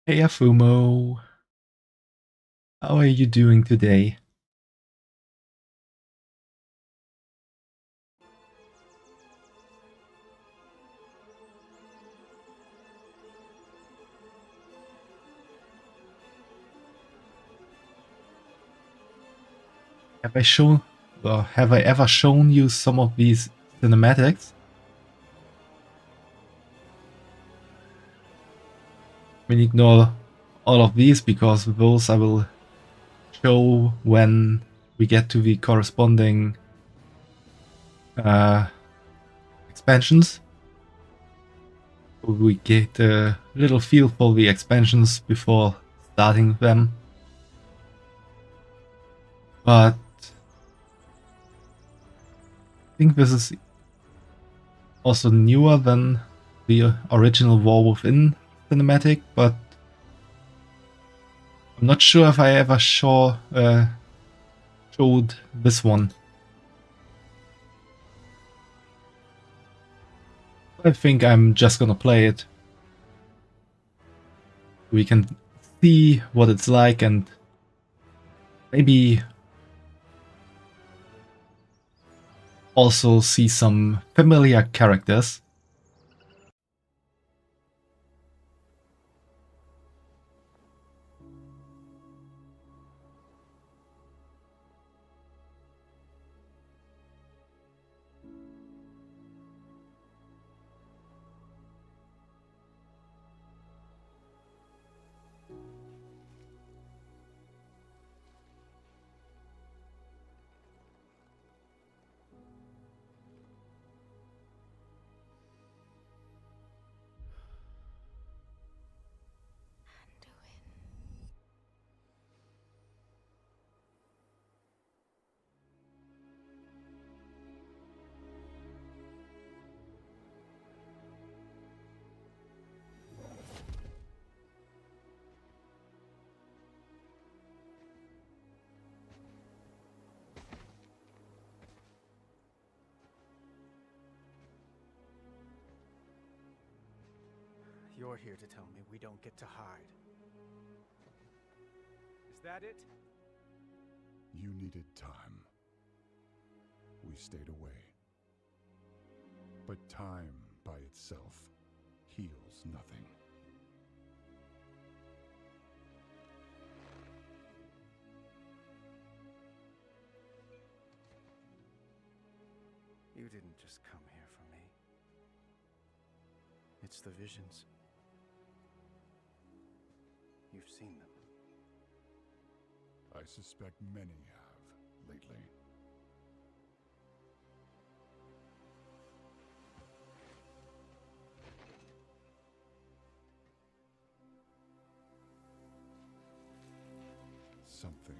Hey Afumo, how are you doing today? Have I shown, or have I ever shown you some of these cinematics? I mean, ignore all of these because those I will show when we get to the corresponding uh, expansions. We get a little feel for the expansions before starting them. But I think this is also newer than the original War Within cinematic, but I'm not sure if I ever showed this one. I think I'm just gonna play it. We can see what it's like and maybe also see some familiar characters. You're here to tell me we don't get to hide. Is that it? You needed time. We stayed away. But time by itself heals nothing. You didn't just come here for me. It's the visions. You've seen them. I suspect many have lately. Something,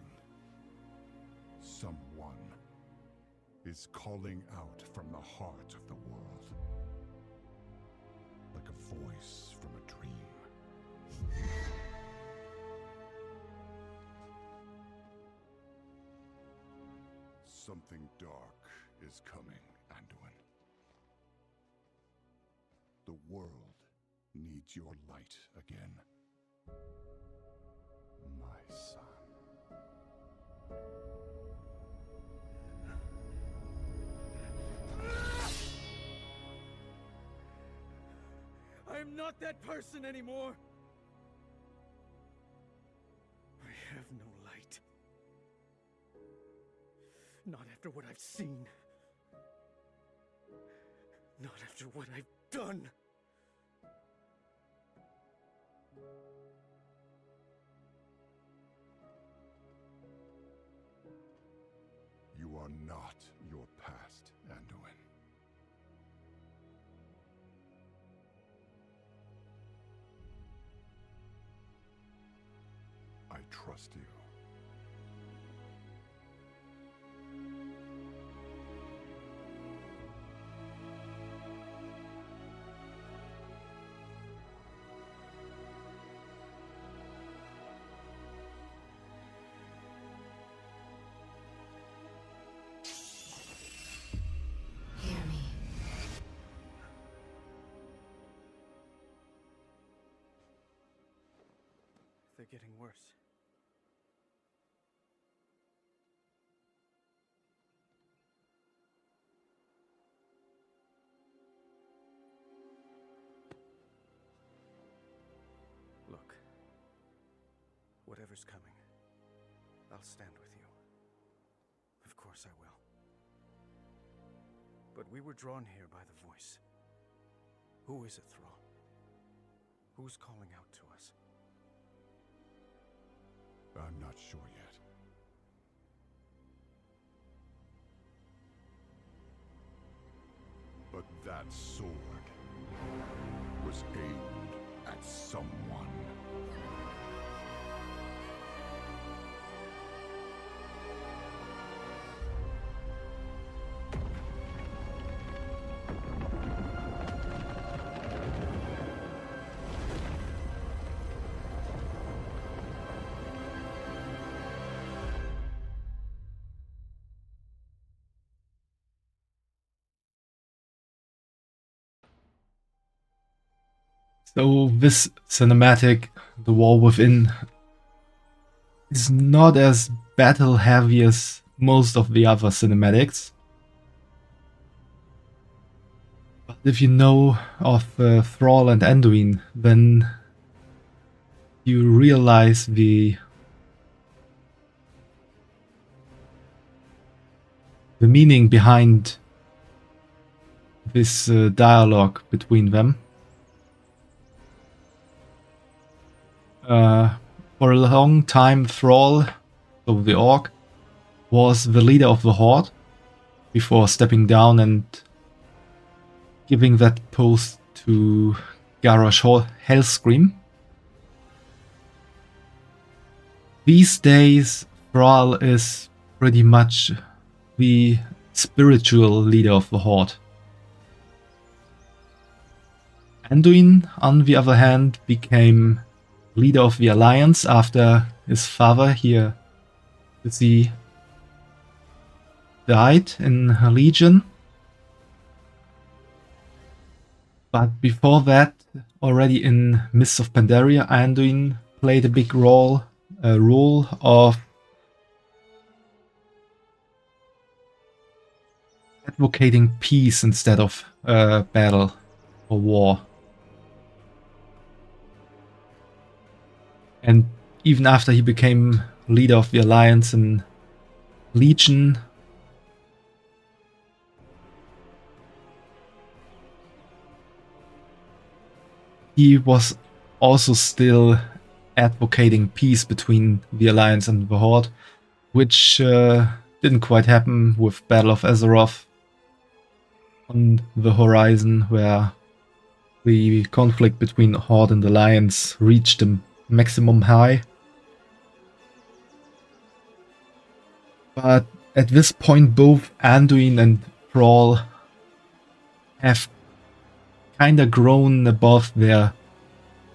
someone, is calling out from the heart of the world. Like a voice from a dream. Something dark is coming, Anduin. The world needs your light again. My son. I'm not that person anymore! I have no light. Not after what I've seen. Not after what I've done. You are not your past, Anduin. I trust you. Hear me. getting worse. Look, whatever's coming, I'll stand with you. Of course I will. But we were drawn here by the voice. Who is it, Thrall? Who's calling out to us? I'm not sure yet. But that sword was aimed at someone. So this cinematic, The War Within, is not as battle heavy as most of the other cinematics. But if you know of Thrall and Anduin, then you realize the meaning behind this dialogue between them. For a long time, Thrall, so the orc, was the leader of the Horde before stepping down and giving that post to Garrosh Hellscream. These days, Thrall is pretty much the spiritual leader of the Horde. Anduin, on the other hand, became leader of the Alliance after his father here, he died in Legion. But before that, already in Mists of Pandaria, Anduin played a big role of advocating peace instead of battle or war. And even after he became leader of the Alliance in Legion, he was also still advocating peace between the Alliance and the Horde, which didn't quite happen with Battle of Azeroth on the horizon, where the conflict between Horde and Alliance reached a maximum high. But at this point, both Anduin and Thrall have kinda grown above their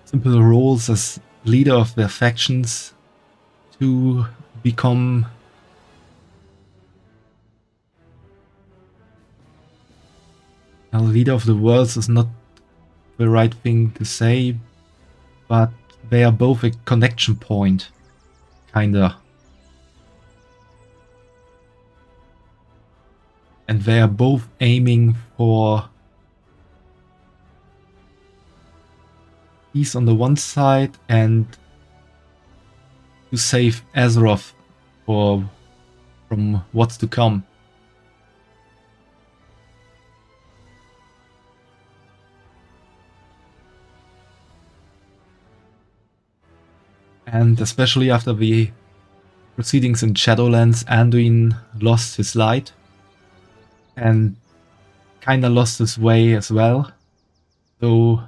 simple roles as leader of their factions to become a leader of the worlds is not the right thing to say, but they are both a connection point, kinda. And they are both aiming for peace on the one side and to save Azeroth from what's to come. And especially after the proceedings in Shadowlands, Anduin lost his light and kinda lost his way as well. So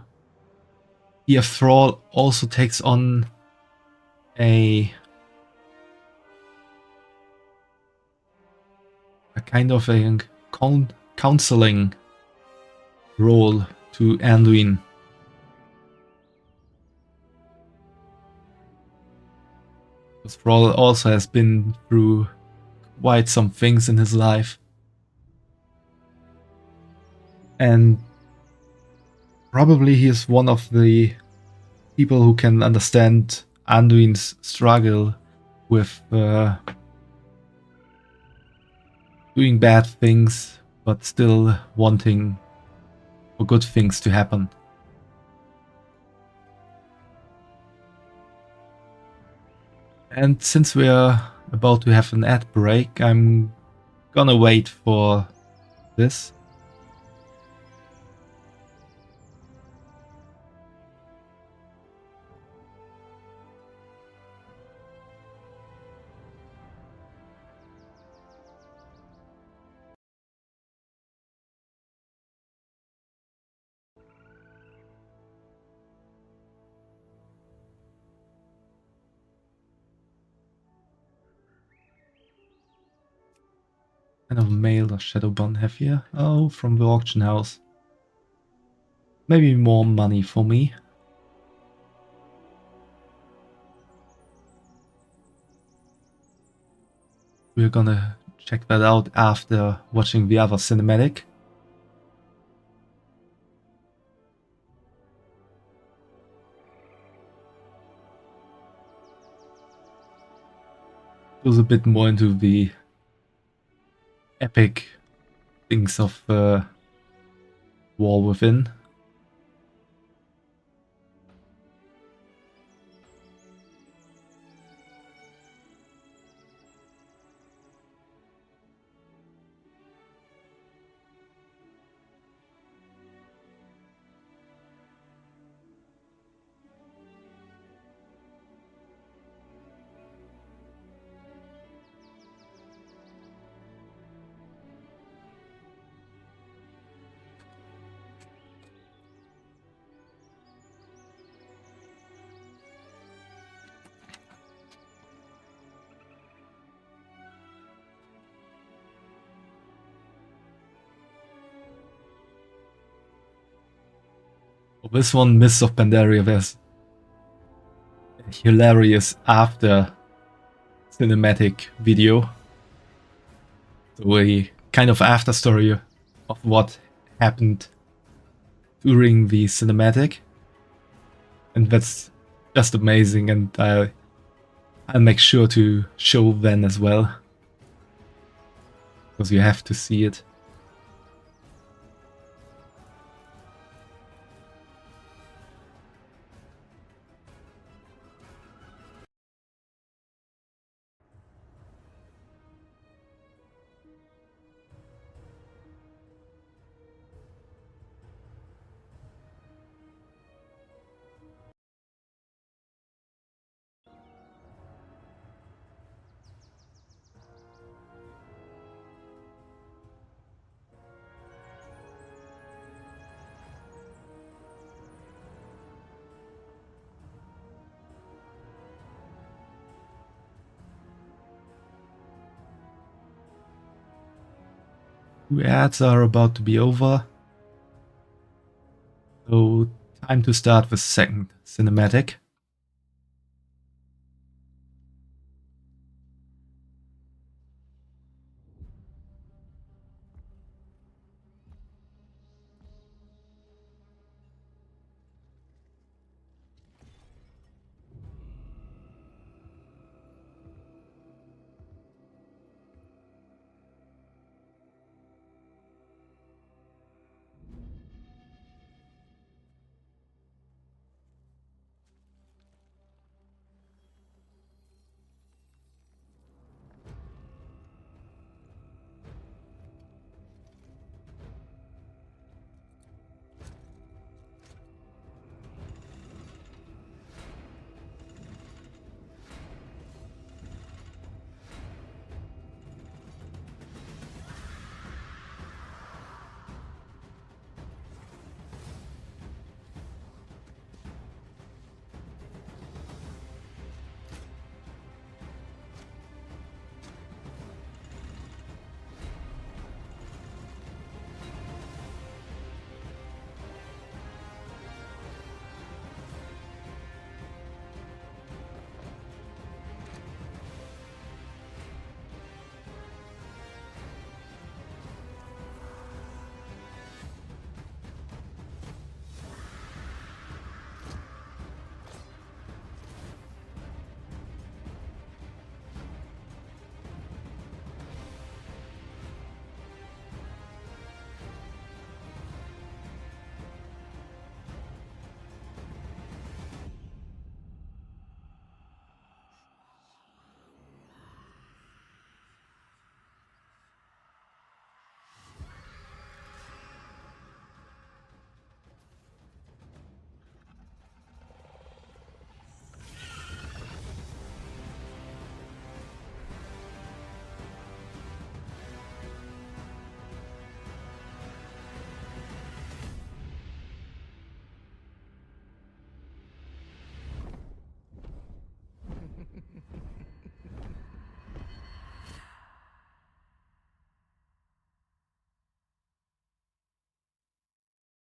here Thrall also takes on a kind of a counseling role to Anduin. Because Thrall also has been through quite some things in his life. And probably he is one of the people who can understand Anduin's struggle with doing bad things, but still wanting for good things to happen. And since we're about to have an ad break, I'm gonna wait for this. Kind of mail does Shadowbun have here? Oh, from the auction house. Maybe more money for me. We're gonna check that out after watching the other cinematic. Goes a bit more into the epic things of War Within. For this one, Mists of Pandaria, there's a hilarious after cinematic video. So a kind of after story of what happened during the cinematic. And that's just amazing, and I'll make sure to show then as well. Because you have to see it. Two ads are about to be over. So time to start the second cinematic.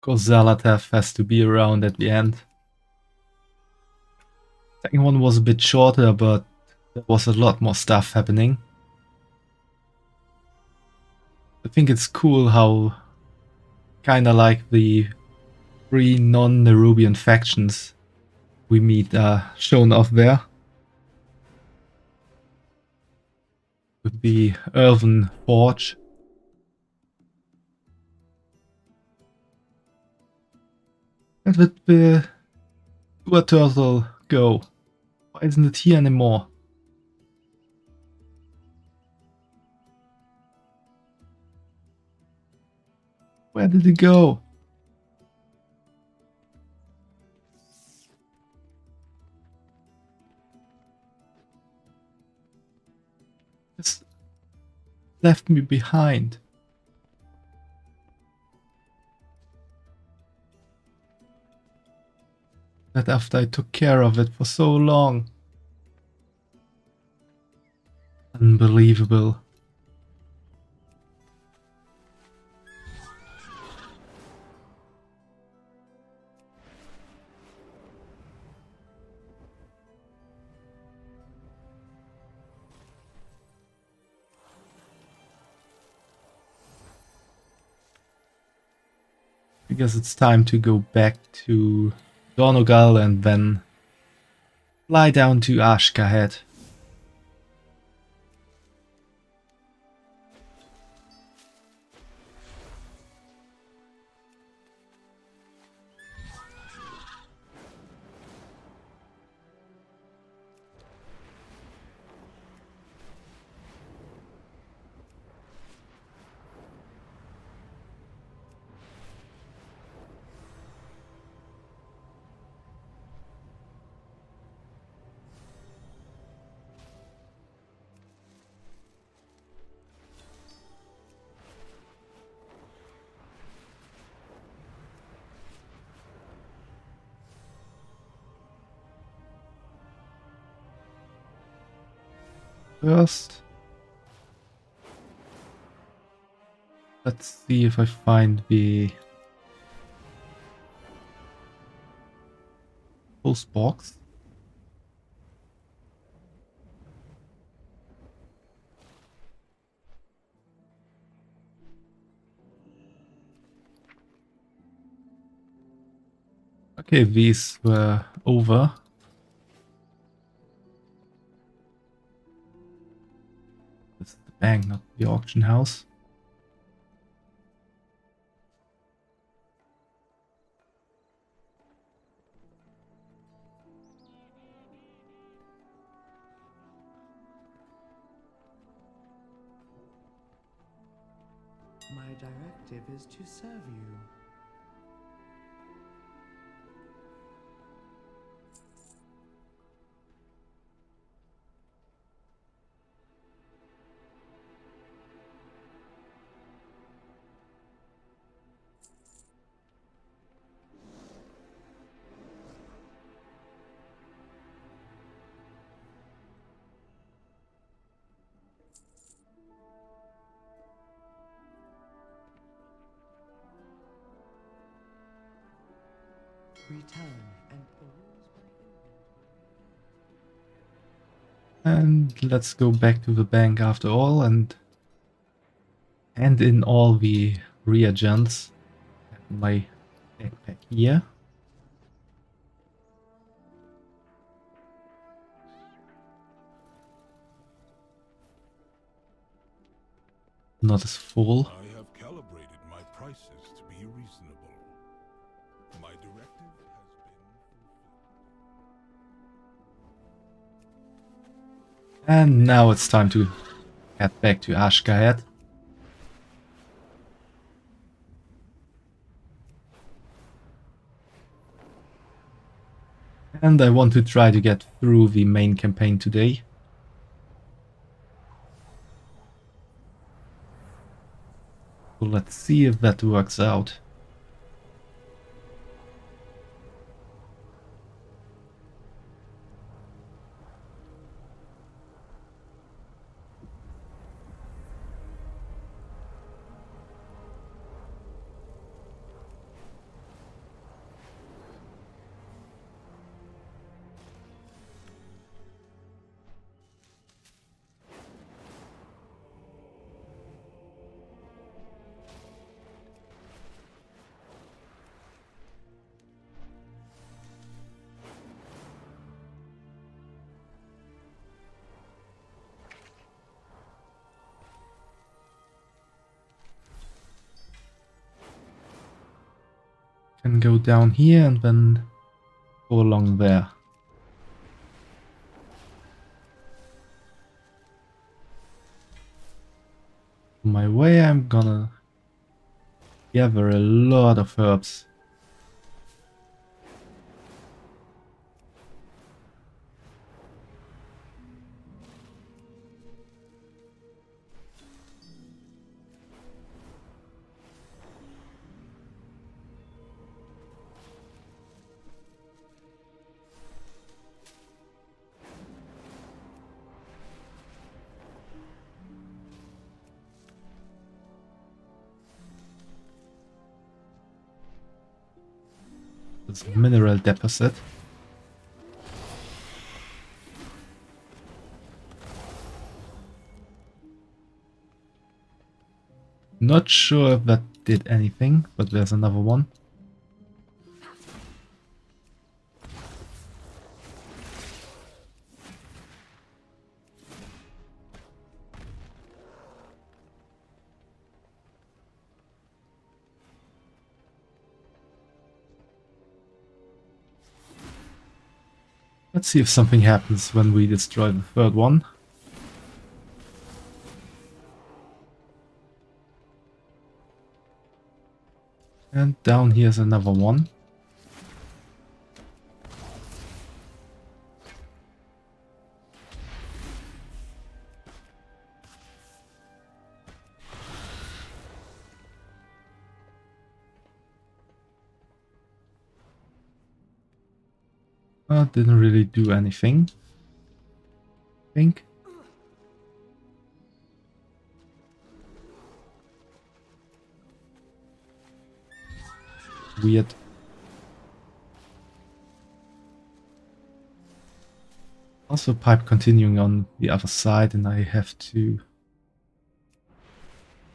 Because Zalatev has to be around at the end. Second one was a bit shorter, but there was a lot more stuff happening. I think it's cool how kinda like the 3 non-Nerubian factions we meet are shown off there. With the Earthen Forge. And with the Sewer Turtle go? Why isn't it here anymore? Where did it go? It's left me behind. That after I took care of it for so long. Unbelievable. I guess it's time to go back to Dornogal and then fly down to Ashkahead. First, let's see if I find the post box. Okay, these were over. This is the bank, not the auction house. My directive is to serve you. Return and peruse my And let's go back to the bank after all and hand in all the reagents. My backpack here. Not as full. I have calibrated my prices to be reasonable. My directive has been fulfilled. And now it's time to head back to Ashgahed. And I want to try to get through the main campaign today. So let's see if that works out. Can go down here and then go along there. On my way, I'm gonna gather a lot of herbs. This mineral deposit. Not sure if that did anything, but there's another one. Let's see if something happens when we destroy the third one. And down here's another one. Didn't really do anything, I think. Weird. Also pipe continuing on the other side, and I have to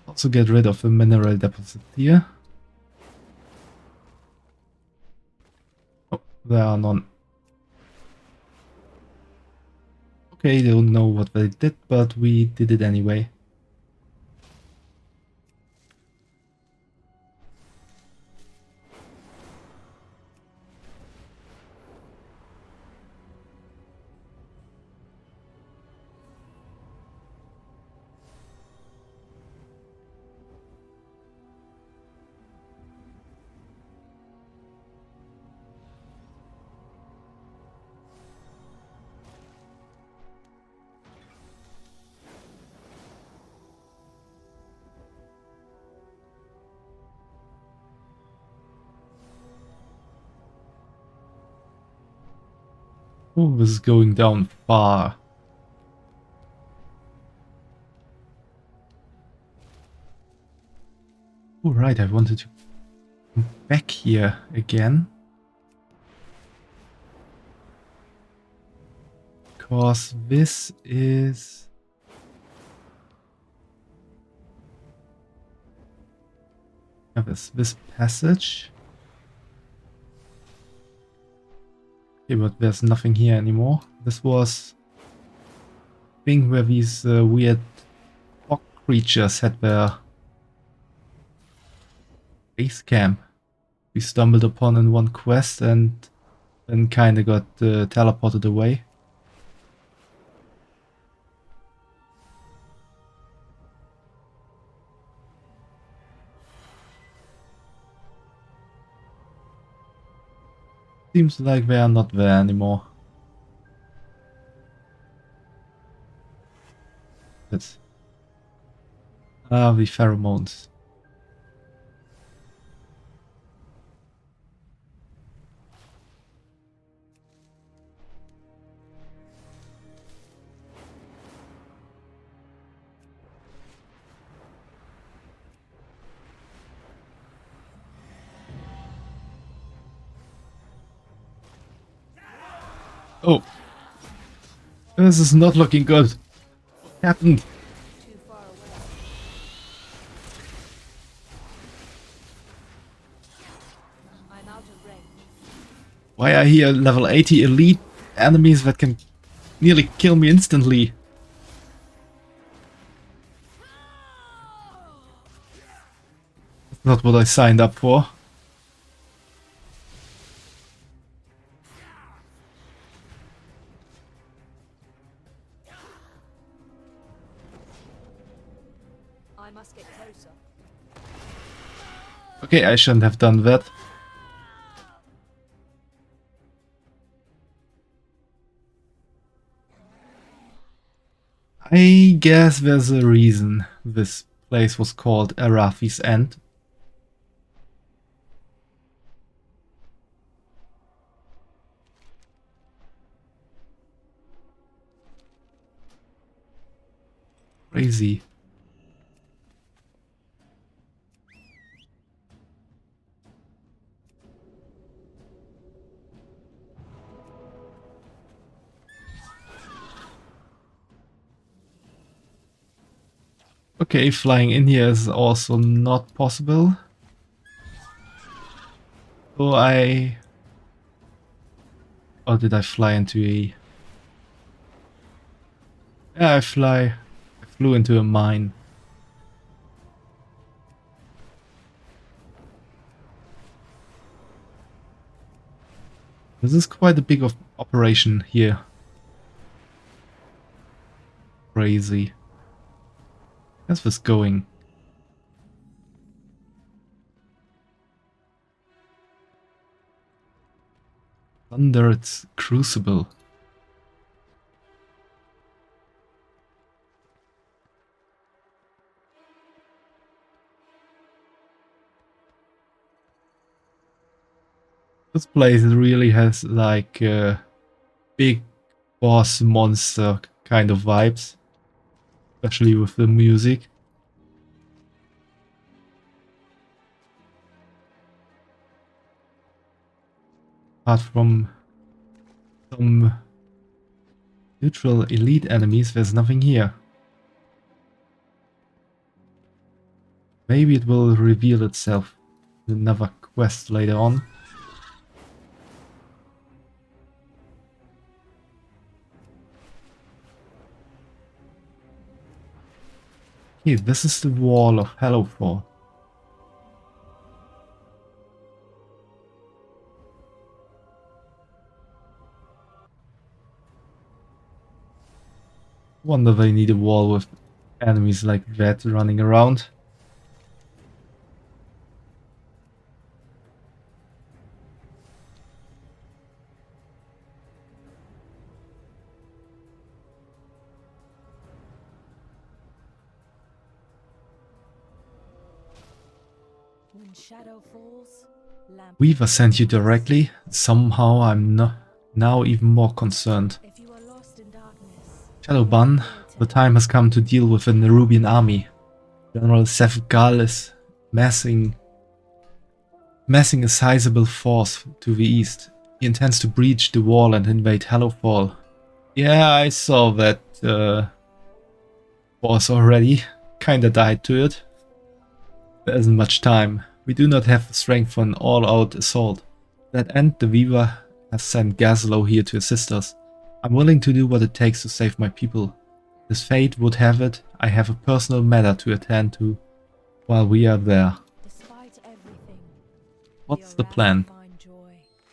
also get rid of the mineral deposit here. Oh, there are none. Okay, don't know what they did, but we did it anyway. Oh, this is going down far. Oh, right, I wanted to come back here again. Because this is... this passage. Okay, but there's nothing here anymore. This was a thing where these weird fog creatures had their base camp. We stumbled upon in one quest and then kinda got teleported away. Seems like they are not there anymore. But the pheromones. Oh, this is not looking good. What happened? Too far away. I'm out of range. Why are here level 80 elite enemies that can nearly kill me instantly? That's not what I signed up for. I must get closer. Okay, I shouldn't have done that. I guess there's a reason this place was called Arafi's End. Crazy. Okay, flying in here is also not possible. So or did I fly into a... Yeah, I flew into a mine. This is quite a big operation here. Crazy. How's this going? Under its crucible. This place really has like big boss monster kind of vibes. Especially with the music. Apart from some neutral elite enemies, there's nothing here. Maybe it will reveal itself in another quest later on. Okay, this is the wall of Hellowfall. Wonder they need a wall with enemies like that running around. When shadow falls, lamp. Weaver sent you directly. Somehow I'm now even more concerned. If you are lost in darkness, Shadowban, the time has come to deal with the Nerubian army. General Sefgal is massing a sizable force to the east. He intends to breach the wall and invade Hellowfall. Yeah, I saw that force already. Kinda died to it. There isn't much time. We do not have the strength for an all-out assault. To that end, the Weaver has sent Gazlowe here to assist us. I'm willing to do what it takes to save my people. As fate would have it, I have a personal matter to attend to while we are there. despite everything, What's the plan?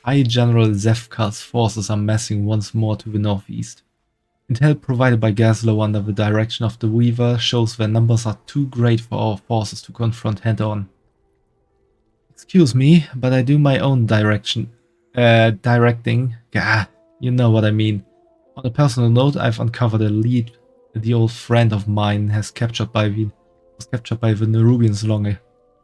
High General Zefkar's forces are massing once more to the northeast. Intel provided by Gazlowe under the direction of the Weaver shows their numbers are too great for our forces to confront head-on. Excuse me, but I do my own directing. Gah, you know what I mean. On a personal note, I've uncovered a lead the old friend of mine was captured by the Nerubians long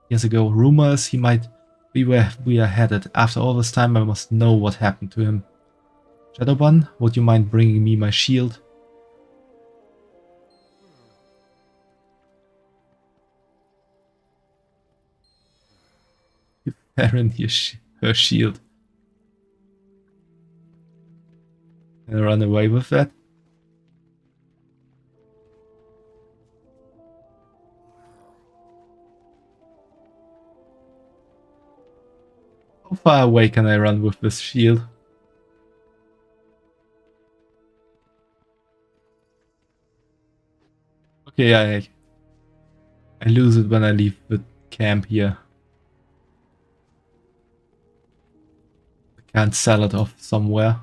years ago. Rumors he might be where we are headed. After all this time, I must know what happened to him. Shadowban, would you mind bringing me my shield? Give Farron her shield. And run away with that? How far away can I run with this shield? Okay, I lose it when I leave the camp here. I can't sell it off somewhere.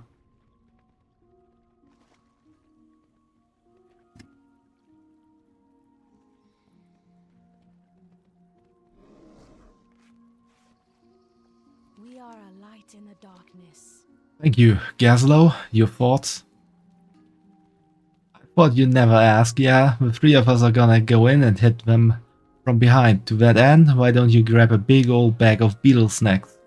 light in the darkness. Thank you, Gazlow. Your thoughts? I thought you'd never ask. Yeah, the three of us are gonna go in and hit them from behind. To that end, why don't you grab a big old bag of beetle snacks?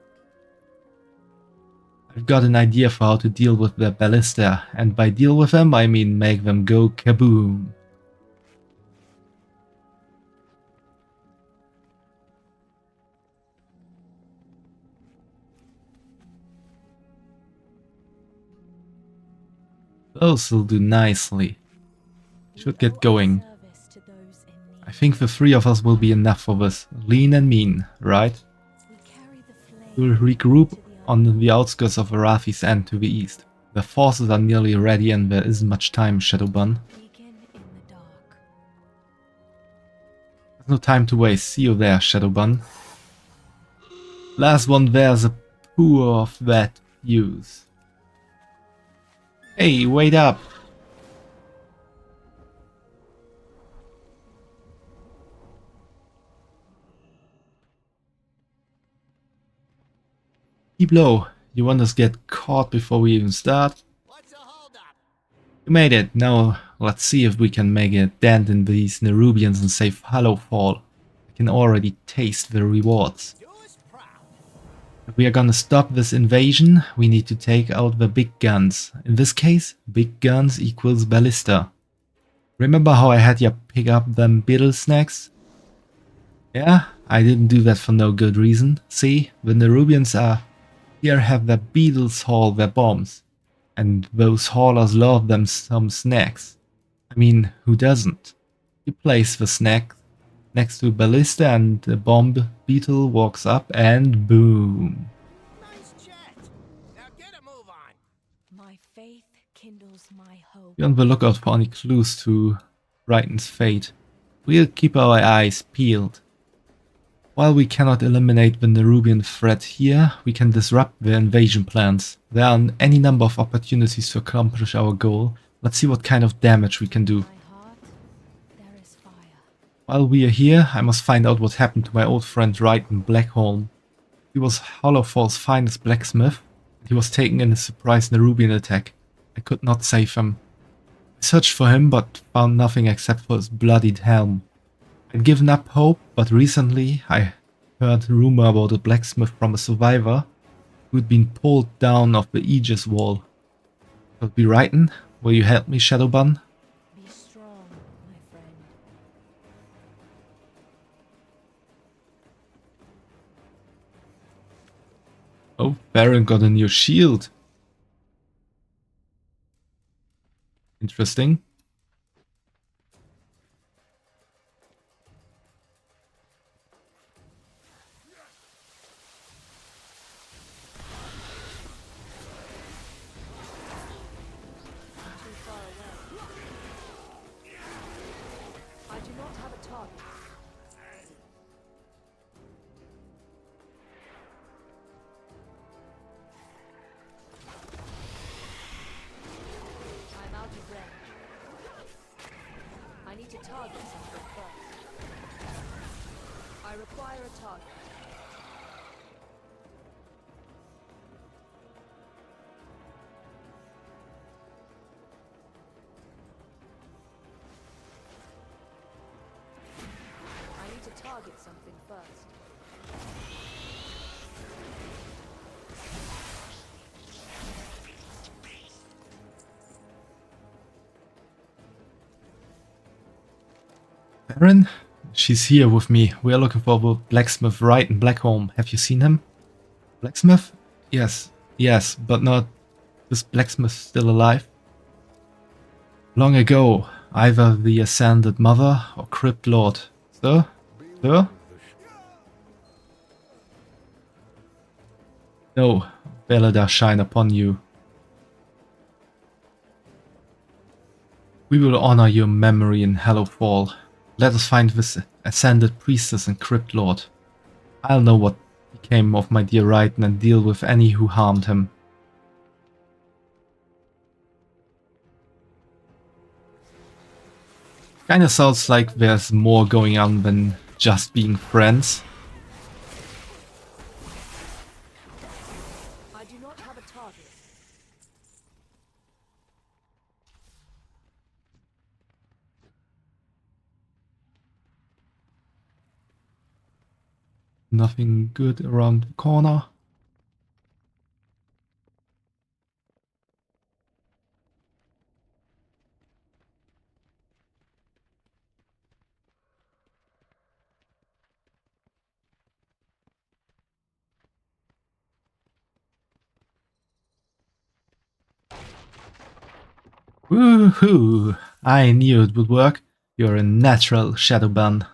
I've got an idea for how to deal with the ballista, and by deal with them, I mean make them go kaboom. Those'll do nicely. Should get going. Service to those in need. I think the three of us will be enough for this. Lean and mean, right? We carry the flame We'll regroup to the on the outskirts of Arathi's End to the east. The forces are nearly ready and there isn't much time, Shadowbun. beacon in the dark. There's no time to waste. See you there, Shadowbun. Last one there's a poor of that use. Hey, wait up! Keep low. You want us to get caught before we even start? You made it. Now let's see if we can make a dent in these Nerubians and save Hallowfall. I can already taste the rewards. If we are gonna stop this invasion, we need to take out the big guns. In this case, big guns equals ballista. Remember how I had you pick up them beetle snacks? Yeah, I didn't do that for no good reason. See, the Nerubians are here have their beetles haul their bombs. And those haulers love them some snacks. I mean, who doesn't? You place the snack next to ballista and the bomb beetle walks up and boom. Nice chat. Now get a move on. My faith kindles my hope. Be on the lookout for any clues to Brighton's fate. We'll keep our eyes peeled. While we cannot eliminate the Nerubian threat here, we can disrupt their invasion plans. There are any number of opportunities to accomplish our goal. Let's see what kind of damage we can do. My heart, there is fire. While we are here, I must find out what happened to my old friend Brighton Blackholm. He was Hollowfall's finest blacksmith. He was taken in a surprise Nerubian attack. I could not save him. I searched for him, but found nothing except for his bloodied helm. I'd given up hope, but recently I heard rumor about a blacksmith from a survivor who'd been pulled down off the Aegis wall. Could be Brighton? Will you help me, Shadowbun? Be strong, my friend. Oh, Baron got a new shield. Interesting. Too far away. I do not have a target. I'm out of range. I need to target something first. I require a target. I need to target something first. Baron? She's here with me. We are looking for the blacksmith right in Blackholm. Have you seen him? Blacksmith? Yes, yes, but not... This blacksmith still alive? Long ago, either the Ascended Mother or Crypt Lord. Sir? Sir? No, Belladar shine upon you. We will honor your memory in Hallowfall. Let us find this Ascended Priestess and Crypt Lord. I'll know what became of my dear Raiden and deal with any who harmed him. Kinda sounds like there's more going on than just being friends. not have a target. Nothing good around the corner. Woohoo! I knew it would work. You're a natural, Shadowban.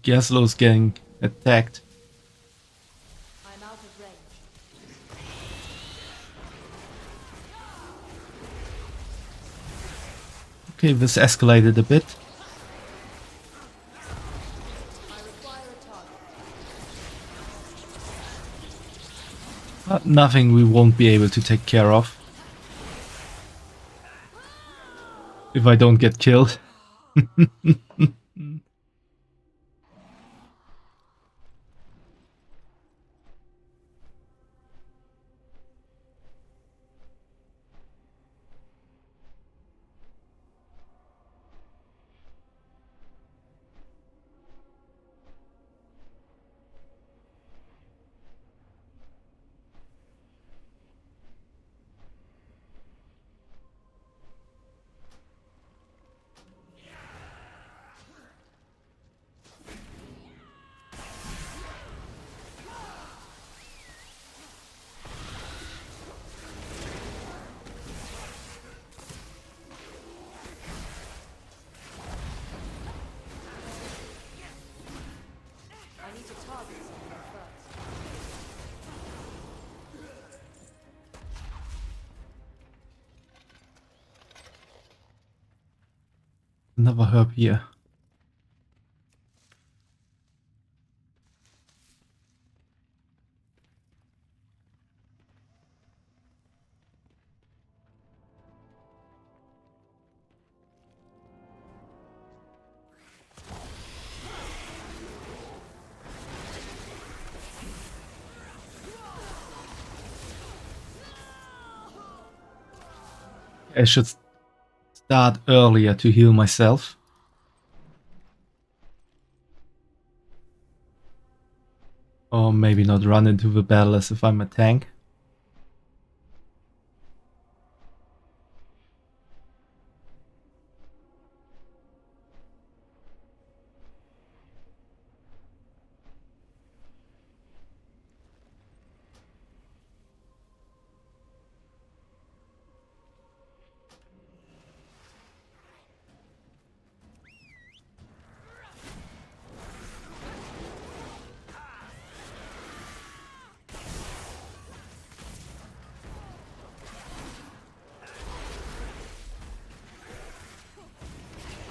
Gaslow's getting attacked. I'm out of range. Okay, this escalated a bit. I require a target. But nothing we won't be able to take care of. If I don't get killed. I need to target something first. Another herb here. I should start earlier to heal myself. Or maybe not run into the battle as if I'm a tank.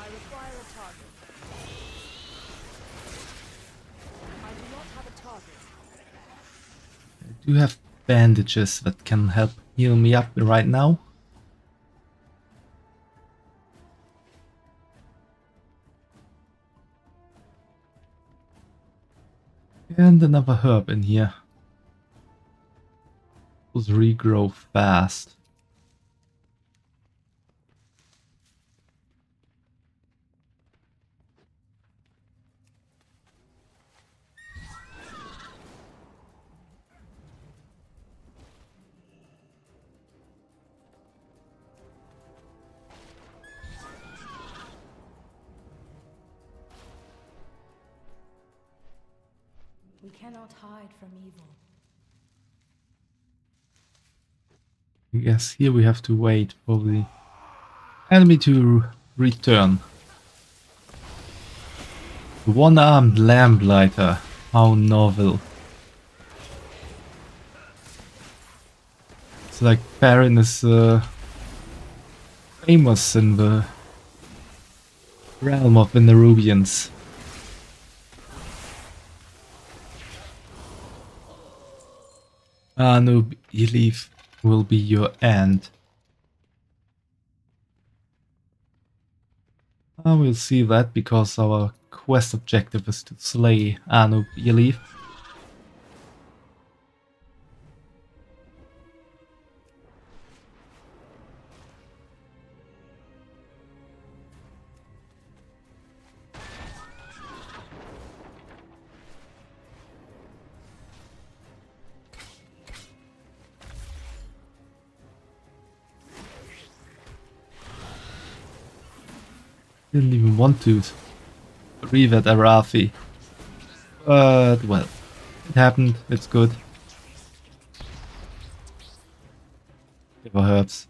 I require a target. I do not have a target. I do have bandages that can help heal me up right now. And another herb in here. Those regrow fast. We cannot hide from evil. I guess here we have to wait for the enemy to return. The one-armed lamplighter. How novel. It's like Baron is famous in the realm of the Nerubians. No belief will be your end. We'll see that because our quest objective is to slay Anu belief. Didn't even want to read at Arathi. But, well, it happened, it's good. Give her herbs.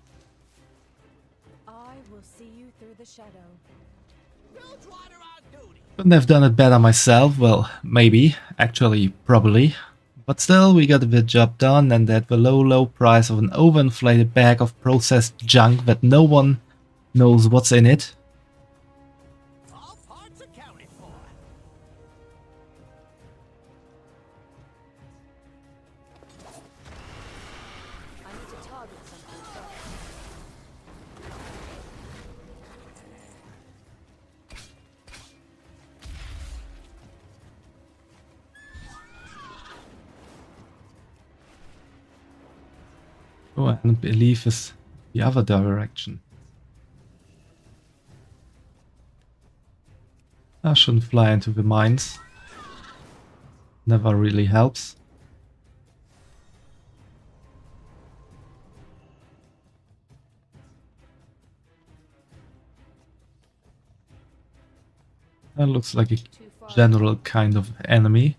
I will see you through the shadow. Bilgewater on duty. Couldn't have done it better myself, well, maybe, actually, probably. But still, we got the job done, and at the low price of an overinflated bag of processed junk that no one knows what's in it. All parts accounted for. I need to target something first. Oh, and belief is the other direction. I shouldn't fly into the mines. Never really helps. That looks like a Too far. general kind of enemy.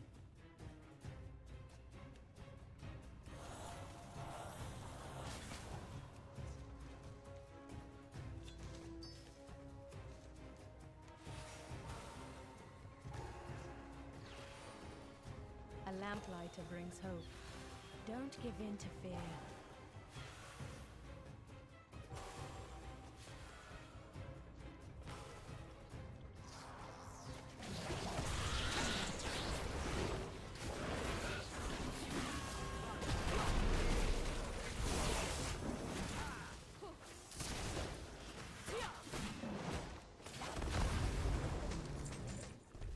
A lamplighter brings hope. Don't give in to fear.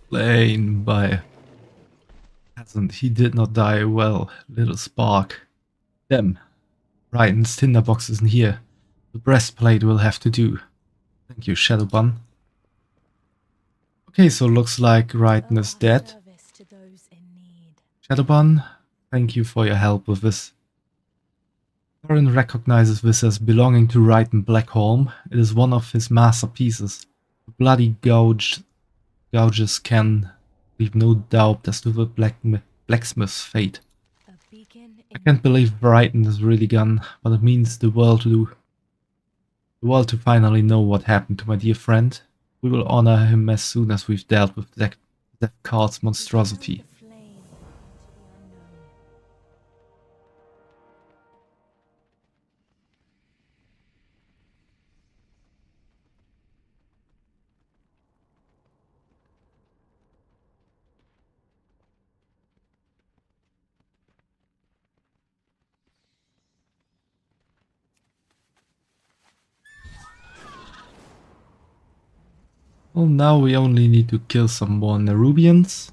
Slain by peasant. He did not die well, little spark. Damn. Brighton's tinderbox isn't here. The breastplate will have to do. Thank you, Shadowbun. Okay, so looks like Brighton is Oh, our dead. service to those in need. Shadowbun, thank you for your help with this. Thorin recognizes this as belonging to Brighton Blackholm. It is one of his masterpieces. The bloody gouges can leave no doubt as to the blacksmith's fate. A beacon I in can't believe Brighton is really gone, but it means the world to finally know what happened to my dear friend. We will honor him as soon as we've dealt with that card's monstrosity. the flame into the unknown. Well, now we only need to kill some more Nerubians.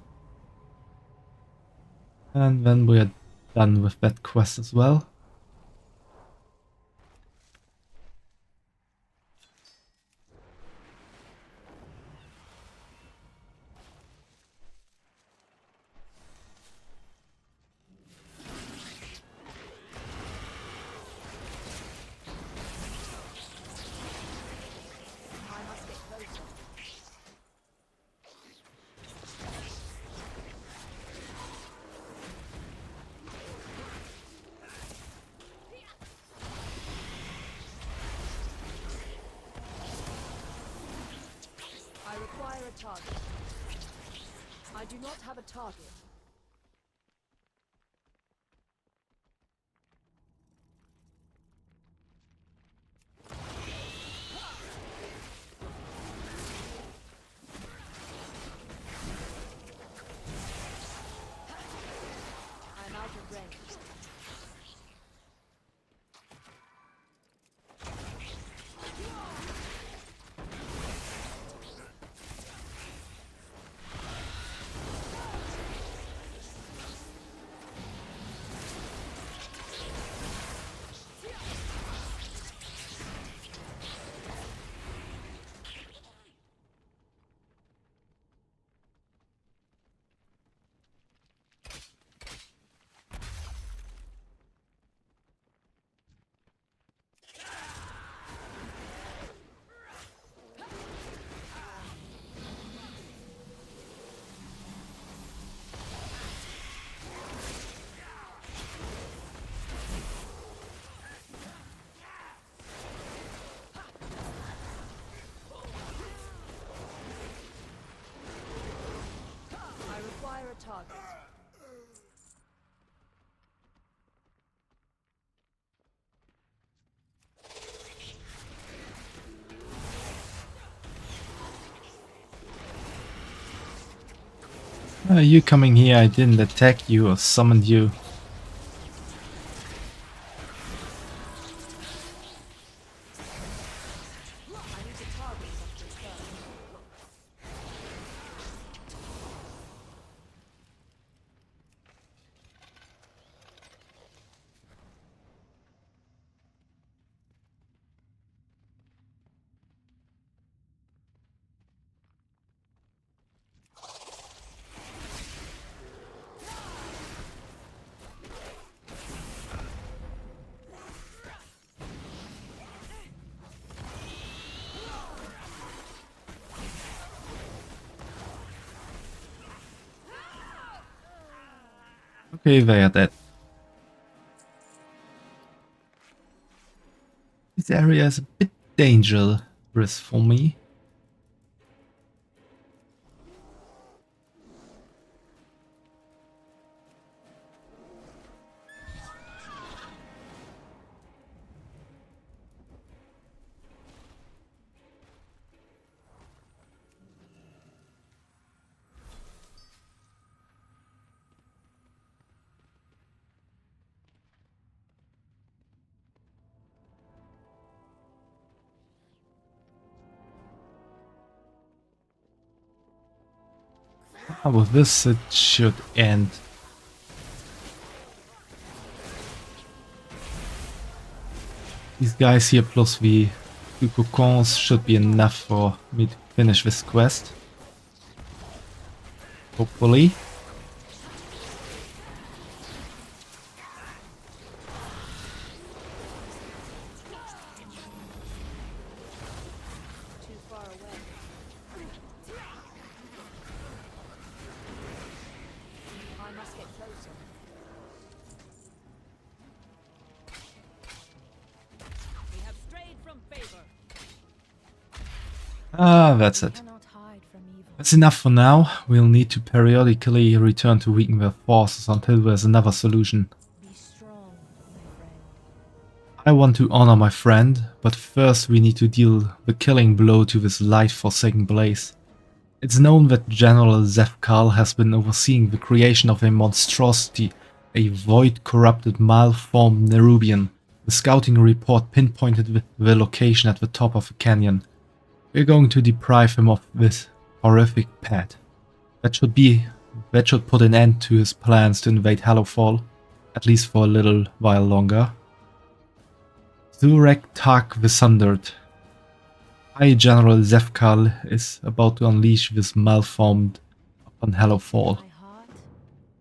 And then we are done with that quest as well. I must get closer. target. I do not have a target. I'm out of range. I require a target. You coming here, I didn't attack you or summoned you. I need to target something first. Okay, they are dead. This area is a bit dangerous for me. With this it should end. These guys here plus the two cocons should be enough for me to finish this quest. Hopefully. Too far away. I must get closer. We have strayed from favor. Ah, that's it. Cannot hide from evil. That's enough for now. We'll need to periodically return to weaken their forces until there's another solution. Be strong, my friend. I want to honor my friend, but first we need to deal the killing blow to this light-forsaken place. It's known that General Zefkal has been overseeing the creation of a monstrosity, a void-corrupted, malformed Nerubian. The scouting report pinpointed the location at the top of the canyon. We're going to deprive him of this horrific pet. That should put an end to his plans to invade Hallowfall, at least for a little while longer. Zurek Tak the Sundered. High General Zefkal is about to unleash this malformed upon Hallowfall. My heart,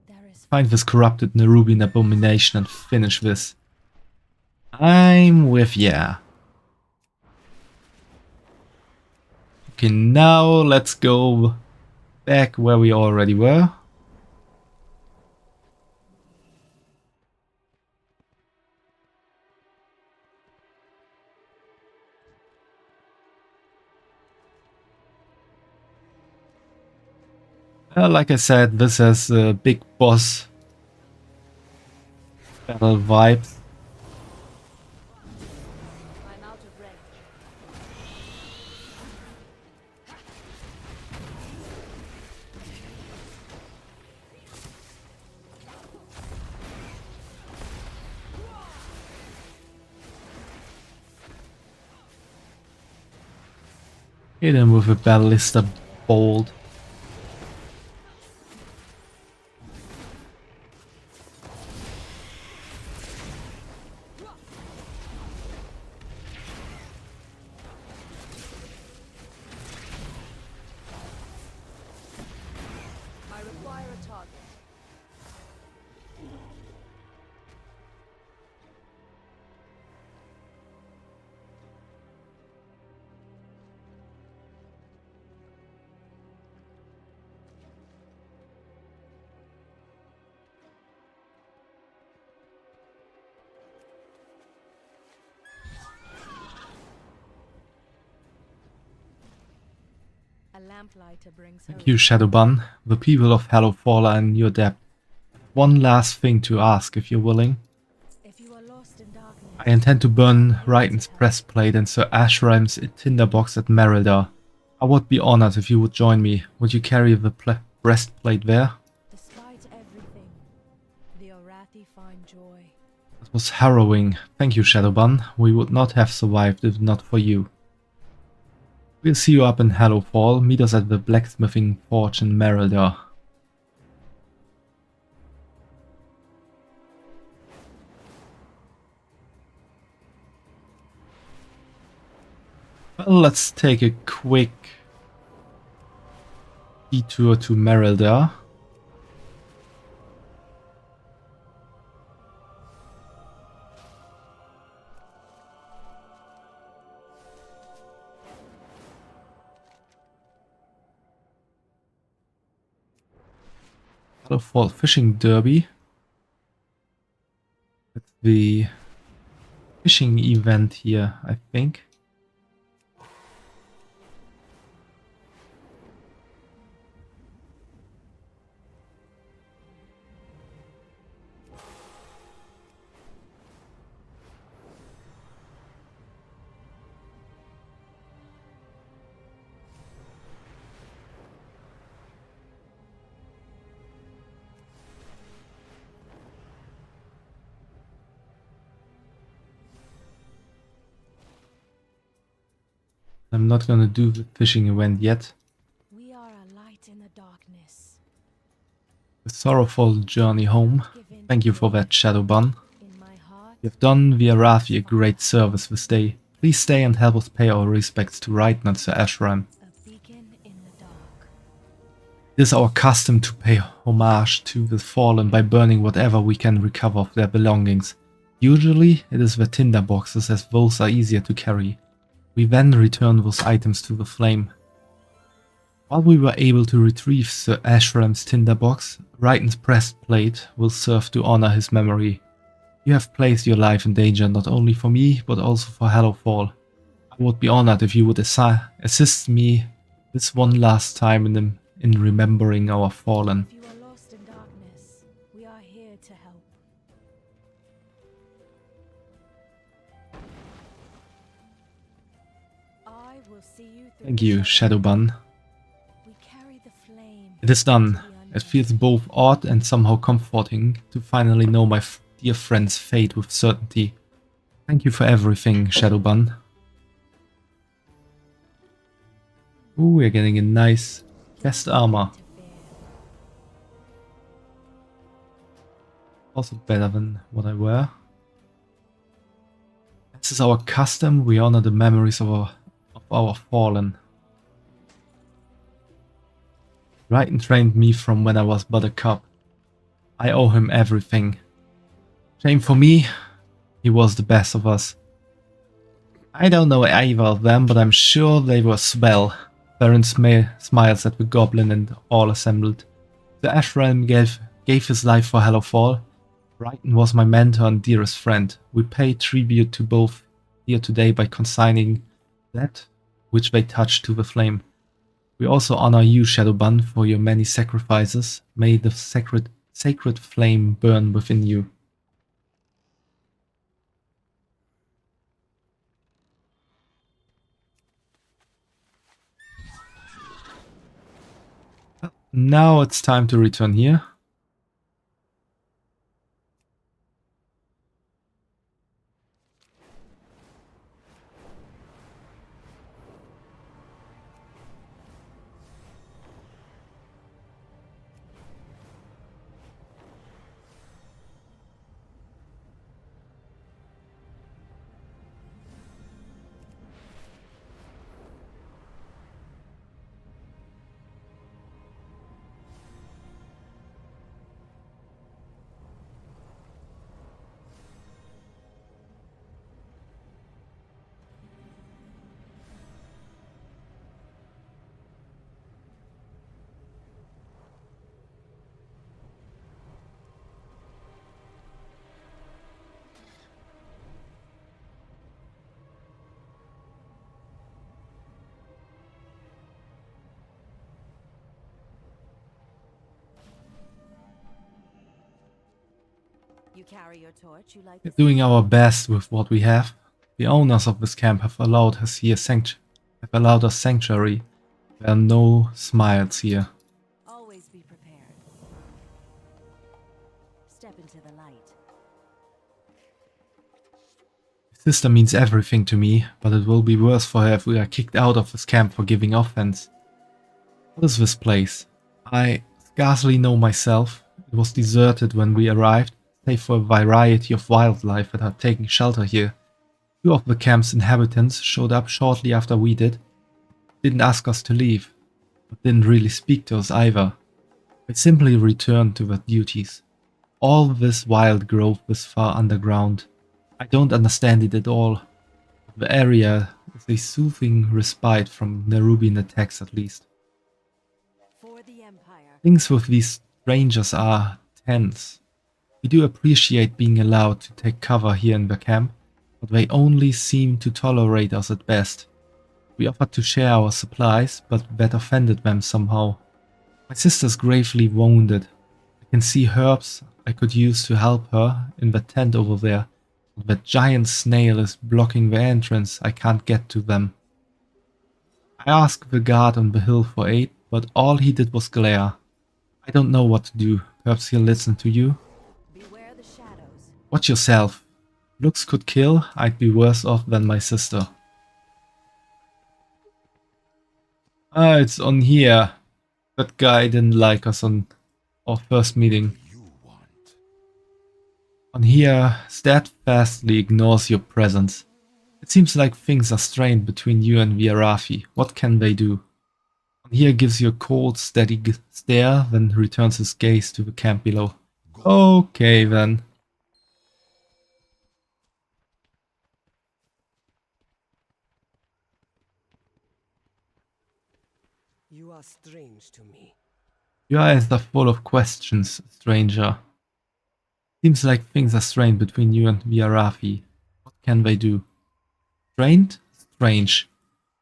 there is Find this corrupted Nerubian abomination and finish this. I'm with ya. Okay, now let's go back where we already were. Like I said, this has big boss battle vibes. I'm out of range. Hit him with a ballista bolt. I require a target. A lamplighter brings Thank hope. you, Shadowbun. The people of Hallowfall are in your debt. One last thing to ask, if you're willing. If you are lost in darkness, I intend to burn Raiden's breastplate and Sir Ashram's tinderbox at Merildar. I would be honored if you would join me. Would you carry the breastplate there? despite everything, the Orathi find joy. That was harrowing. Thank you, Shadowbun. We would not have survived if not for you. We'll see you up in Hallowfall. Meet us at the blacksmithing forge in Merildar. Well, let's take a quick detour to Merildar. Hallowfall Fishing Derby. It's the fishing event here, I think. I'm not gonna do the fishing event yet. We are a light in the darkness. A sorrowful journey home. Give in Thank you to for that, Shadowbun. in my heart. You have done the Arathi a great service this day. Please stay and help us pay our respects to Raiden and Sir Ashram. A beacon in the dark. It is our custom to pay homage to the fallen by burning whatever we can recover of their belongings. Usually it is the tinder boxes, as those are easier to carry. We then return those items to the flame. While we were able to retrieve Sir Ashram's tinderbox, Raiden's breastplate will serve to honor his memory. You have placed your life in danger not only for me, but also for Hallowfall. I would be honored if you would assist me this one last time in remembering our fallen. If you are lost in darkness, we are here to help. I will see you through Thank the you, shadow. Shadowbun. We carry the flame. It is done. into the It unknown. feels both odd and somehow comforting to finally know my dear friend's fate with certainty. Thank you for everything, Shadowbun. Ooh, we're getting a nice chest armor. To fear. Also better than what I wear. This is our custom. We honor the memories of our fallen. Raiden trained me from when I was but a cub. I owe him everything. Shame for me, he was the best of us. I don't know either of them, but I'm sure they were swell. Baron smiles at the goblin and all assembled. The Ashram gave his life for Hallowfall. Raiden was my mentor and dearest friend. We pay tribute to both here today by consigning that which they touched to the flame. We also honor you, Shadowban, for your many sacrifices. May the sacred flame burn within you. Now it's time to return here. You carry your torch, you like We're doing our best with what we have. The owners of this camp have allowed us here sanctuary. There are no smiles here. Always be prepared. Step into the light. Sister means everything to me, but it will be worse for her if we are kicked out of this camp for giving offense. What is this place? I scarcely know myself. It was deserted when we arrived, save for a variety of wildlife that are taking shelter here. Two of the camp's inhabitants showed up shortly after we did. Didn't ask us to leave, but didn't really speak to us either. They simply returned to their duties. All this wild growth this far underground. I don't understand it at all. The area is a soothing respite from Nerubian attacks at least. For the Empire. Things with these strangers are tense. We do appreciate being allowed to take cover here in the camp, but they only seem to tolerate us at best. We offered to share our supplies, but that offended them somehow. My sister's gravely wounded. I can see herbs I could use to help her in the tent over there. But that giant snail is blocking the entrance. I can't get to them. I asked the guard on the hill for aid, but all he did was glare. I don't know what to do. Perhaps he'll listen to you. Beware the shadows. Watch yourself. Looks could kill. I'd be worse off than my sister. Ah, it's on here. That guy didn't like us on our first meeting. You want? On here, steadfastly ignores your presence. It seems like things are strained between you and Viarafi. What can they do? On here gives you a cold, steady stare, then returns his gaze to the camp below. Okay then. You are strange to me. Your eyes are full of questions, stranger. Seems like things are strained between you and Viarafi. What can they do? Strained? Strange.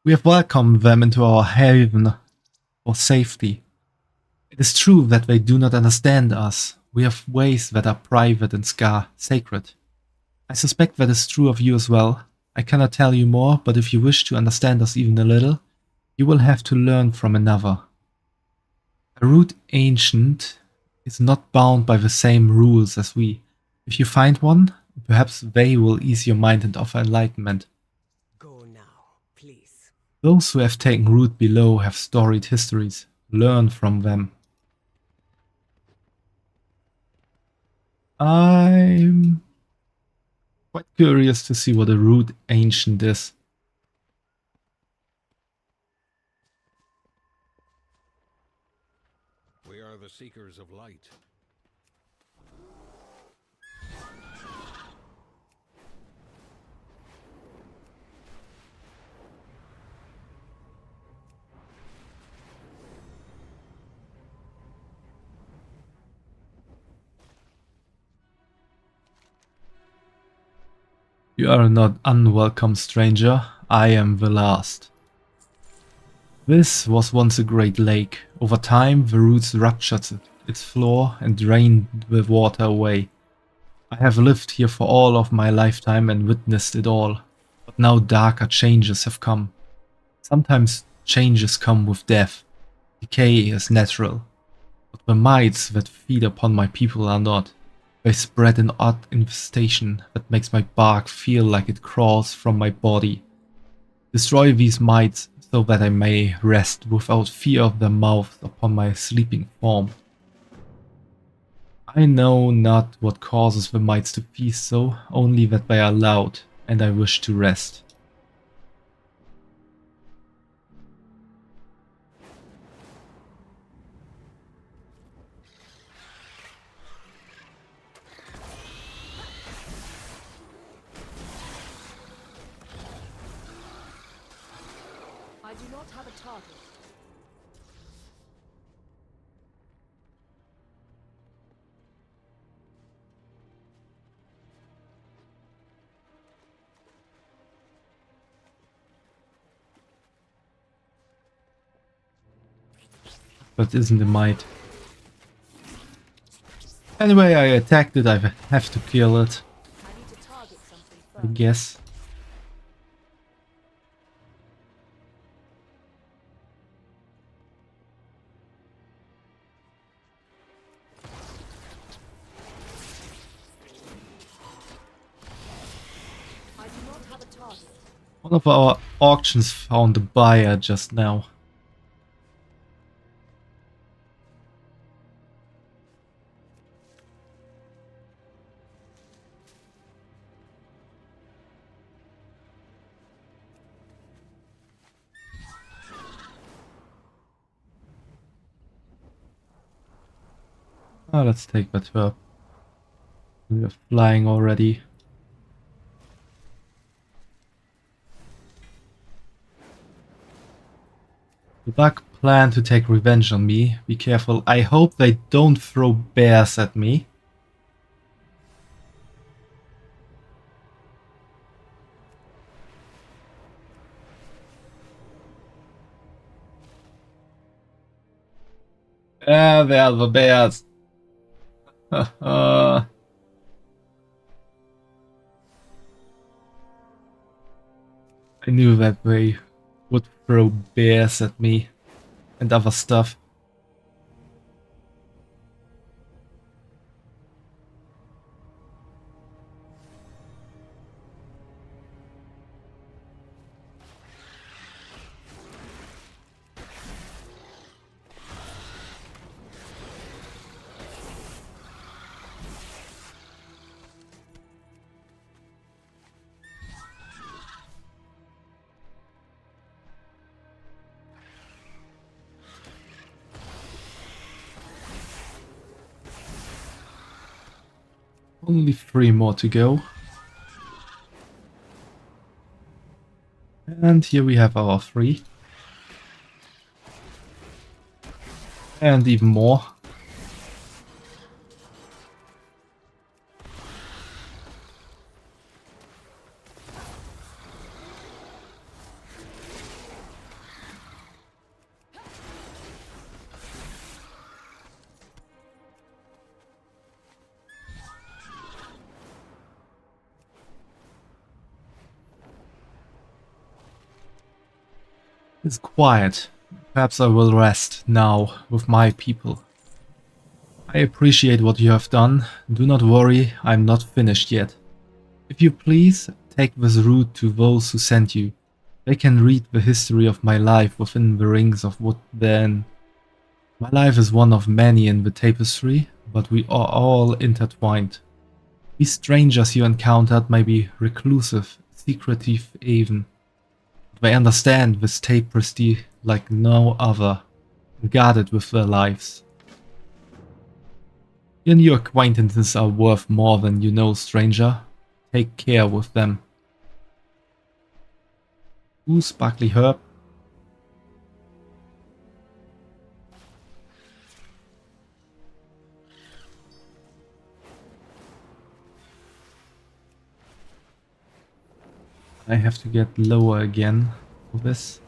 We have welcomed them into our haven for safety. It is true that they do not understand us. We have ways that are private and sacred. I suspect that is true of you as well. I cannot tell you more, but if you wish to understand us even a little, you will have to learn from another. A root ancient is not bound by the same rules as we. If you find one, perhaps they will ease your mind and offer enlightenment. Go now, please. Those who have taken root below have storied histories. Learn from them. I'm quite curious to see what a root ancient is. We are the seekers of light. You are not unwelcome, stranger. I am the last. This was once a great lake. Over time, the roots ruptured its floor and drained the water away. I have lived here for all of my lifetime and witnessed it all. But now darker changes have come. Sometimes changes come with death. Decay is natural. But the mites that feed upon my people are not. They spread an odd infestation that makes my bark feel like it crawls from my body. Destroy these mites so that I may rest without fear of their mouths upon my sleeping form. I know not what causes the mites to feast so, only that they are loud, and I wish to rest. I do not have a target. But isn't a mite. Anyway, I attacked it, I have to kill it, I need to target something I first. guess. I do not have a target. One of our auctions found a buyer just now. Let's take that herb. We are flying already. The bug plan to take revenge on me. Be careful. I hope they don't throw bears at me. Ah, there are the bears. I knew that they would throw bears at me and other stuff. Only 3 more to go. And here we have our 3. And even more. It's quiet. Perhaps I will rest now with my people. I appreciate what you have done. Do not worry, I'm not finished yet. If you please, take this route to those who sent you. They can read the history of my life within the rings of wood therein. My life is one of many in the tapestry, but we are all intertwined. These strangers you encountered may be reclusive, secretive even. They understand this tapestry like no other, and guard it with their lives. Your new acquaintances are worth more than you know, stranger. Take care with them. Ooh, sparkly herb. I have to get lower again for this.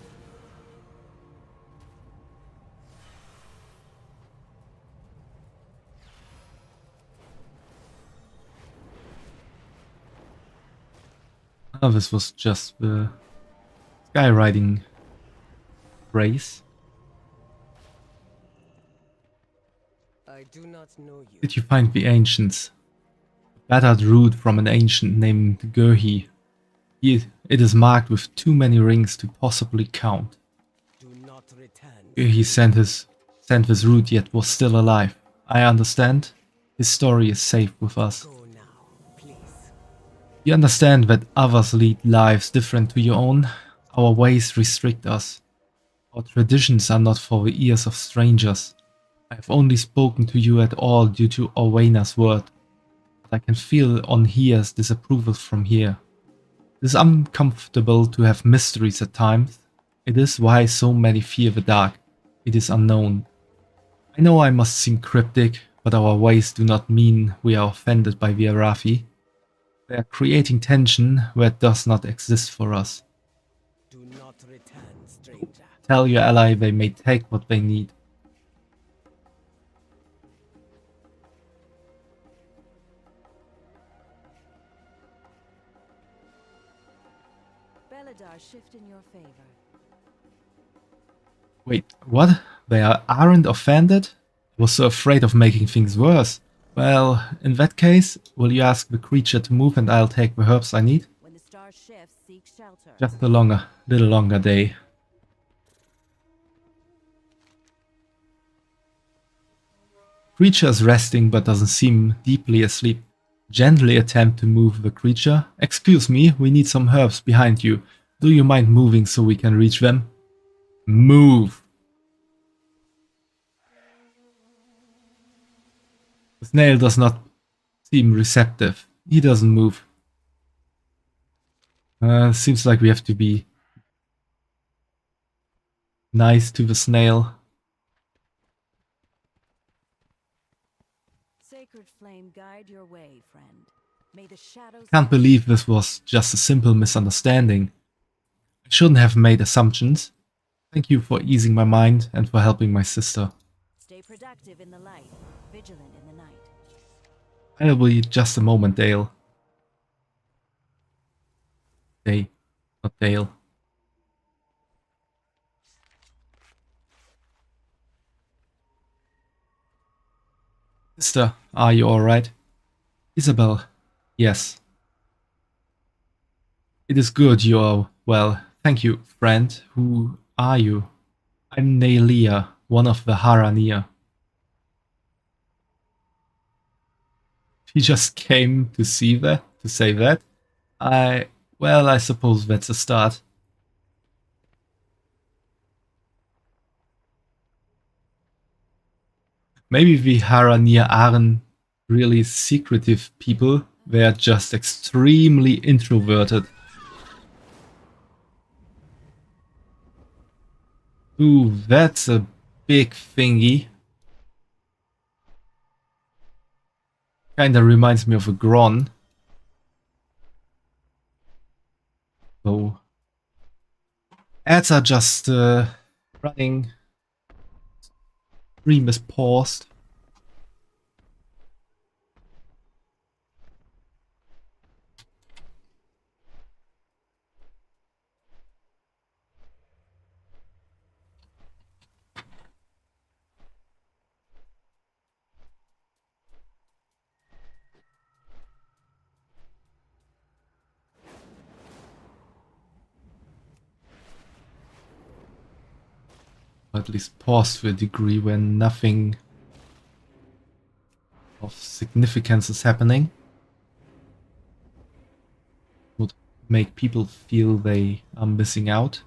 Oh, this was just the skywriting race. I do not know you. Did you find the ancients? Battered root from an ancient named gooooo. It is marked with too many rings to possibly count. Do not return. Gooooo sent this root yet was still alive. I understand. His story is safe with us. Go now, please. You understand that others lead lives different to your own? Our ways restrict us. Our traditions are not for the ears of strangers. I have only spoken to you at all due to Orwena's word. But I can feel on here's disapproval from here. It is uncomfortable to have mysteries at times. It is why so many fear the dark. It is unknown. I know I must seem cryptic, but our ways do not mean we are offended by the Arathi. They are creating tension where it does not exist for us. Do not return, stranger. Tell your ally they may take what they need. Beladar shift in your favor. Wait, what? They aren't offended? I was so afraid of making things worse. Well, in that case, will you ask the creature to move and I'll take the herbs I need? When the star shifts, seek shelter. Just a little longer day. Creature is resting but doesn't seem deeply asleep. Gently attempt to move the creature. Excuse me, we need some herbs behind you. Do you mind moving so we can reach them? Move! The snail does not seem receptive. He doesn't move. Seems like we have to be nice to the snail. Sacred flame guide your way, friend. May the shadows... Can't believe this was just a simple misunderstanding. I shouldn't have made assumptions. Thank you for easing my mind and for helping my sister. Stay productive in the light, vigilant in the night. I'll be just a moment, Dale. Day, not Dale. Sister, are you alright? Isabel, yes. It is good you are well. Thank you, friend. Who are you? I'm Naelia, one of the Haranir. He just came to see that, to say that. Well, I suppose that's a start. Maybe the Haranir aren't really secretive people. They're just extremely introverted. Ooh, that's a big thingy. Kinda reminds me of a Gron. So ads are just running. Stream is paused. At least paused to a degree when nothing of significance is happening. Would make people feel they are missing out.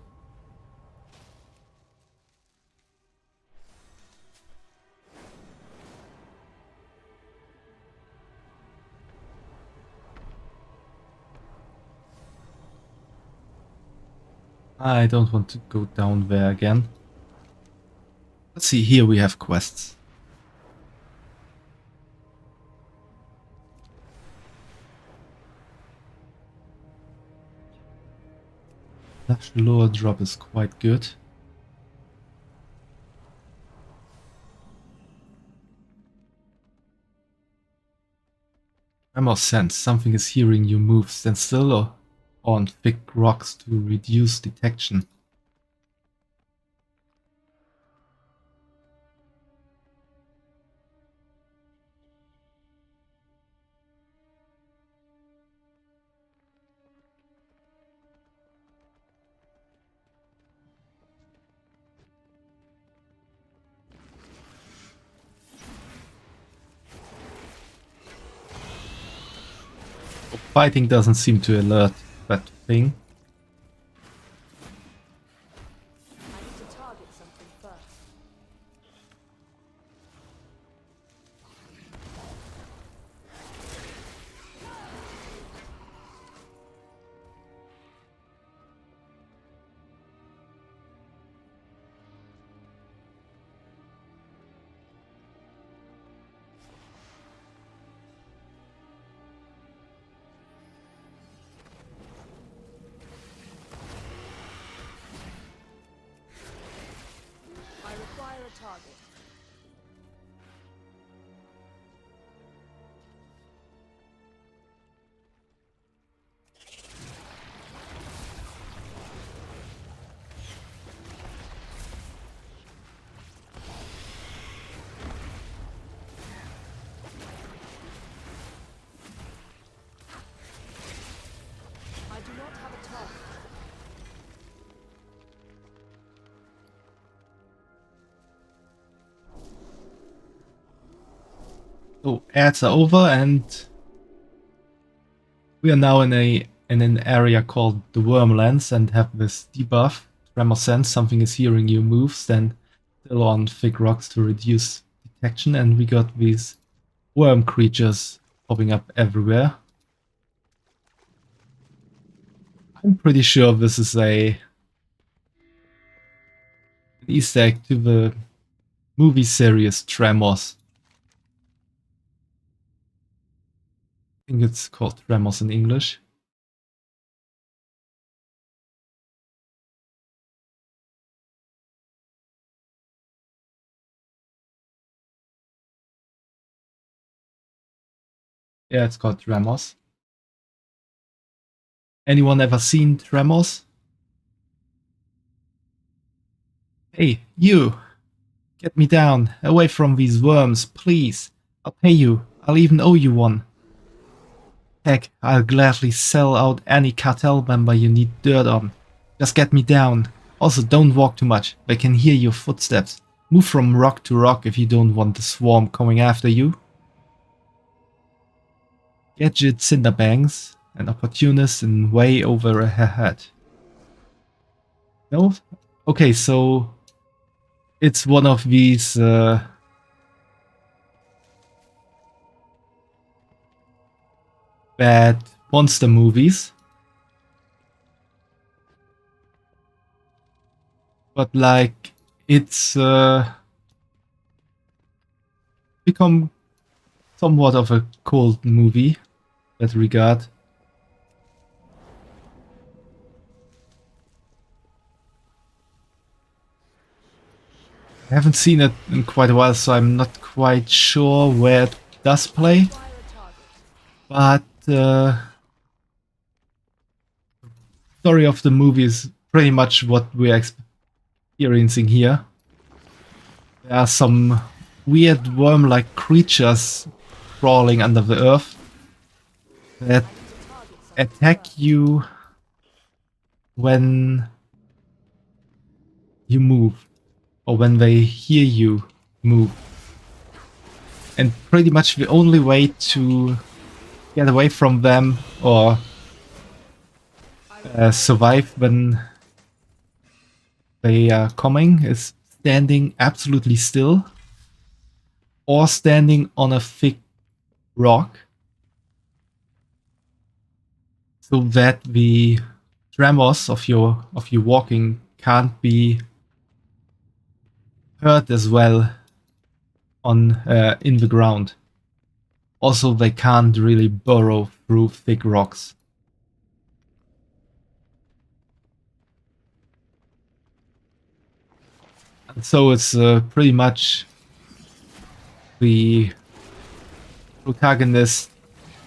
I don't want to go down there again. Let's see, here we have quests. Flash lure drop is quite good. I must sense something is hearing you move. Stand still or on thick rocks to reduce detection. Fighting doesn't seem to alert that thing. I need to target something first. I require a target. I do not have a target. So ads are over, and we are now in an area called the Wormlands and have this debuff. Tremor sense, something is hearing you moves, then still on thick rocks to reduce detection, and we got these worm creatures popping up everywhere. I'm pretty sure this is an Easter egg to the movie series Tremors. I think it's called Tremors in English. Yeah, it's called Tremors. Anyone ever seen Tremors? Hey, you! Get me down, away from these worms, please. I'll pay you. I'll even owe you one. Heck, I'll gladly sell out any cartel member you need dirt on. Just get me down. Also, don't walk too much. They can hear your footsteps. Move from rock to rock if you don't want the swarm coming after you. Gadget Cinderbangs, an opportunist in way over her head. No? Okay, so it's one of these bad monster movies. But like, it's become somewhat of a cold movie in that regard. I haven't seen it in quite a while, so I'm not quite sure where it does play. Require a target. But story of the movie is pretty much what we're experiencing here. There are some weird worm-like creatures crawling under the earth that attack you when you move, or when they hear you move. And pretty much the only way to get away from them or survive when they are coming is standing absolutely still or standing on a thick rock so that the tremors of your walking can't be heard as well on in the ground. Also, they can't really burrow through thick rocks. And so it's pretty much the protagonist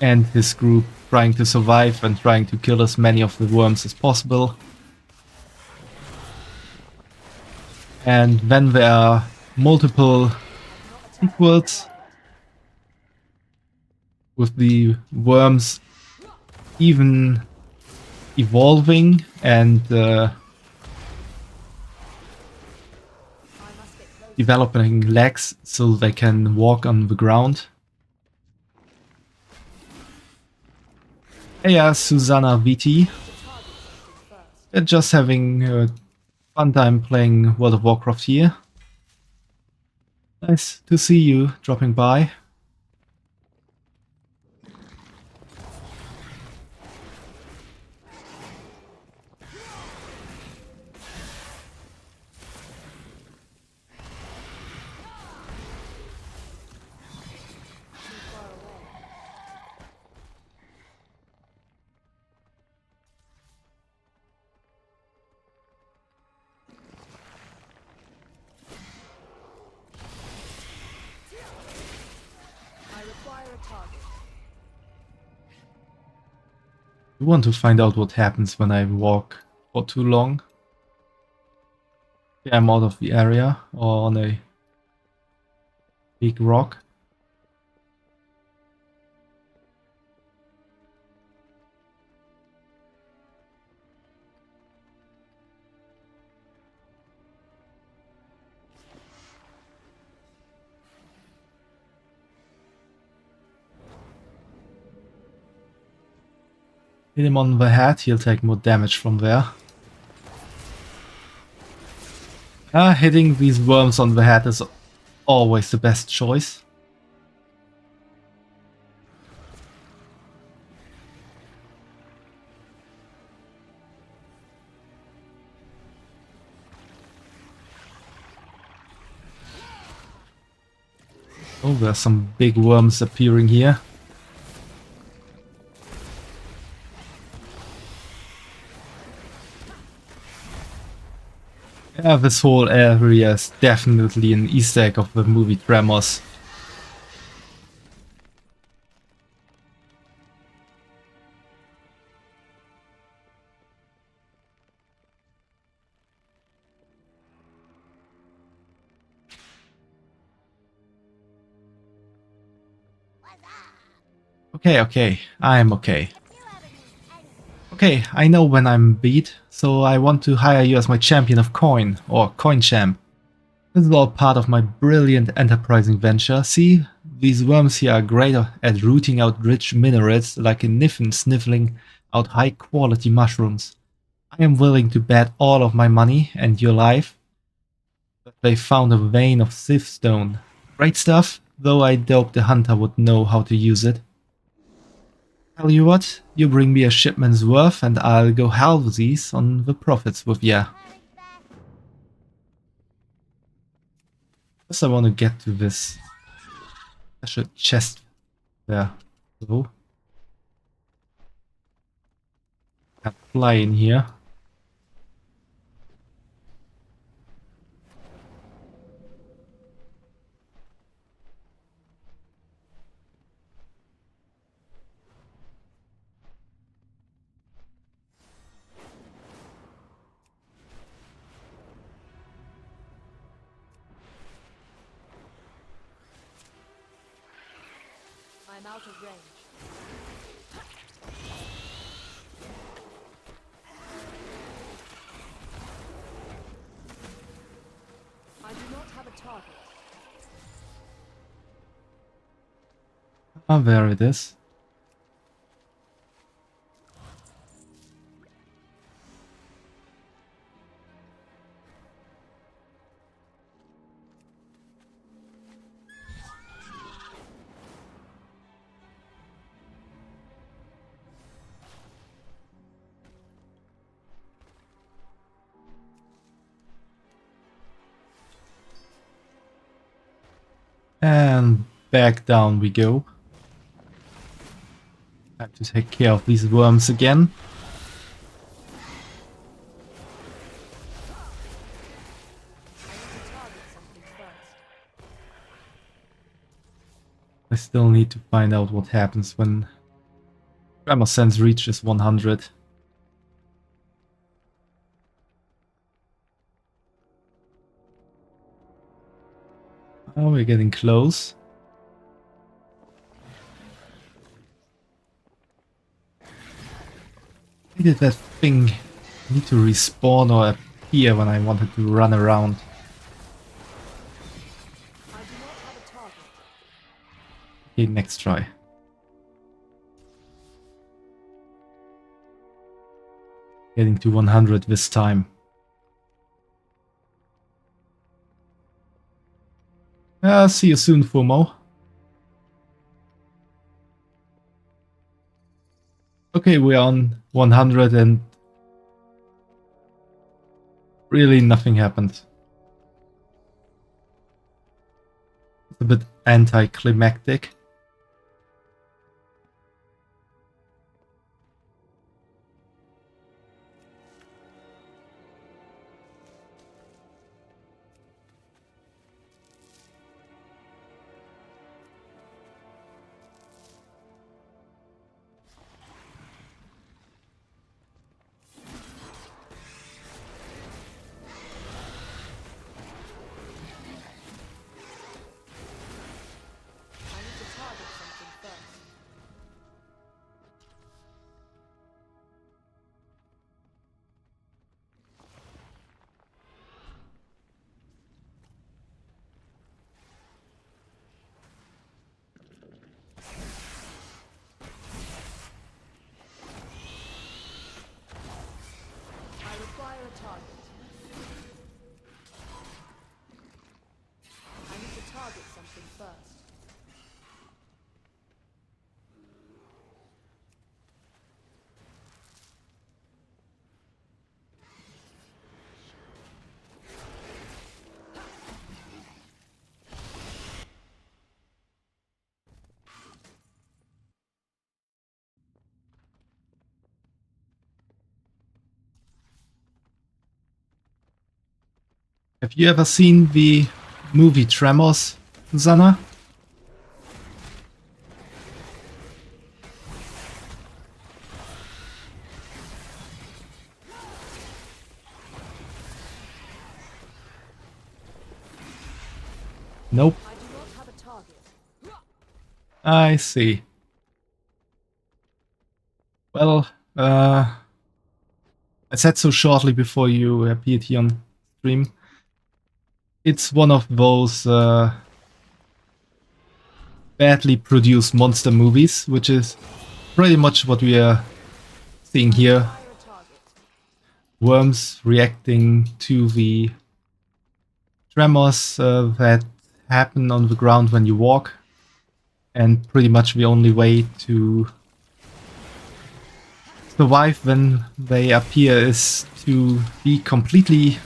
and his group trying to survive and trying to kill as many of the worms as possible. And when there are multiple sequels with the worms even evolving and developing legs so they can walk on the ground. Hey, Susanna VT. We're just having a fun time playing World of Warcraft here. Nice to see you dropping by. I want to find out what happens when I walk for too long. Yeah, I'm out of the area or on a big rock. Hit him on the head, he'll take more damage from there. Hitting these worms on the head is always the best choice. Oh, there's some big worms appearing here. Yeah, this whole area is definitely an Easter egg of the movie Tremors. Okay, I'm okay. Okay, I know when I'm beat, so I want to hire you as my champion of coin, or coin champ. This is all part of my brilliant enterprising venture. See, these worms here are great at rooting out rich minerals like a Niffin sniffling out high quality mushrooms. I am willing to bet all of my money and your life that they found a vein of Sifstone. Great stuff, though I doubt the hunter would know how to use it. Tell you what, you bring me a shipment's worth and I'll go halvesies on the profits with ya. First I want to get to this special chest there. So, can't fly in here. I'm out of range. I do not have a target. Ah, there it is. And back down we go. Time to take care of these worms again. I need to target something first. I still need to find out what happens when Tremor sense reach is 100. Oh, we're getting close. Why did that thing need to respawn or appear when I wanted to run around? I do not have a target. Okay, next try. Getting to 100 this time. See you soon, FOMO. Okay, we're on 100 and really nothing happened. It's a bit anticlimactic. I need to target something first. I require a target. I need to target something first. Have you ever seen the movie Tremors, Susanna? Nope. I do not have a target. I see. Well, I said so shortly before you appeared here on stream. It's one of those badly produced monster movies, which is pretty much what we are seeing here. Fire a target. Worms reacting to the tremors that happen on the ground when you walk. And pretty much the only way to survive when they appear is to be completely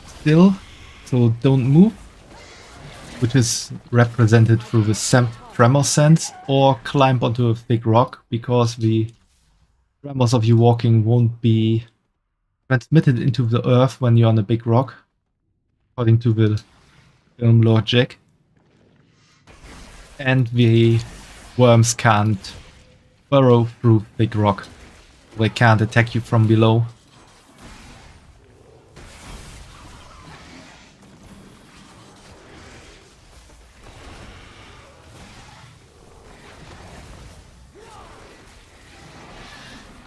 still, so don't move, which is represented through the tremor sense, or climb onto a thick rock, because the tremors of you walking won't be transmitted into the earth when you're on a big rock, according to the film logic. And the worms can't burrow through thick rock. They can't attack you from below.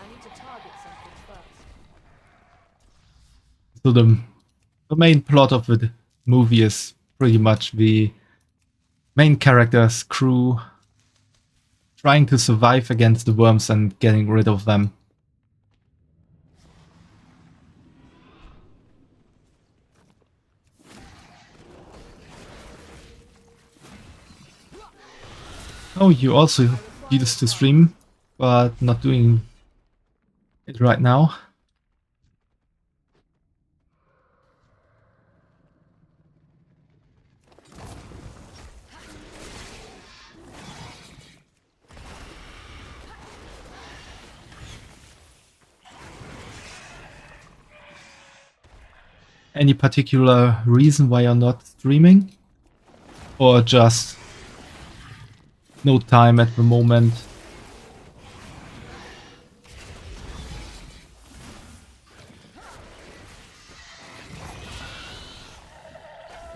I need to target something first. So the main plot of the movie is pretty much the main character's crew trying to survive against the worms and getting rid of them. Oh, you also used to stream, but not doing it right now. Any particular reason why you're not streaming? Or just no time at the moment?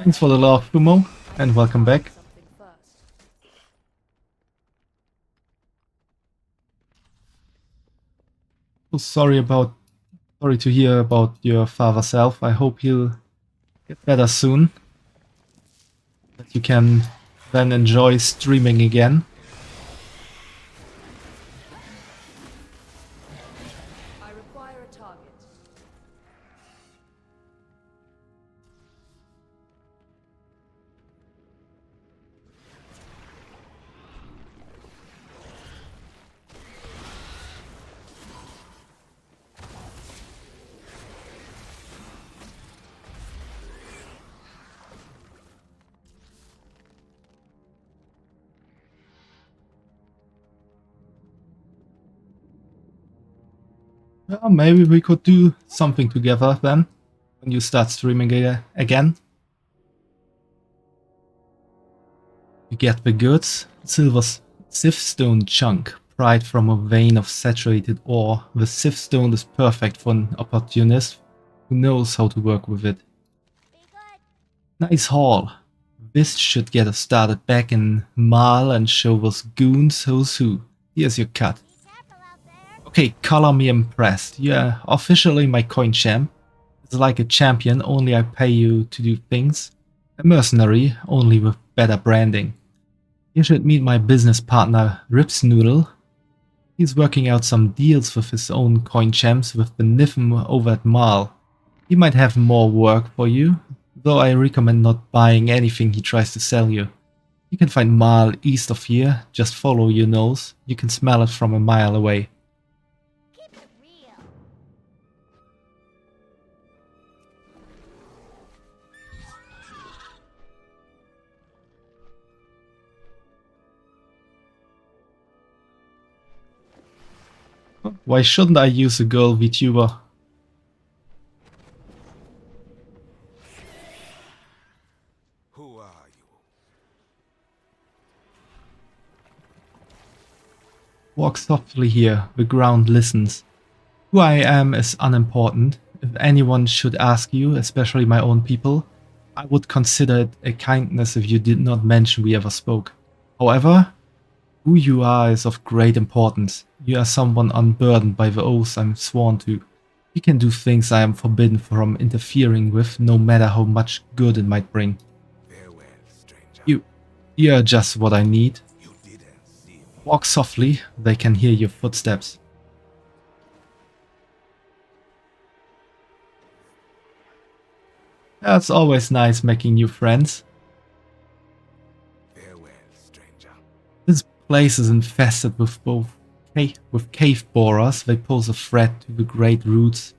Thanks for the love, Fumo, and welcome back. Something first. So sorry to hear about your father's health. I hope he'll get better soon. That you can then enjoy streaming again. I require a target. Well, maybe we could do something together then, when you start streaming again. You get the goods, silver Sifstone chunk, pried from a vein of saturated ore. The Sifstone is perfect for an opportunist who knows how to work with it. Nice haul. This should get us started back in Mal and show us goons who's who. Here's your cut. Okay, color me impressed. You're officially my coin champ. It's like a champion, only I pay you to do things. A mercenary, only with better branding. You should meet my business partner, Ripsnoodle. He's working out some deals with his own coin champs with the Niffin over at Marl. He might have more work for you, though I recommend not buying anything he tries to sell you. You can find Marl east of here, just follow your nose. You can smell it from a mile away. Why shouldn't I use a girl VTuber? Who are you? Walk softly here, the ground listens. Who I am is unimportant. If anyone should ask you, especially my own people, I would consider it a kindness if you did not mention we ever spoke. However, who you are is of great importance. You are someone unburdened by the oaths I'm sworn to. You can do things I am forbidden from interfering with, no matter how much good it might bring. Farewell, stranger. You are just what I need. You didn't see me. Walk softly, they can hear your footsteps. It's always nice making new friends. Farewell, stranger. This place is infested with cave borers. They pose a threat to the great roots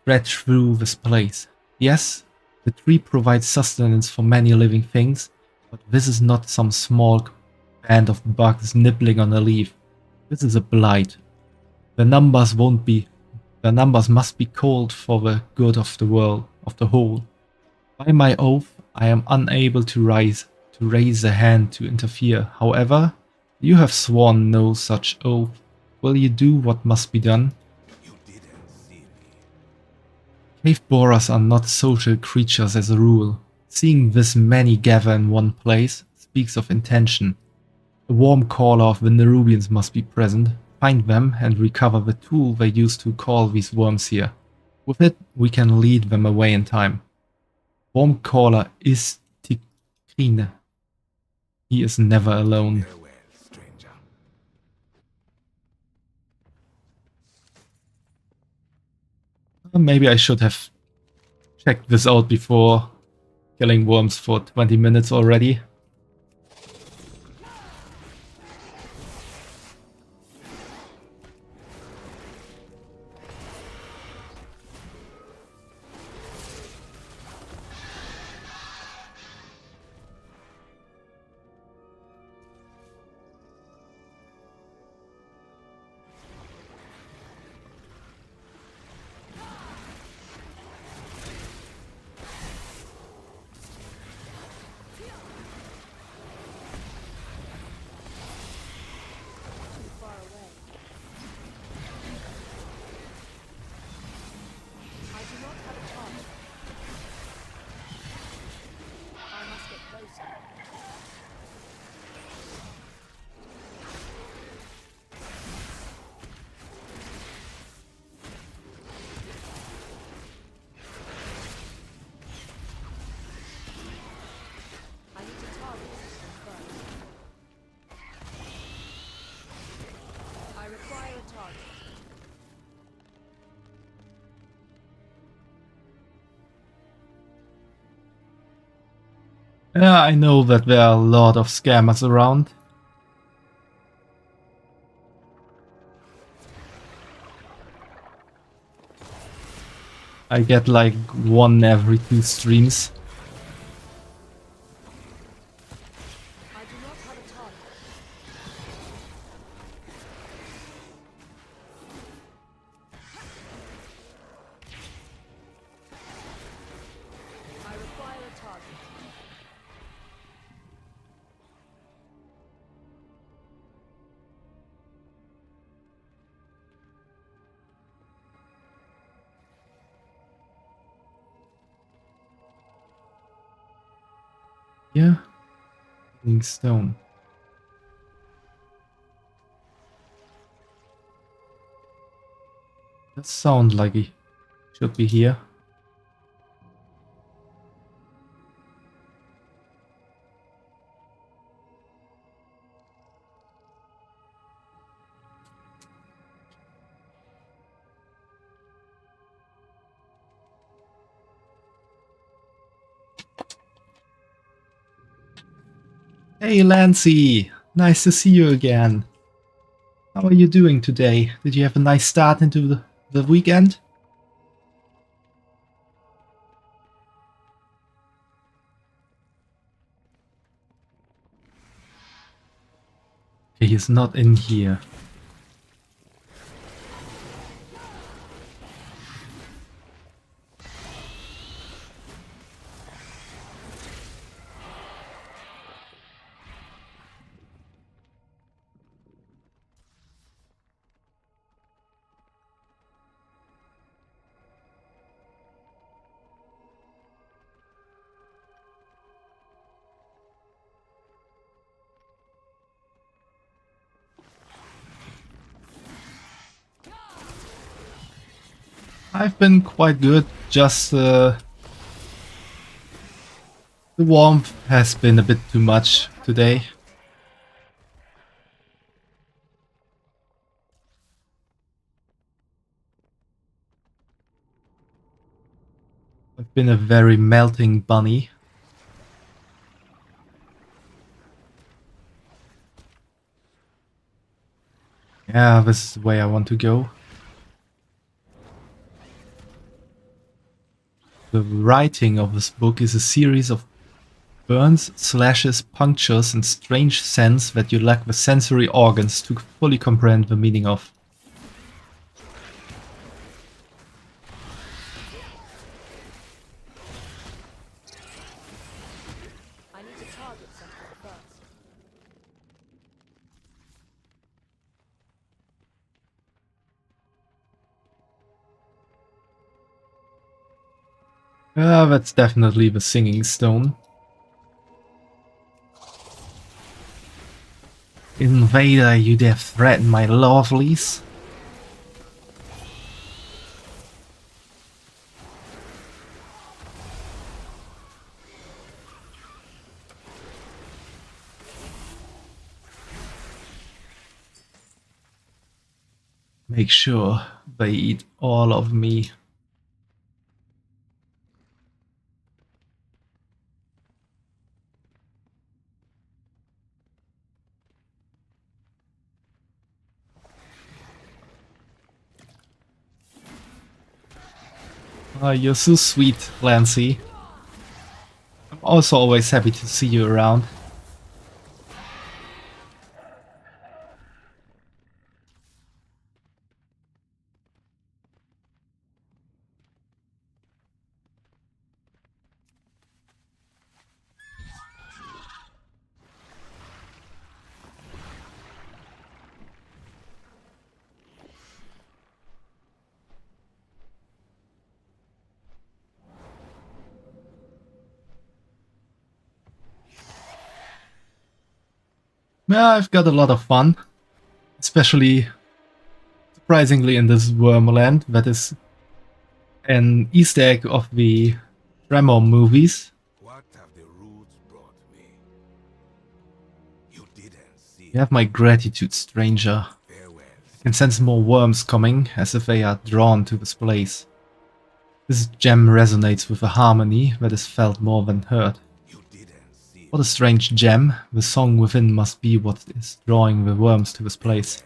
spread through this place. Yes, the tree provides sustenance for many living things, but this is not some small band of bugs nibbling on a leaf. This is a blight. The numbers must be culled for the good of the world, of the whole. By my oath, I am unable to raise a hand to interfere. However, you have sworn no such oath. Will you do what must be done? You didn't see me. Cave borers are not social creatures as a rule. Seeing this many gather in one place speaks of intention. A warm caller of the Nerubians must be present. Find them and recover the tool they used to call these worms here. With it, we can lead them away in time. Worm caller is Tikrine. He is never alone. Farewell, stranger. Maybe I should have checked this out before killing worms for 20 minutes already. a target. Yeah, I know that there are a lot of scammers around. I get like one every 2 streams. I do not have a target. I require a target. Yeah. Healing stone. That sound like he should be here. Hey Lancy! Nice to see you again. How are you doing today? Did you have a nice start into the weekend? Okay, he's not in here. I've been quite good, just the warmth has been a bit too much today. I've been a very melting bunny. Yeah, this is the way I want to go. The writing of this book is a series of burns, slashes, punctures, and strange scents that you lack the sensory organs to fully comprehend the meaning of. I need to target something first. Ah, that's definitely the singing stone. Invader, you dare threaten my lovelies? Make sure they eat all of me. Ah, you're so sweet, Lancy. I'm also always happy to see you around. Yeah, I've got a lot of fun. Especially, surprisingly, in this Wormland that is an Easter egg of the Tremor movies. What have the roots brought me? You didn't see. You have my gratitude, stranger. Farewell, You can sense more worms coming, as if they are drawn to this place. This gem resonates with a harmony that is felt more than heard. What a strange gem. The song within must be what is drawing the worms to this place.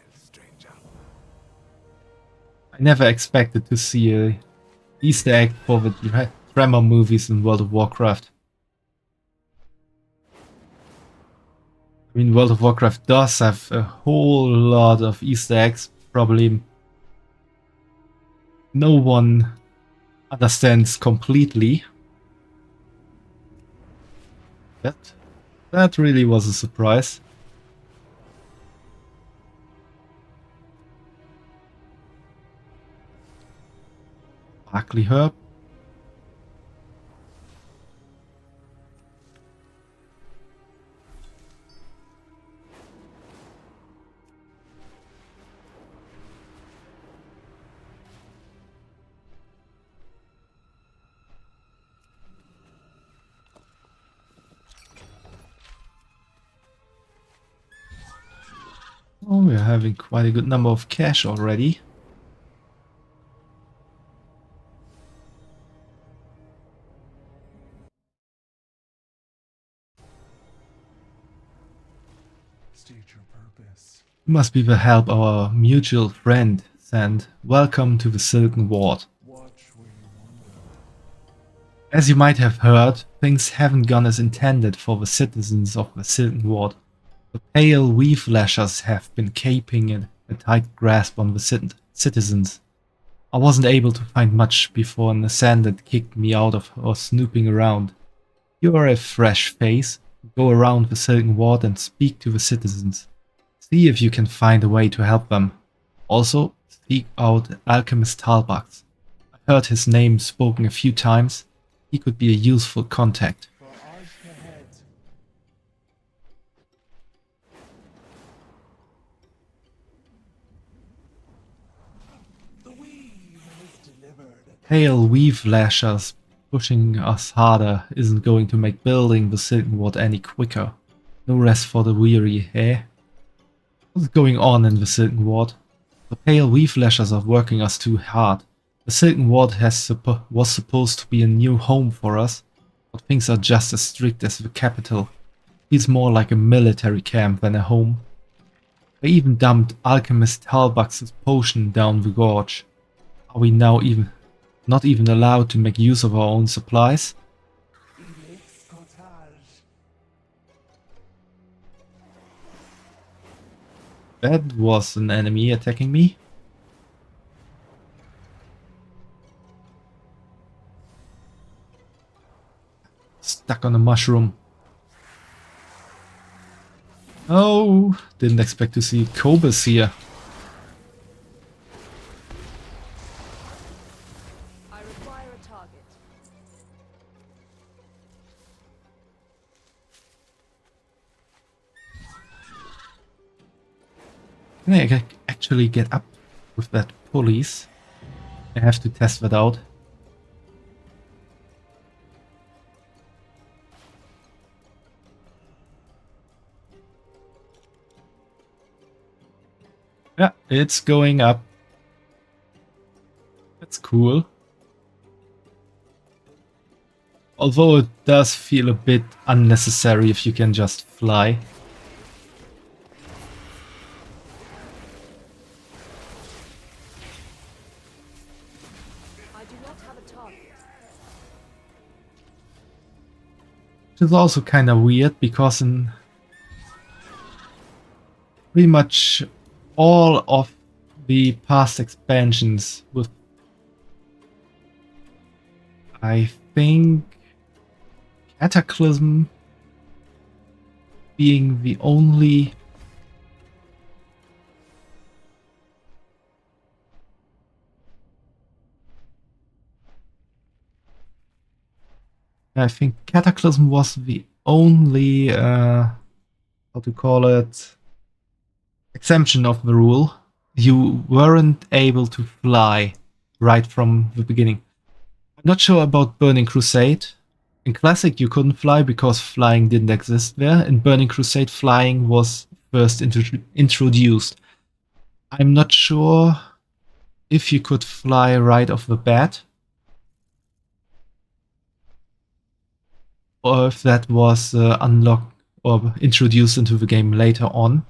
I never expected to see a Easter egg for the Tremor movies in World of Warcraft. I mean, World of Warcraft does have a whole lot of Easter eggs. Probably no one understands completely. That really was a surprise. Sparkly herb. Oh, we're having quite a good number of cash already. State your purpose. You must be the help our mutual friend sent. Welcome to the Silken Ward. Watch where you wander. As you might have heard, things haven't gone as intended for the citizens of the Silken Ward. The pale weave lashers have been keeping a tight grasp on the citizens. I wasn't able to find much before an ascendant kicked me out of her snooping around. You are a fresh face. Go around the Silken Ward and speak to the citizens. See if you can find a way to help them. Also, seek out Alchemist Talbux. I heard his name spoken a few times. He could be a useful contact. For arch ahead. The weave is delivered. Pale weave lashers pushing us harder isn't going to make building the Silken Ward any quicker. No rest for the weary, eh? What's going on in the Silken Ward? The pale weave lashers are working us too hard. The Silken Ward was supposed to be a new home for us, but things are just as strict as the capital. Feels more like a military camp than a home. They even dumped Alchemist Talbux's potion down the gorge. Are we now not even allowed to make use of our own supplies? That was an enemy attacking me. Stuck on a mushroom. Oh, didn't expect to see Cobus here. I require a target. Can I actually get up with that pulleys? I have to test that out. Yeah, it's going up. That's cool. Although it does feel a bit unnecessary if you can just fly. I do not have a target. Which is also kind of weird because in pretty much all of the past expansions with, I think, Cataclysm being the only I think Cataclysm was the only how to call it, exemption of the rule. You weren't able to fly right from the beginning. I'm not sure about Burning Crusade. In Classic you couldn't fly because flying didn't exist there. In Burning Crusade flying was first introduced. I'm not sure if you could fly right off the bat, or if that was unlocked or introduced into the game later on.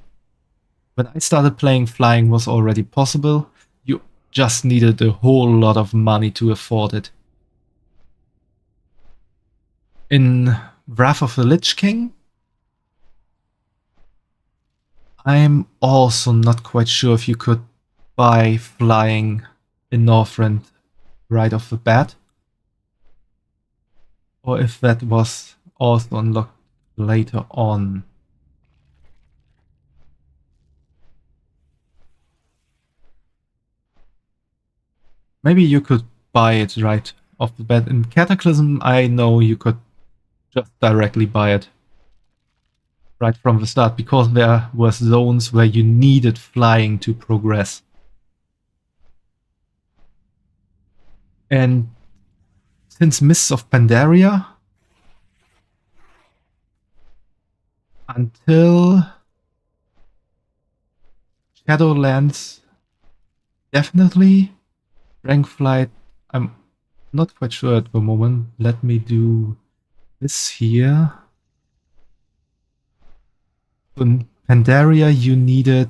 When I started playing, flying was already possible. You just needed a whole lot of money to afford it. In Wrath of the Lich King, I'm also not quite sure if you could buy flying in Northrend right off the bat, or if that was also unlocked later on. Maybe you could buy it right off the bat. In Cataclysm, I know you could just directly buy it right from the start, because there were zones where you needed flying to progress. And since Mists of Pandaria until Shadowlands, definitely. Rank flight, I'm not quite sure at the moment. Let me do this here. In Pandaria, you needed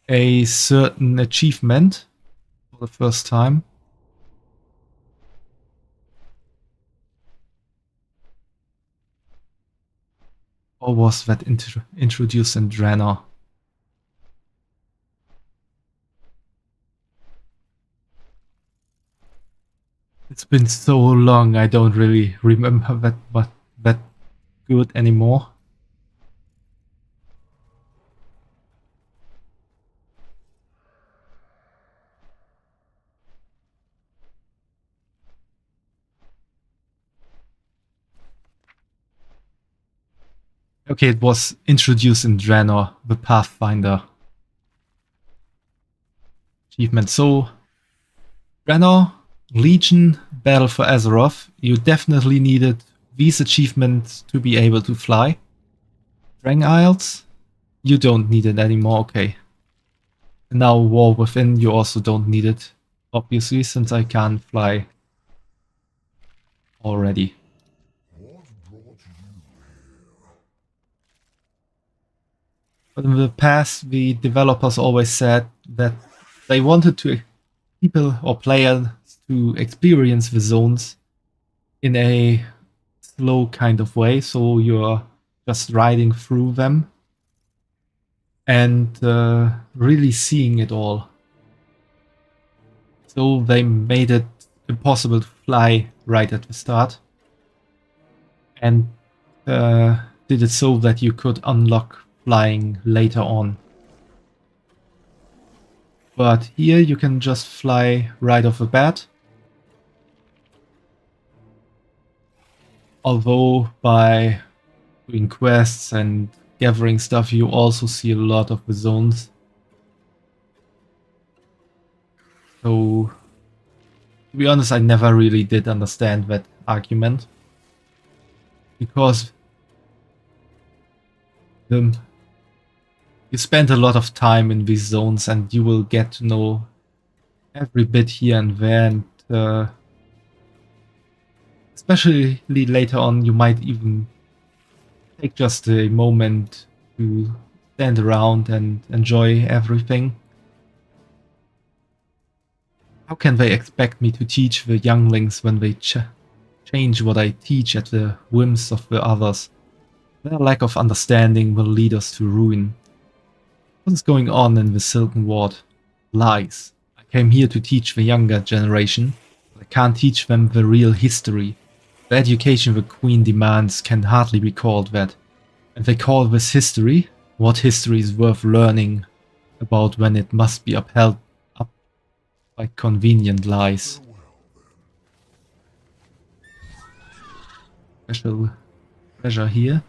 a certain achievement for the first time. Or was that introduced in Draenor? It's been so long, I don't really remember that good anymore. Okay, it was introduced in Draenor, the Pathfinder achievement. So, Draenor, Legion, Battle for Azeroth, you definitely needed these achievements to be able to fly. Drang Isles, you don't need it anymore, okay. And now War Within, you also don't need it, obviously, since I can't fly already. But in the past, the developers always said that they wanted people or players to experience the zones in a slow kind of way, so you're just riding through them and really seeing it all. So they made it impossible to fly right at the start, and did it so that you could unlock flying later on. But here you can just fly right off the bat. Although by doing quests and gathering stuff, you also see a lot of the zones. So, to be honest, I never really did understand that argument. Because you spend a lot of time in these zones and you will get to know every bit here and there, and especially later on, you might even take just a moment to stand around and enjoy everything. How can they expect me to teach the younglings when they change what I teach at the whims of the others? Their lack of understanding will lead us to ruin. What is going on in the Silken Ward? Lies. I came here to teach the younger generation, but I can't teach them the real history. The education the Queen demands can hardly be called that. And they call this history? What history is worth learning about when it must be upheld up by convenient lies? Special treasure here.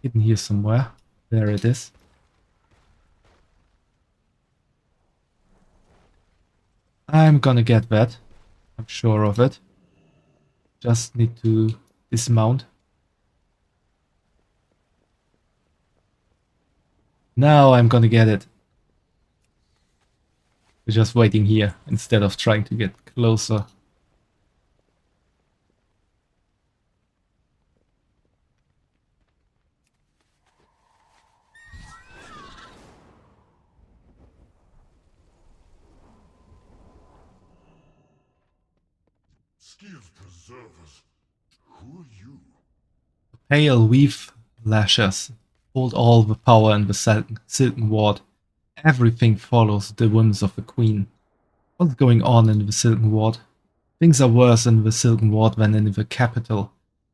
Hidden here somewhere. There it is. I'm gonna get that. I'm sure of it. Just need to dismount. Now I'm gonna get it. We're just waiting here instead of trying to get closer. Skills preservers. Who are you? Pale weave lashers hold all the power in the Silken Ward. Everything follows the whims of the Queen. What's going on in the Silken Ward? Things are worse in the Silken Ward than in the capital.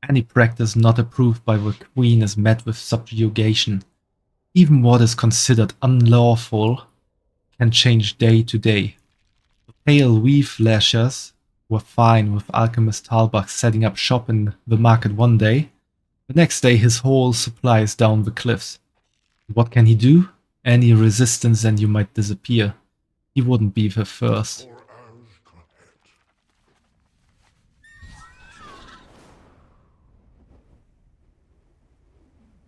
Any practice not approved by the Queen is met with subjugation. Even what is considered unlawful can change day to day. The pale weave lashers were fine with Alchemist Talbach setting up shop in the market one day. The next day his whole supply is down the cliffs. What can he do? Any resistance and you might disappear. He wouldn't be the first. For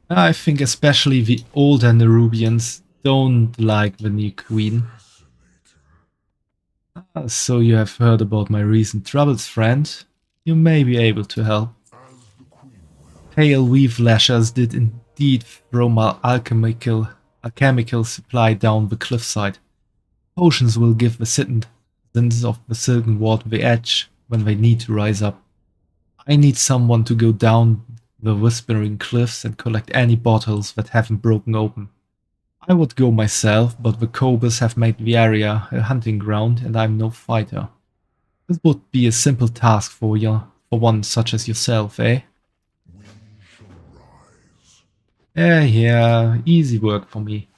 Azkahet. I think especially the older Nerubians don't like the new queen. So you have heard about my recent troubles, friend. You may be able to help. Pale weave lashers did indeed throw my alchemical supply down the cliffside. Potions will give the citizens of the Silken Ward the edge when they need to rise up. I need someone to go down the Whispering Cliffs and collect any bottles that haven't broken open. I would go myself, but the Cobras have made the area a hunting ground and I'm no fighter. This would be a simple task for one such as yourself, eh? We shall rise. Yeah, easy work for me.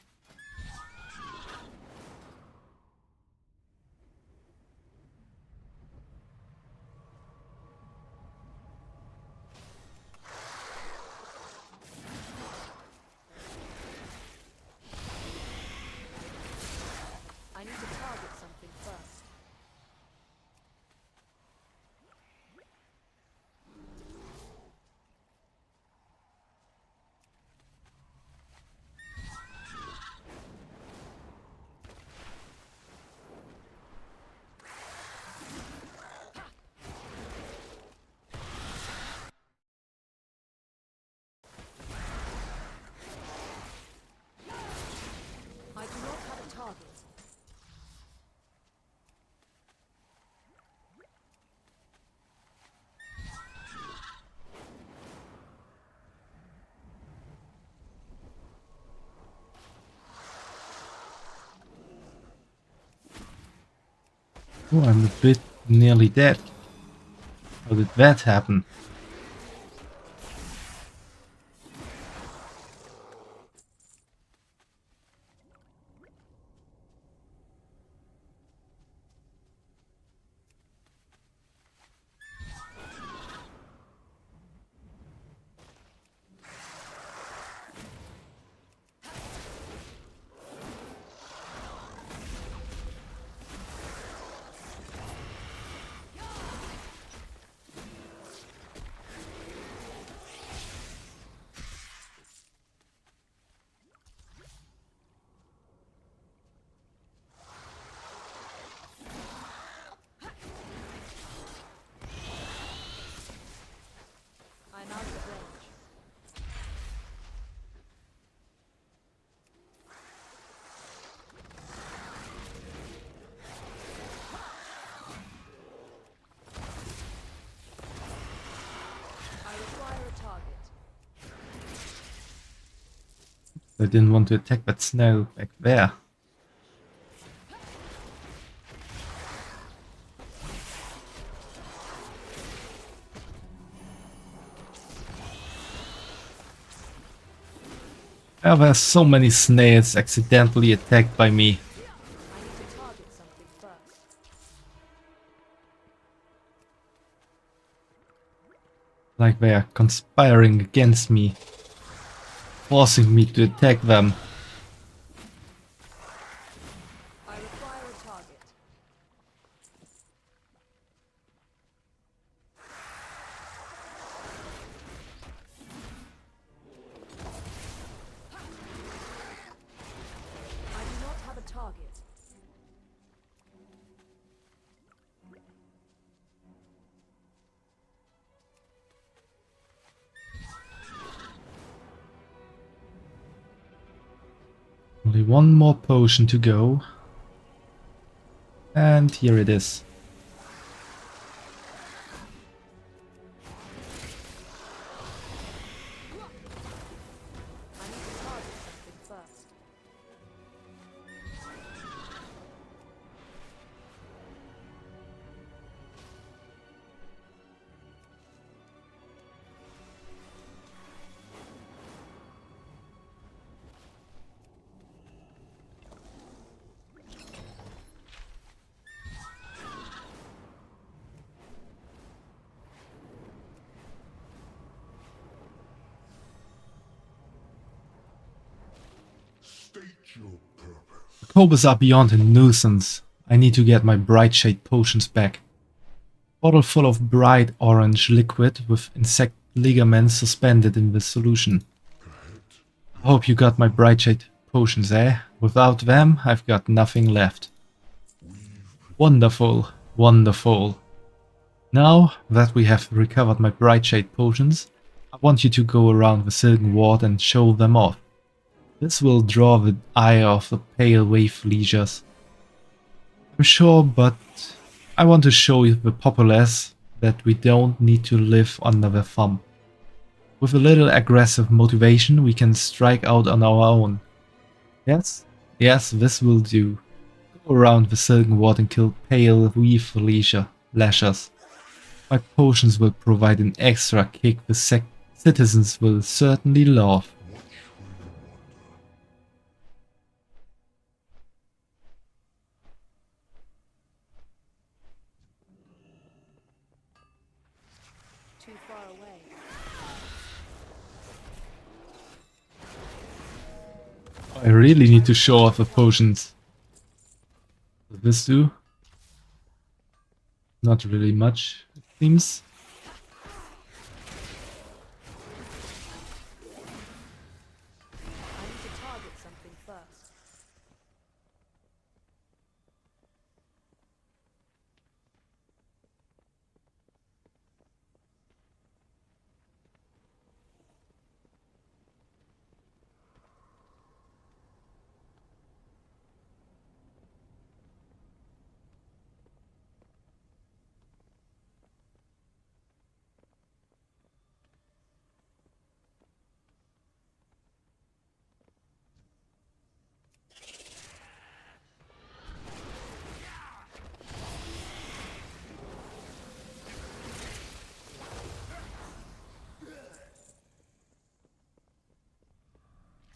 I need to target something first. I do not have a target. Oh, I'm a bit nearly dead. How did that happen? I'm out of range. I require a target. I didn't want to attack that snow back there. Oh, there's so many snails accidentally attacked by me. I need to target something first. Like they are conspiring against me, forcing me to attack them. I require a target. Only one more potion to go. And here it is. I need to target something first. State your purpose. The cobras are beyond a nuisance. I need to get my bright shade potions back. Bottle full of bright orange liquid with insect ligaments suspended in the solution. I hope you got my bright shade potions, eh? Without them, I've got nothing left. Wonderful, wonderful. Now that we have recovered my bright shade potions, I want you to go around the Silken Ward and show them off. This will draw the ire of the pale wave legions. I'm sure, but I want to show the populace that we don't need to live under their thumb. With a little aggressive motivation, we can strike out on our own. Yes? Yes, this will do. Go around the Silken Ward and kill pale wave lashers. My potions will provide an extra kick the citizens will certainly love. Too far away. I really need to show off the potions. Does this do? Not really much, it seems. I need to target something first.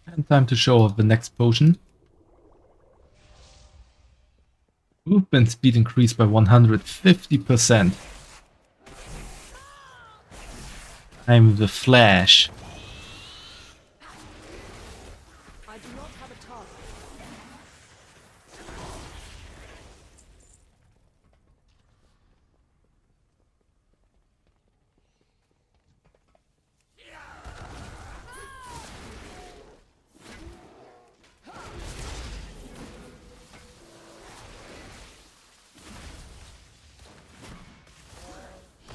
And time to show off the next potion. Movement speed increased by 150%. I'm the Flash. I do not have a target.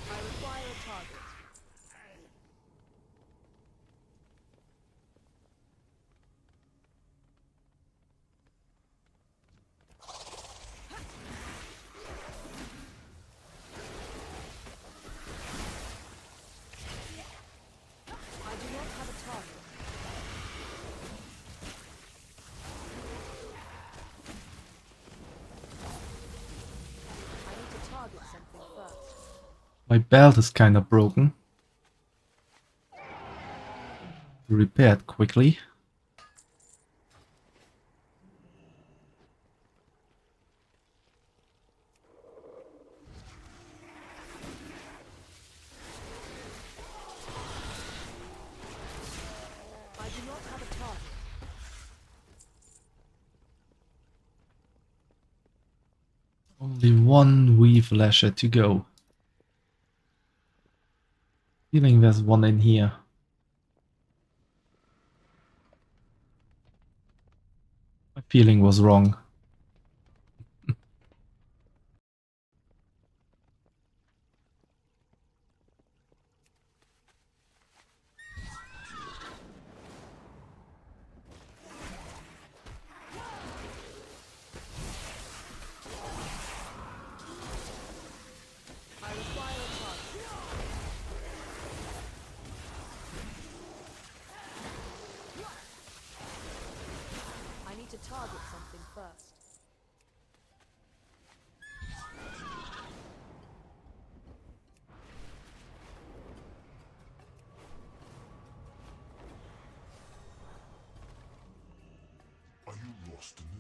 I require a target. I do not have a target. I need to target something first. My belt is kinda broken. Repair it quickly. I do not have a target. Only one weave lasher to go. Feeling there's one in here. My feeling was wrong.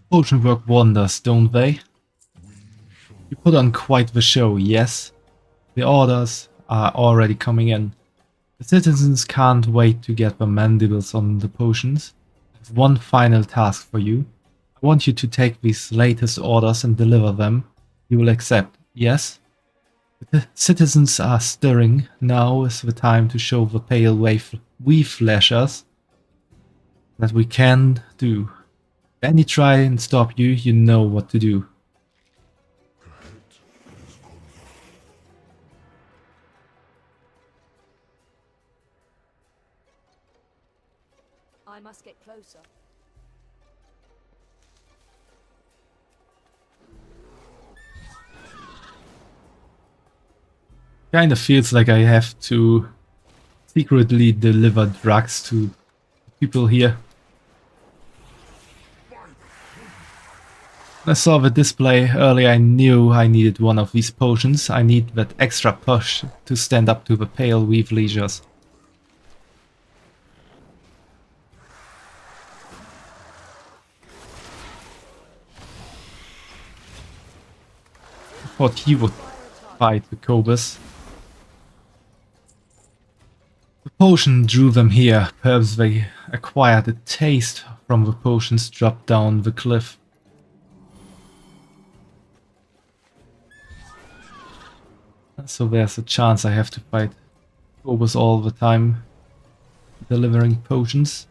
Potion work wonders, don't they? You put on quite the show, yes? The orders are already coming in. The citizens can't wait to get their mandibles on the potions. I have one final task for you. I want you to take these latest orders and deliver them. You will accept, yes? The citizens are stirring. Now is the time to show the pale wave flashers that we can do. If any try and stop you, you know what to do. I must get closer. Kinda feels like I have to secretly deliver drugs to people here. When I saw the display earlier, I knew I needed one of these potions. I need that extra push to stand up to the pale weave legions. I thought he would fight the Cobus. The potion drew them here. Perhaps they acquired a taste from the potions dropped down the cliff. So there's a chance I have to fight Cobus all the time, delivering potions.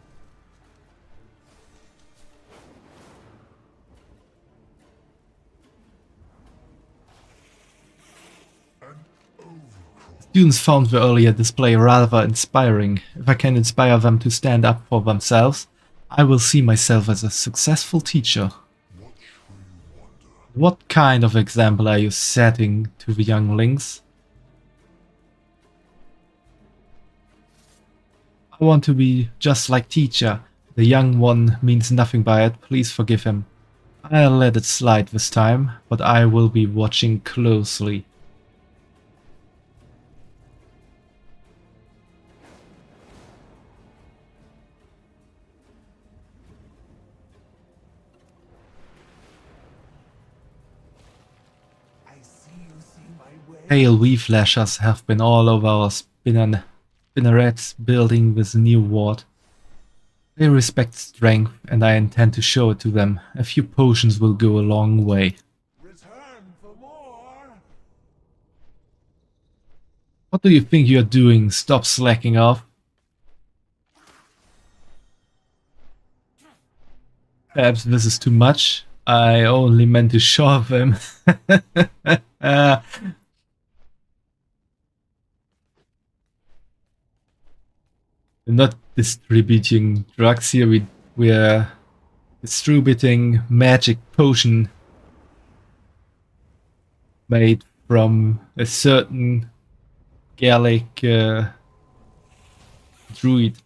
Students found the earlier display rather inspiring. If I can inspire them to stand up for themselves, I will see myself as a successful teacher. What kind of example are you setting to the younglings? I want to be just like teacher. The young one means nothing by it, please forgive him. I'll let it slide this time, but I will be watching closely. I see you see my way. Pale weave flashers have been all over our spinnerets building this new ward. They respect strength and I intend to show it to them. A few potions will go a long way. Return for more. What do you think you're doing? Stop slacking off. Perhaps this is too much. I only meant to shove them. We're not distributing drugs here, we're distributing magic potion made from a certain Gallic druid.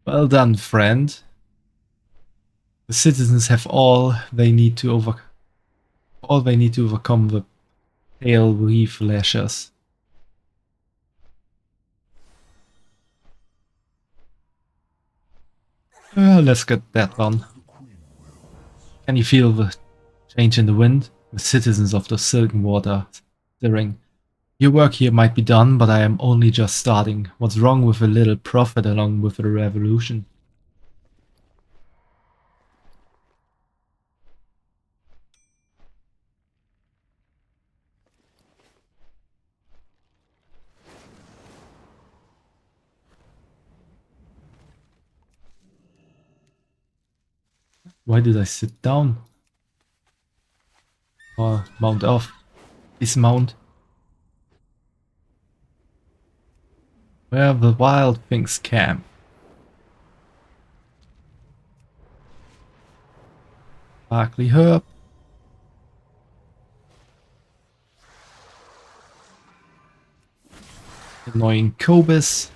Well done, friend. The citizens have all they need to overcome the pale weave flashers. Let's get that one. Can you feel the change in the wind? The citizens of the Silken Water are stirring. Your work here might be done, but I am only just starting. What's wrong with a little profit along with the revolution? Why did I sit down? Or mount off? Dismount? Where the wild things camp. Sparkly herb. Annoying Cobus.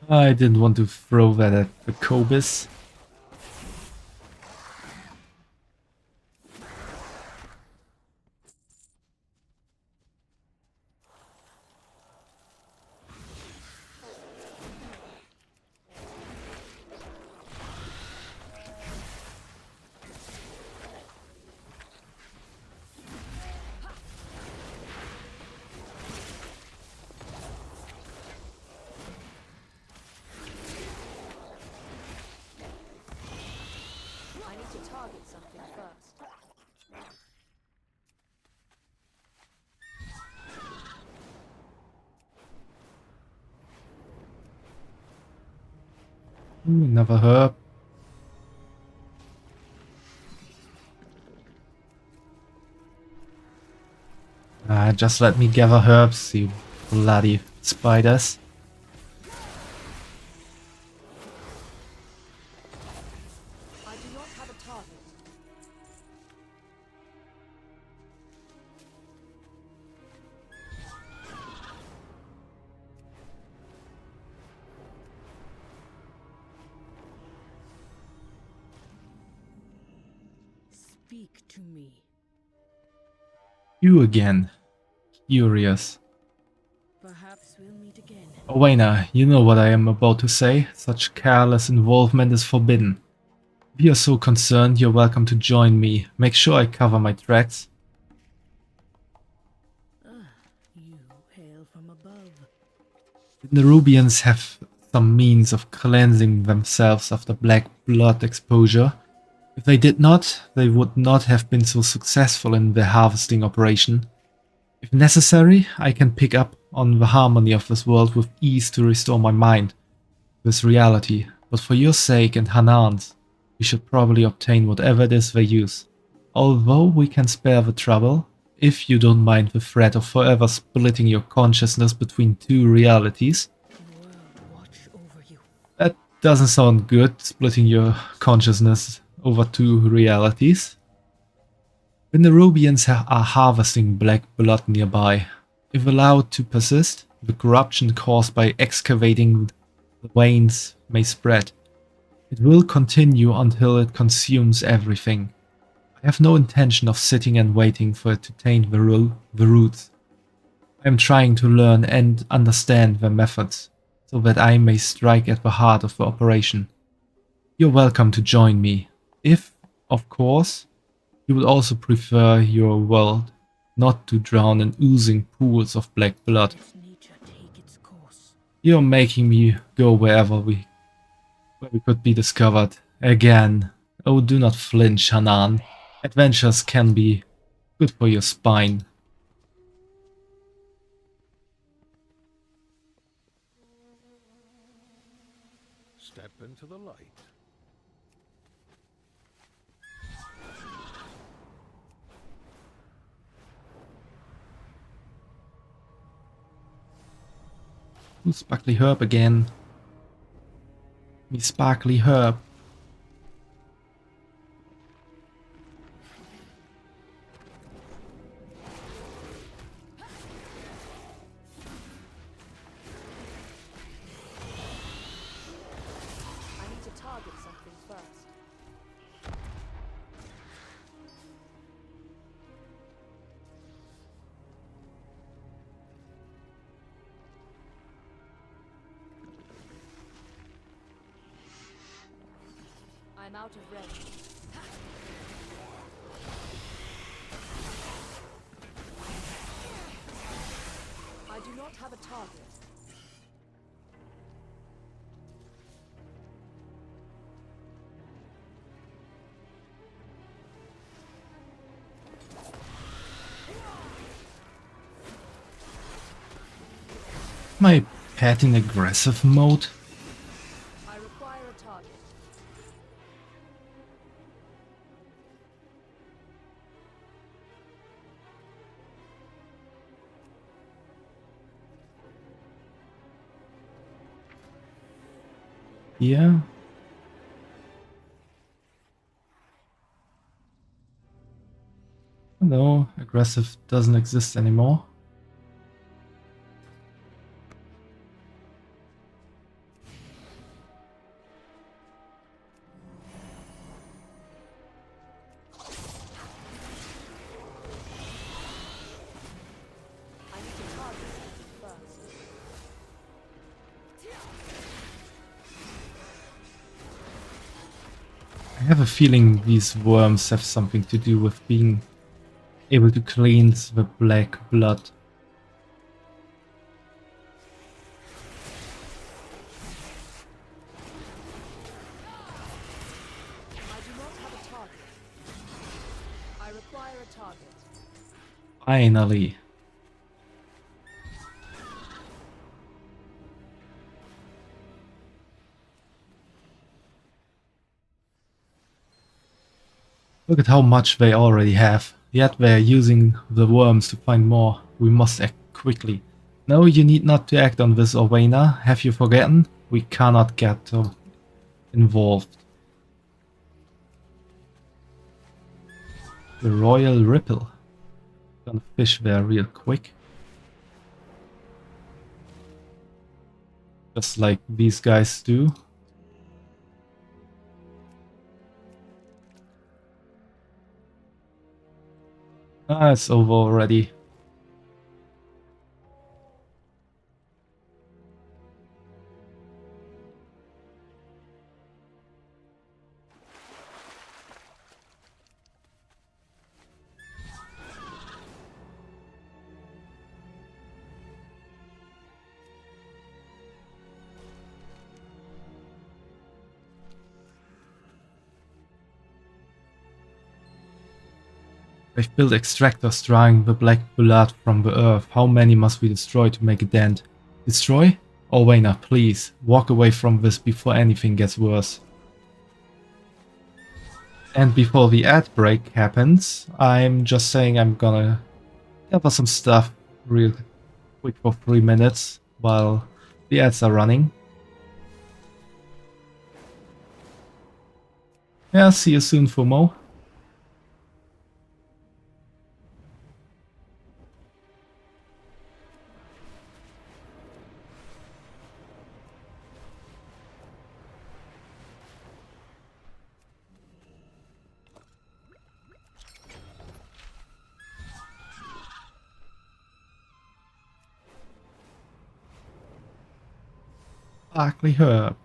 I didn't want to throw that at the Cobus. to target something first. Ooh, another herb. Just let me gather herbs, you bloody spiders. I do not have a target. Speak to me. You again. Curious. Perhaps we'll meet again. Owena, you know what I am about to say. Such careless involvement is forbidden. If you're so concerned, you're welcome to join me. Make sure I cover my tracks. You hail from above. The Nerubians have some means of cleansing themselves after black blood exposure. If they did not, they would not have been so successful in their harvesting operation. If necessary, I can pick up on the harmony of this world with ease to restore my mind, this reality, but for your sake and Hanan's, we should probably obtain whatever it is they use. Although we can spare the trouble, if you don't mind the threat of forever splitting your consciousness between two realities. The world watch over you. That doesn't sound good, splitting your consciousness over two realities. The Nerubians are harvesting black blood nearby. If allowed to persist, the corruption caused by excavating the veins may spread. It will continue until it consumes everything. I have no intention of sitting and waiting for it to taint the roots. I am trying to learn and understand their methods, so that I may strike at the heart of the operation. You're welcome to join me, if, of course, you would also prefer your world not to drown in oozing pools of black blood. Let nature take its course. You're making me go where we could be discovered. Again. Oh, do not flinch, Hanan. Adventures can be good for your spine. Step into the light. Ooh, sparkly herb again. Me sparkly herb. I need to target something first. I'm out of range. I do not have a target. Am I pet in aggressive mode? I require a target. Yeah. No, aggressive doesn't exist anymore. I need to target something first. I have a feeling these worms have something to do with being able to cleanse the black blood. I do not have a target. require a target. Finally. Look at how much they already have. Yet they are using the worms to find more. We must act quickly. No, you need not to act on this, Orvena. Have you forgotten? We cannot get involved. The Royal Ripple. Gonna fish there real quick. Just like these guys do. Ah, it's over already. They've built extractors drawing the black blood from the earth. How many must we destroy to make a dent? Destroy? Orvena, please, walk away from this before anything gets worse. And before the ad break happens, I'm just saying I'm gonna gather some stuff real quick for 3 minutes while the ads are running. Yeah, see you soon, FOMO. Sparkly herb.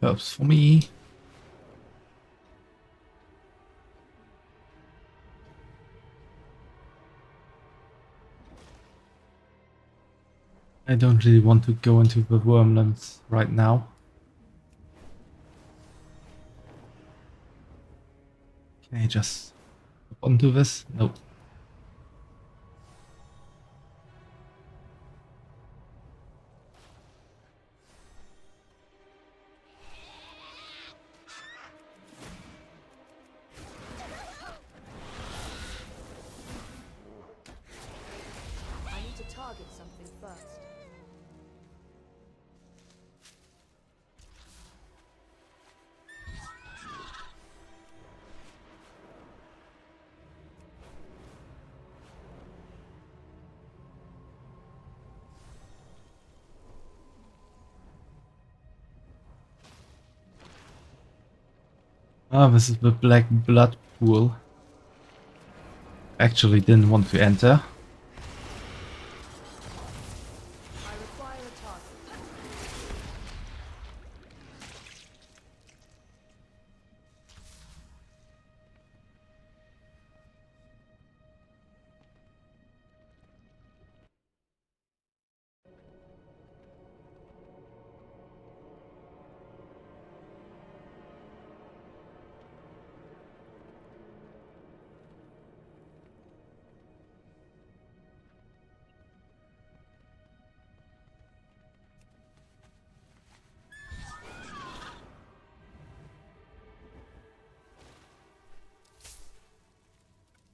Herbs for me. I don't really want to go into the wormlands right now. Can I just hop onto this? Nope. I need to target something first. Ah, this is the black blood pool. Actually didn't want to enter. I require a target.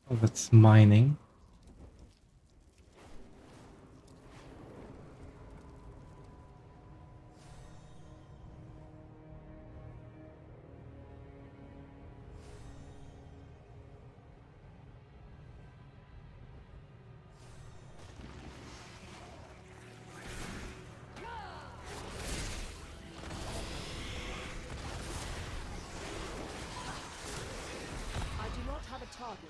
Oh, that's mining. target.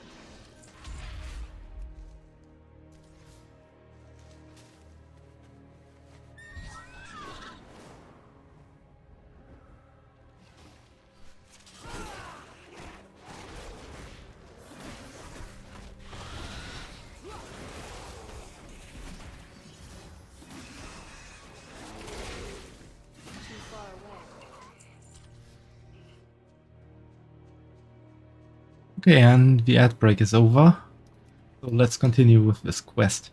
Too far away. Okay, and the ad break is over. So let's continue with this quest.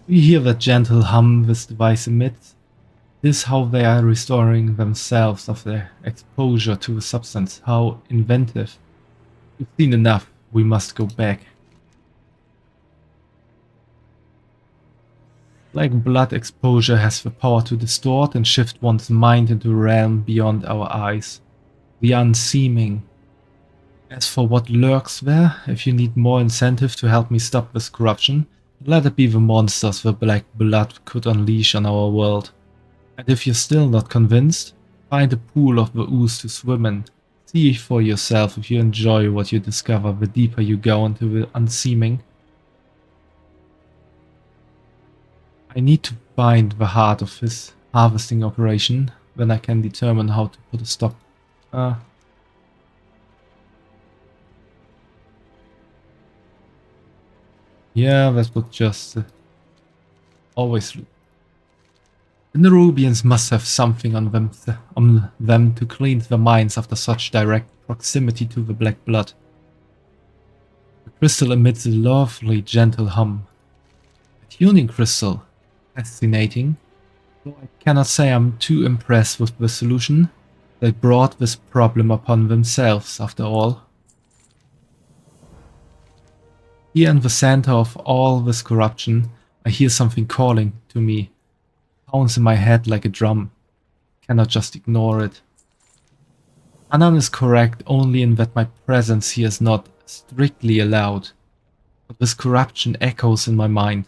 We hear that gentle hum this device emits. This is how they are restoring themselves of their exposure to the substance. How inventive. We've seen enough. We must go back. Like blood exposure has the power to distort and shift one's mind into a realm beyond our eyes. The unseeming. As for what lurks there, if you need more incentive to help me stop this corruption, let it be the monsters the black blood could unleash on our world. And if you're still not convinced, find a pool of the ooze to swim in. See for yourself if you enjoy what you discover the deeper you go into the unseeming. I need to find the heart of his harvesting operation, then I can determine how to put a stop. Yeah, that would just always loop. The Nerubians must have something on them to clean their minds after such direct proximity to the black blood. The crystal emits a lovely gentle hum. A tuning crystal. Fascinating. Though I cannot say I'm too impressed with the solution. They brought this problem upon themselves after all. Here in the center of all this corruption, I hear something calling to me. Pounds in my head like a drum. Cannot just ignore it. Hanan is correct only in that my presence here is not strictly allowed. But this corruption echoes in my mind,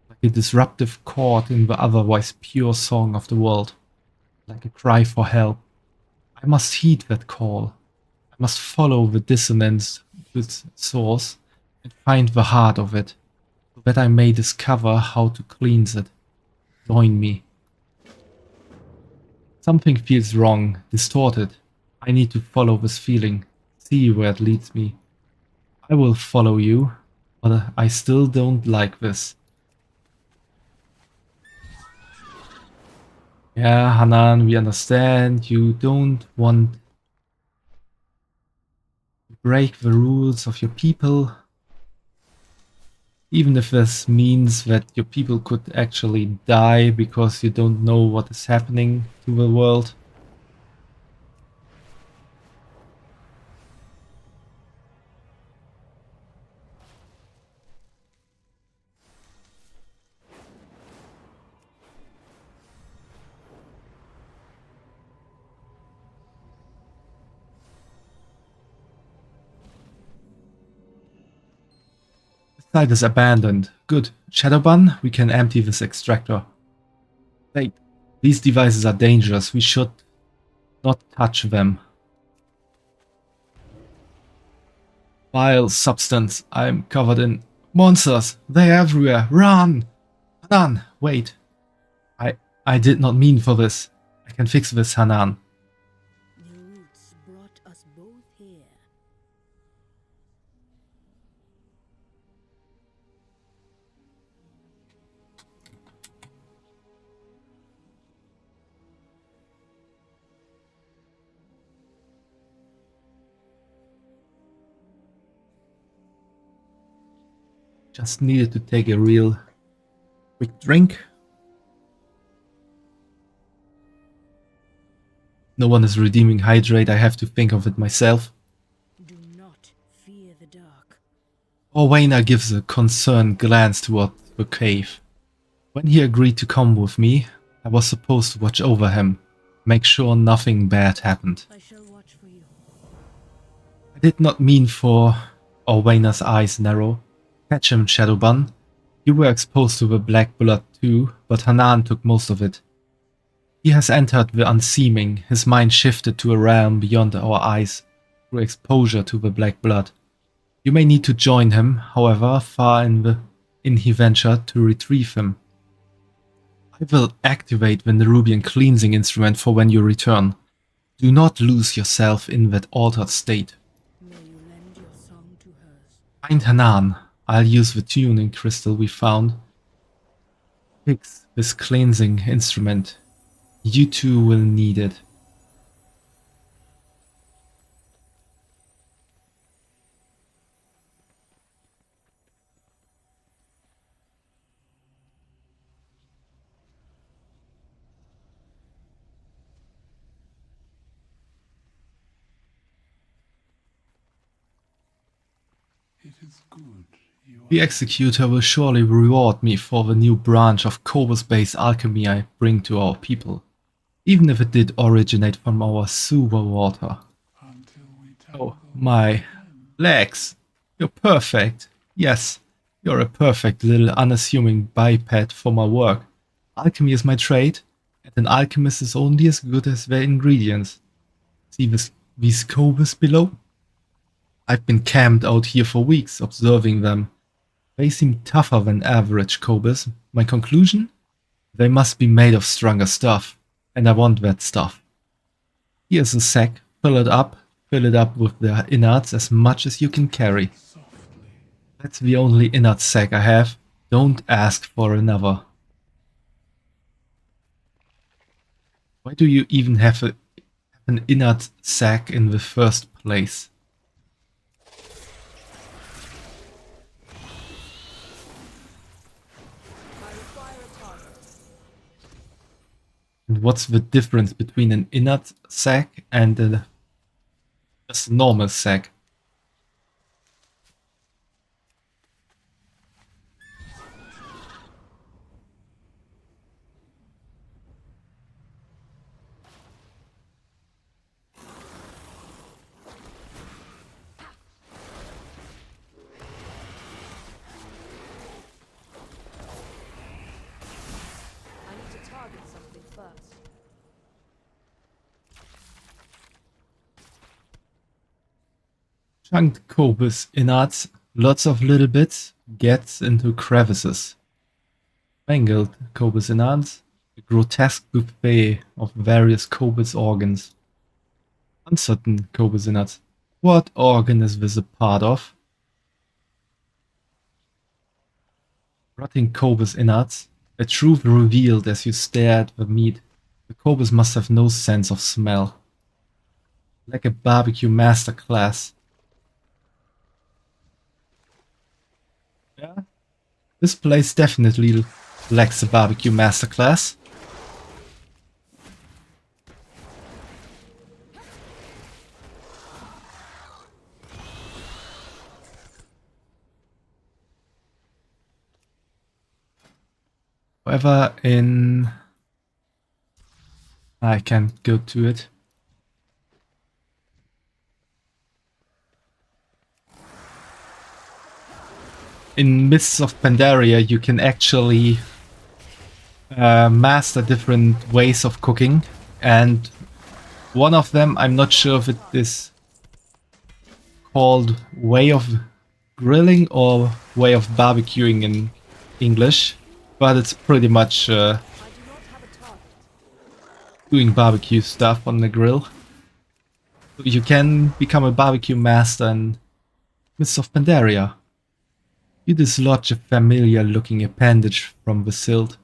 like a disruptive chord in the otherwise pure song of the world. Like a cry for help. I must heed that call. I must follow the dissonance to its source and find the heart of it, so that I may discover how to cleanse it. Join me. Something feels wrong, distorted. I need to follow this feeling, see where it leads me. I will follow you, but I still don't like this. Yeah, Hanan, we understand. You don't want to break the rules of your people. Even if this means that your people could actually die because you don't know what is happening to the world. The site is abandoned. Good. Shadowban, we can empty this extractor. Wait, these devices are dangerous. We should not touch them. Vile substance. I'm covered in monsters. They're everywhere. Run! Hanan, wait. I did not mean for this. I can fix this, Hanan. The roots brought us both here. Just needed to take a real quick drink. No one is redeeming hydrate, I have to think of it myself. Do not fear the dark. Orwaina gives a concerned glance toward the cave. When he agreed to come with me, I was supposed to watch over him, make sure nothing bad happened. I shall watch for you. I did not mean for Orwaina's eyes narrow. Catch him, Shadowban. You were exposed to the black blood too, but Hanan took most of it. He has entered the unseeming, his mind shifted to a realm beyond our eyes, through exposure to the black blood. You may need to join him, however far in he ventured to retrieve him. I will activate the Nerubian cleansing instrument for when you return. Do not lose yourself in that altered state. May you lend your song to hers. Find Hanan. I'll use the tuning crystal we found. Fix this cleansing instrument. You two will need it. It is good. You The are Executor will surely reward me for the new branch of Cobus-based alchemy I bring to our people, even if it did originate from our sewer water. until we Oh, tangle my again. legs! You're perfect. Yes, you're a perfect little unassuming biped for my work. Alchemy is my trade, and an alchemist is only as good as their ingredients. See these cobras below? I've been camped out here for weeks, observing them. They seem tougher than average cobras. My conclusion? They must be made of stronger stuff, and I want that stuff. Here's a sack, fill it up with the innards as much as you can carry. Softly. That's the only innard sack I have. Don't ask for another. Why do you even have an innard sack in the first place? I require a target. And what's the difference between an innard sack and just a normal sack? I need to target something first. Chunked cobus innards, lots of little bits, gets into crevices. Mangled cobus innards, a grotesque buffet of various cobus organs. Uncertain cobus innards. What organ is this a part of? Rotting cobus innards, a truth revealed as you stare at the meat. The cobus must have no sense of smell. Like a barbecue masterclass. Yeah, this place definitely lacks a barbecue masterclass. However, I can't go to it. In Mists of Pandaria, you can actually master different ways of cooking, and one of them, I'm not sure if it is called way of grilling or way of barbecuing in English, but it's pretty much I do not have a target. doing barbecue stuff on the grill. So you can become a barbecue master in Mists of Pandaria. You dislodge a familiar looking appendage from the silt.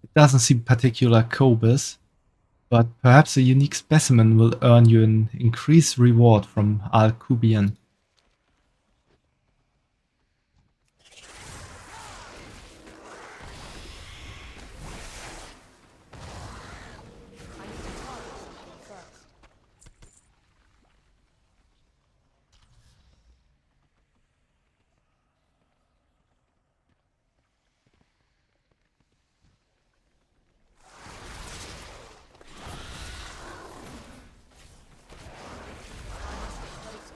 It doesn't seem particular cobus, but perhaps a unique specimen will earn you an increased reward from Al-Kubian. I need to target something first. I must be closer.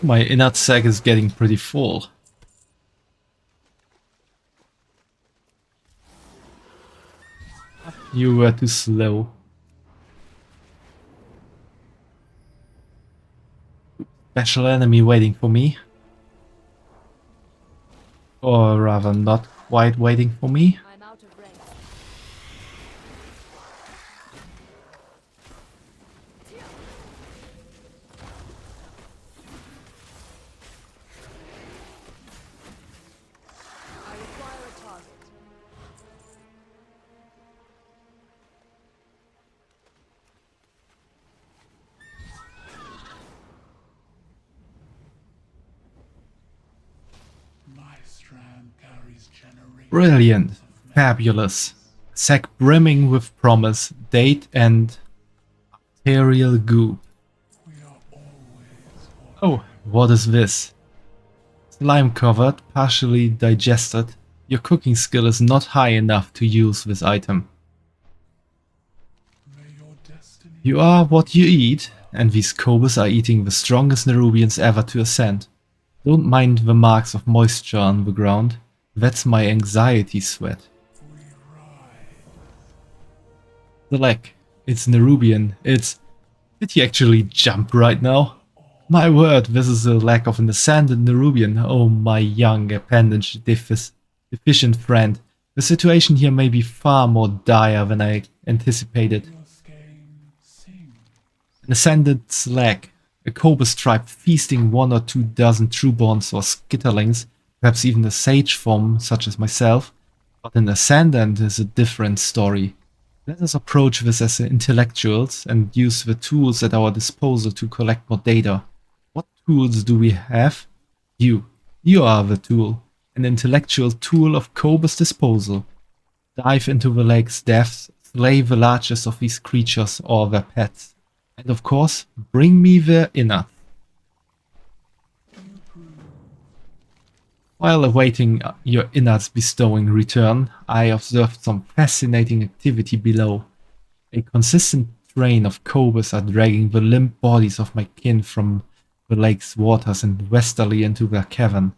My inner sac is getting pretty full. You were too slow. Special enemy waiting for me. Or rather not quite waiting for me. I'm out of range. I require a target. My strand carries generations. Brilliant. Fabulous. Sack brimming with promise, date and arterial goo. We are always Oh, what is this? Slime covered, partially digested. Your cooking skill is not high enough to use this item. may your destiny. You are what you eat, and these cobras are eating the strongest Nerubians ever to ascend. Don't mind the marks of moisture on the ground. That's my anxiety sweat. We ride. The leg. It's Nerubian. It's... Did he actually jump right now? My word, this is the lack of an ascended Nerubian. Oh, my young appendage deficient friend. The situation here may be far more dire than I anticipated. Your skein sing. An ascended slag. A cobra tribe feasting 1 or 2 dozen trueborns or skitterlings, perhaps even a sage form such as myself. But an ascendant is a different story. Let us approach this as intellectuals and use the tools at our disposal to collect more data. What tools do we have? You. You are the tool. An intellectual tool of Koba's disposal. Dive into the lake's depths, slay the largest of these creatures or their pets. And of course, bring me their inner. While awaiting your innards bestowing return, I observed some fascinating activity below. A consistent train of cobras are dragging the limp bodies of my kin from the lake's waters and westerly into their cavern.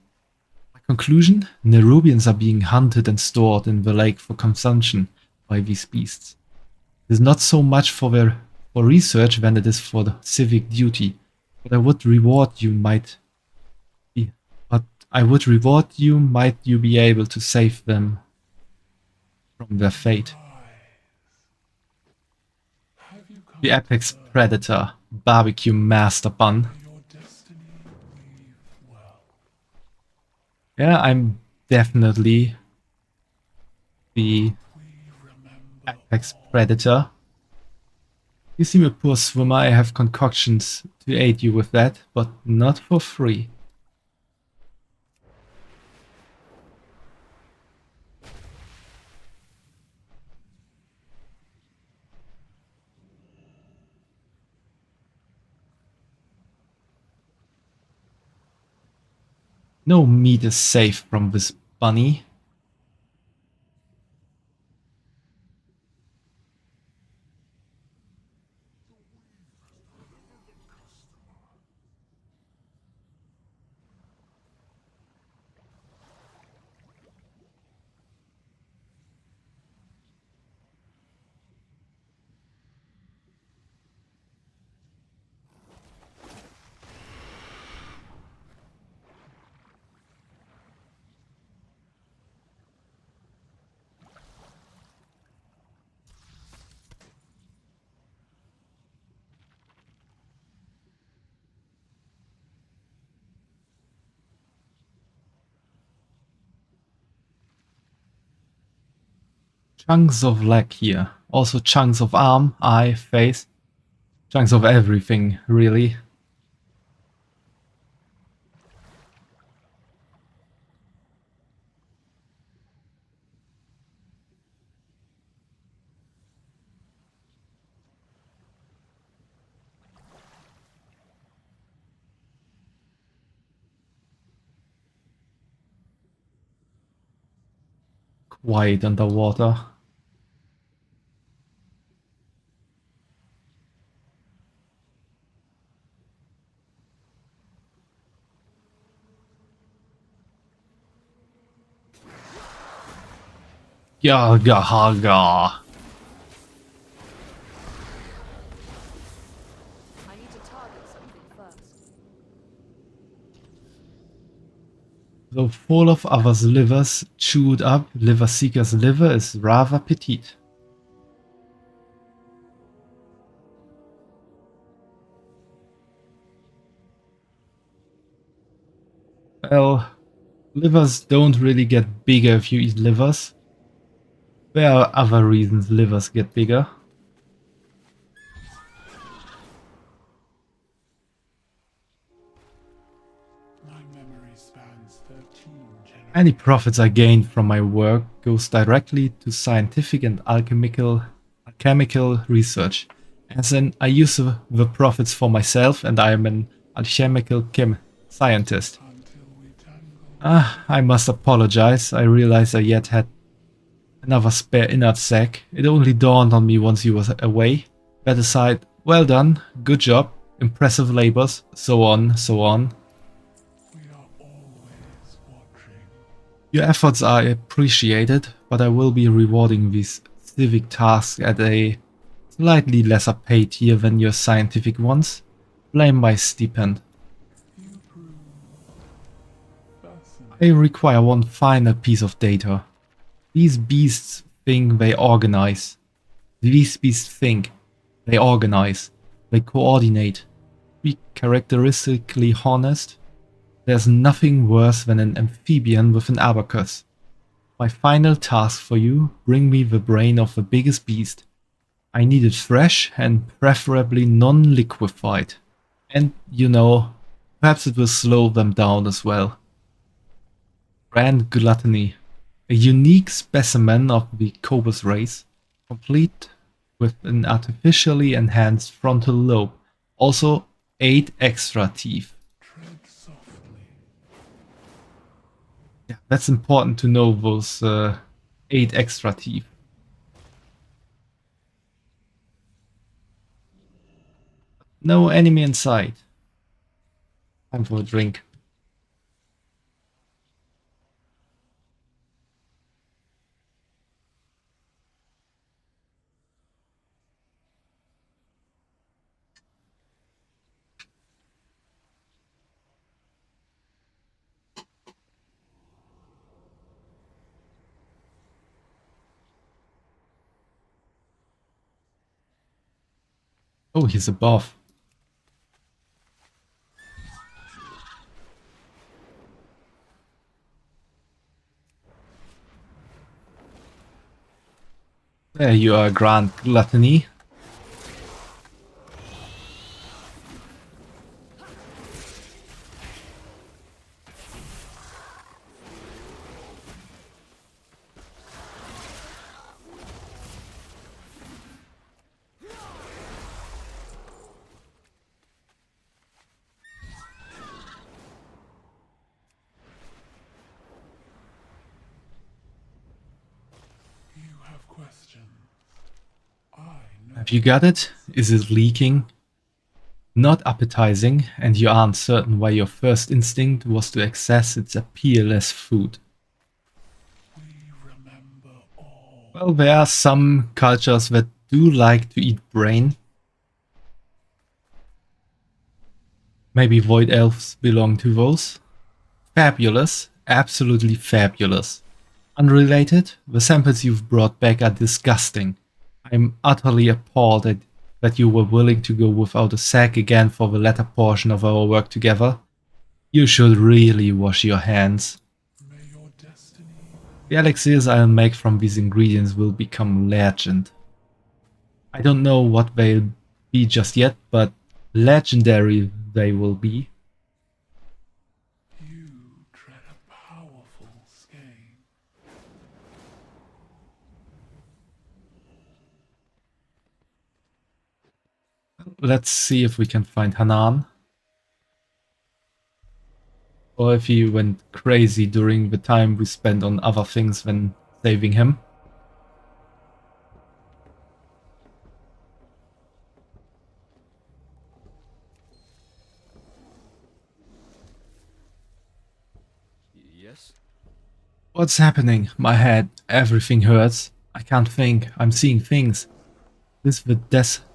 My conclusion? Nerubians are being hunted and stored in the lake for consumption by these beasts. It is not so much for research than it is for the civic duty, but I would reward you might you be able to save them from their fate. Have you come The apex predator, barbecue master bun. your destiny weave well? Yeah, I'm definitely the We remember apex predator. You seem a poor swimmer. I have concoctions to aid you with that, but not for free. No meat is safe from this bunny. Chunks of leg here. Also chunks of arm, eye, face. Chunks of everything, really. Quiet underwater. Yaga haga. I need to target something first. Though full of others' livers, chewed up, liver seeker's liver is rather petite. Well, livers don't really get bigger if you eat livers. There are other reasons livers get bigger. My memory spans 13 generations. Any profits I gain from my work goes directly to scientific and alchemical research. As in, I use the profits for myself and I am an alchemical scientist. Until we tangle. Ah, I must apologize. I realized I yet had another spare inert sac. It only dawned on me once you were away. That aside, well done, good job, impressive labors, so on, so on. We are always watching. Your efforts are appreciated, but I will be rewarding these civic tasks at a slightly lesser pay tier than your scientific ones. Blame my stipend. You prove fascinating. I require one final piece of data. These beasts think they organize. These beasts think. They organize. They coordinate. Be characteristically honest. There's nothing worse than an amphibian with an abacus. My final task for you, bring me the brain of the biggest beast. I need it fresh and preferably non-liquefied. And, you know, perhaps it will slow them down as well. Grand Gluttony. A unique specimen of the Cobus race, complete with an artificially enhanced frontal lobe. Also, 8 extra teeth. Tread softly. Yeah, that's important to know, those 8 extra teeth. No enemy in sight. Time for a drink. Oh, he's above. There you are, Grand Gluttony. You have questions. I know. Have you got it? Is it leaking? Not appetizing, and you aren't certain why your first instinct was to access its appeal as food. We remember all. Well, there are some cultures that do like to eat brain. Maybe Void Elves belong to those. Fabulous, absolutely fabulous. Unrelated, the samples you've brought back are disgusting. I'm utterly appalled that you were willing to go without a sack again for the latter portion of our work together. You should really wash your hands. May your destiny. The elixirs I'll make from these ingredients will become legend. I don't know what they'll be just yet, but legendary they will be. You tread a powerful skein. Let's see if we can find Hanan. Or if he went crazy during the time we spent on other things than saving him. Yes? What's happening? My head, everything hurts. I can't think, I'm seeing things. This the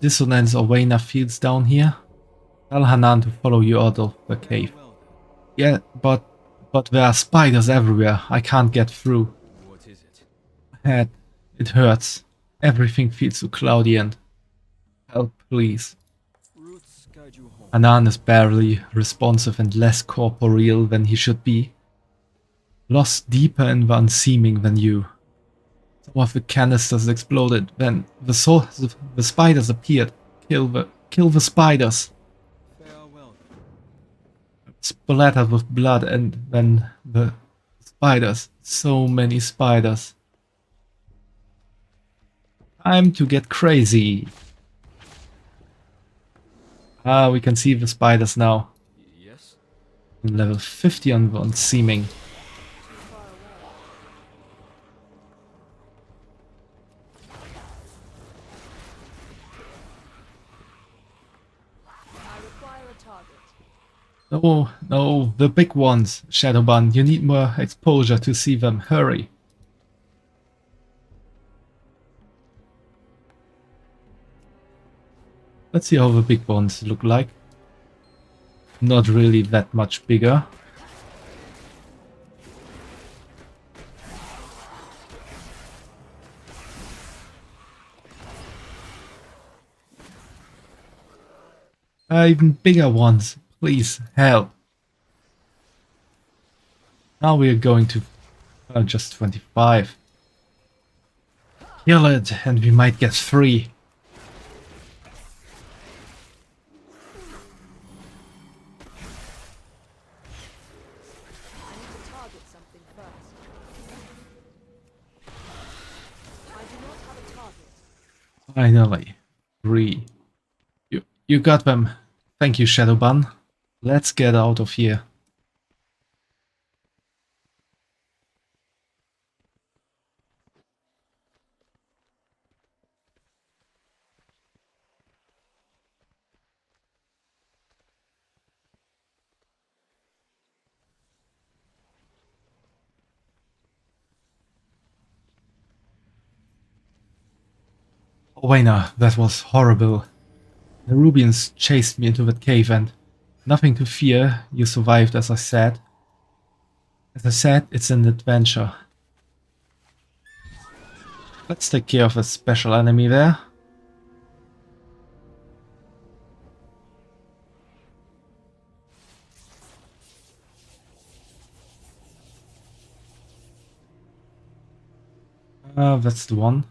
dissonance Orwena feels down here? Tell Hanan to follow you out of the cave. Yeah, but there are spiders everywhere. I can't get through. What is it? My head, it hurts. Everything feels so cloudy and... Help, please. Roots guide you home. Hanan is barely responsive and less corporeal than he should be. Lost deeper in the unseeming than you. Some of the canisters exploded, then the spiders appeared. Kill the spiders. Farewell. Splattered with blood, and then the spiders. So many spiders. Time to get crazy. Ah, we can see the spiders now. Yes? Level 50 on the unseeming. I require a target. No, no, the big ones, Shadowban. You need more exposure to see them. Hurry. Let's see how the big ones look like. Not really that much bigger. Even bigger ones. Please, help. Now we are going to just 25. Kill it, and we might get 3. I need to target something first. I do not have a target. Finally. 3. You got them. Thank you, Shadowban. Let's get out of here. Orwena, that was horrible. The Rubians chased me into that cave and nothing to fear, you survived as I said. As I said, it's an adventure. Let's take care of a special enemy there. That's the one.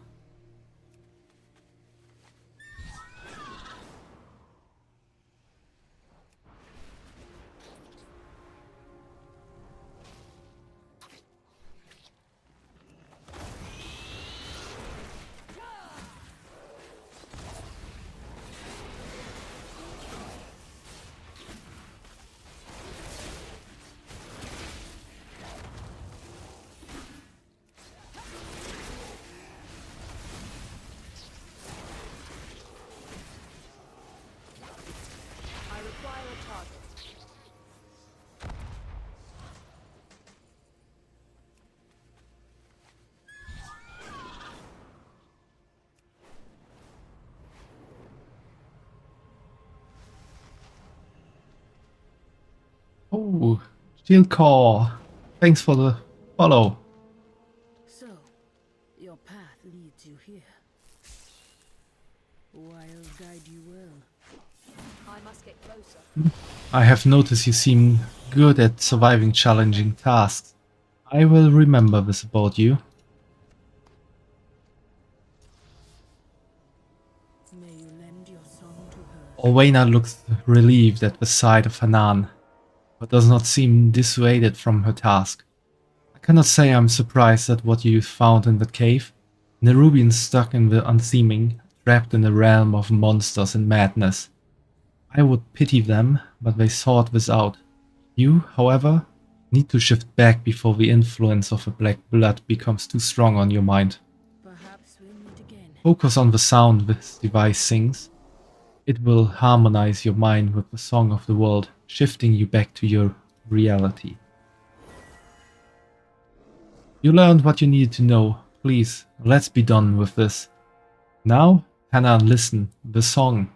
I require a target. Oh, Shield Core. Thanks for the follow. So, your path leads you here. I'll guide you well. I must get closer. I have noticed you seem good at surviving challenging tasks. I will remember this about you. May you lend your song to her. Orwena looks relieved at the sight of Hanan, but does not seem dissuaded from her task. I cannot say I'm surprised at what you found in the cave. Nerubians stuck in the unseeming, trapped in a realm of monsters and madness. I would pity them, but they sought this out. You, however, need to shift back before the influence of the black blood becomes too strong on your mind. Perhaps we'll meet again. Focus on the sound this device sings. It will harmonize your mind with the song of the world, shifting you back to your reality. You learned what you needed to know. Please, let's be done with this. Now, Hannah, listen. The song.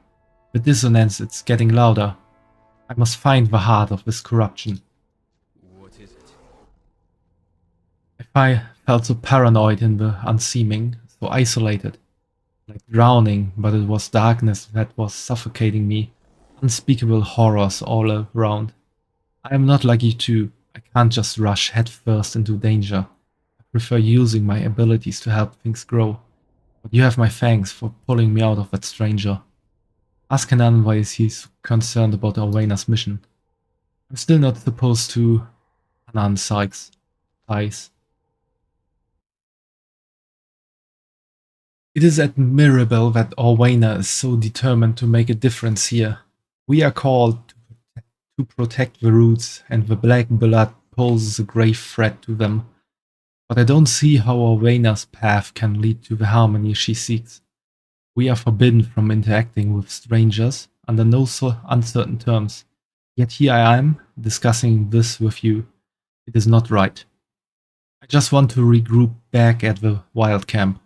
The dissonance, it's getting louder. I must find the heart of this corruption. What is it? If I felt so paranoid in the unseeming, so isolated, like drowning, but it was darkness that was suffocating me, unspeakable horrors all around. I am not like you two. I can't just rush headfirst into danger. I prefer using my abilities to help things grow. But you have my thanks for pulling me out of that stranger. Ask Hanan why he's concerned about Orwena's mission. I'm still not supposed to... Hanan sighs. It is admirable that Orwena is so determined to make a difference here. We are called to protect the roots, and the black blood poses a grave threat to them. But I don't see how Orwena's path can lead to the harmony she seeks. We are forbidden from interacting with strangers under no so uncertain terms. Yet here I am, discussing this with you. It is not right. I just want to regroup back at the wild camp.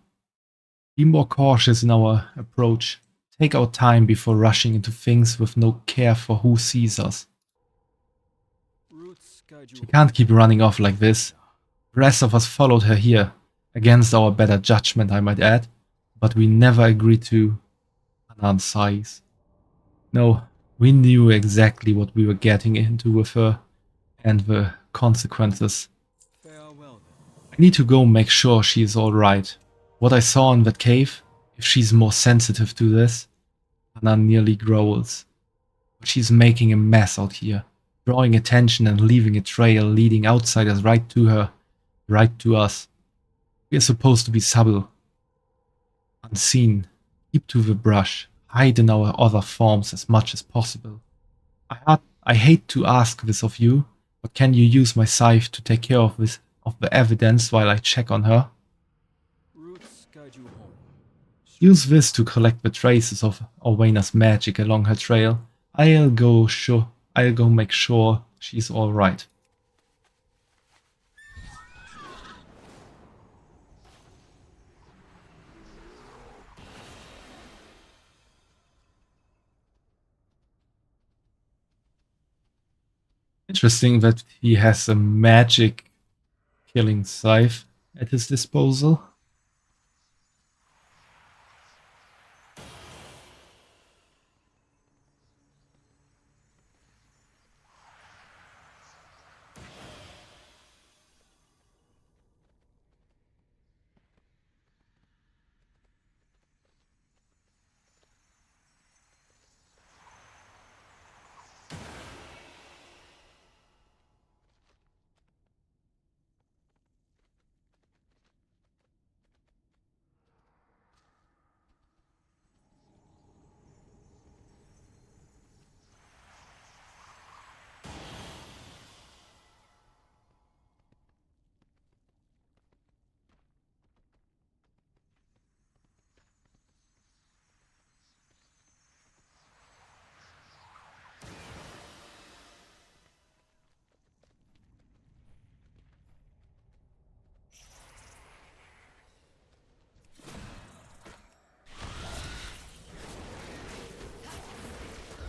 Be more cautious in our approach. Take our time before rushing into things with no care for who sees us. She can't keep running off like this. The rest of us followed her here, against our better judgment I might add, but we never agreed to... Hanan sighs. No, we knew exactly what we were getting into with her, and the consequences. I need to go make sure she is alright. What I saw in that cave, if she's more sensitive to this... Hanan nearly growls. But she's making a mess out here, drawing attention and leaving a trail leading outsiders right to her, right to us. We are supposed to be subtle, unseen, keep to the brush, hide in our other forms as much as possible. I hate to ask this of you, but can you use my scythe to take care of the evidence while I check on her? Use this to collect the traces of Orwena's magic along her trail. I'll go make sure she's alright. Interesting that he has a magic killing scythe at his disposal.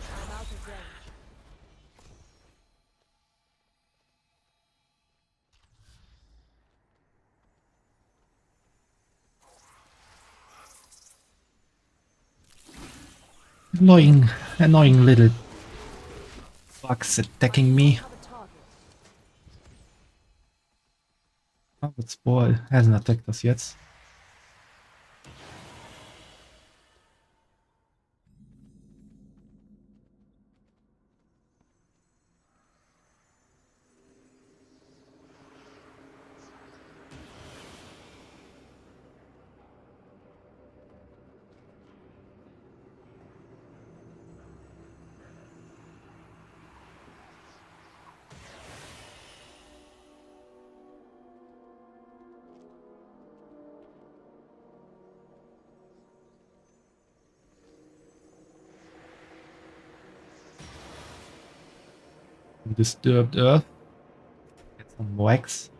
I'm out of range. Annoying little bugs attacking me. Have a target. Oh, that spore hasn't attacked us yet. Disturbed earth. Get some wax.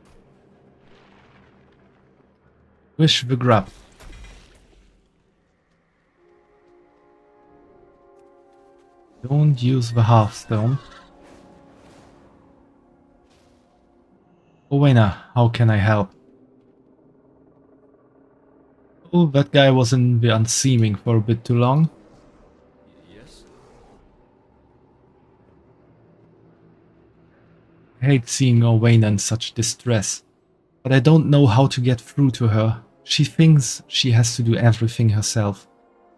Wish the grub. Don't use the Hearthstone. Owena, how can I help? Oh, that guy was in the unseeming for a bit too long. Yes? I hate seeing Owena in such distress, but I don't know how to get through to her. She thinks she has to do everything herself.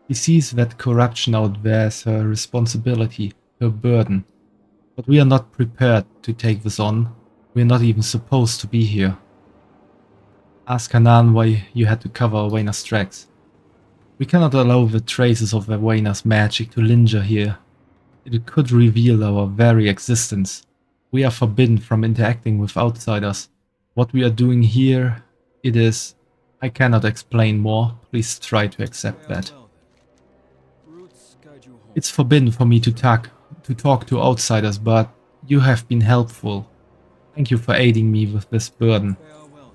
She sees that corruption out there as her responsibility, her burden. But we are not prepared to take this on. We are not even supposed to be here. Ask Hanan why you had to cover Owena's tracks. We cannot allow the traces of Owena's magic to linger here. It could reveal our very existence. We are forbidden from interacting with outsiders. What we are doing here, it is... I cannot explain more. Please try to accept that. Well then. Roots guide you home. It's forbidden for me to talk to outsiders, but you have been helpful. Thank you for aiding me with this burden. Farewell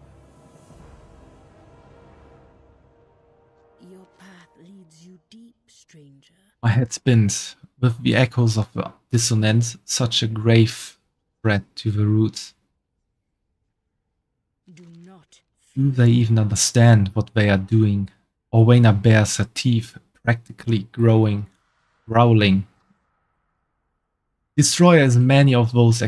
then. Your path leads you deep, stranger. My head spins with the echoes of the dissonance, such a grave threat to the roots. Do not Do they even understand what they are doing? Owena bares her teeth, practically growling. Destroy as many of those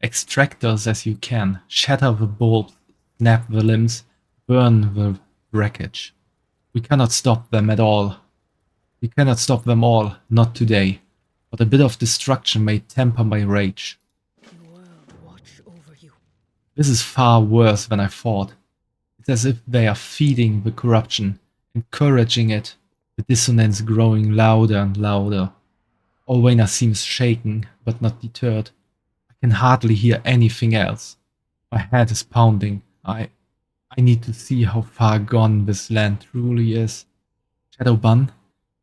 extractors as you can. Shatter the bulbs, snap the limbs, burn the wreckage. We cannot stop them at all. We cannot stop them all, not today. But a bit of destruction may temper my rage. the world watch over you. This is far worse than I thought. It's as if they are feeding the corruption, encouraging it, the dissonance growing louder and louder. Owena seems shaken, but not deterred. I can hardly hear anything else. My head is pounding. I need to see how far gone this land truly is. Shadowbun,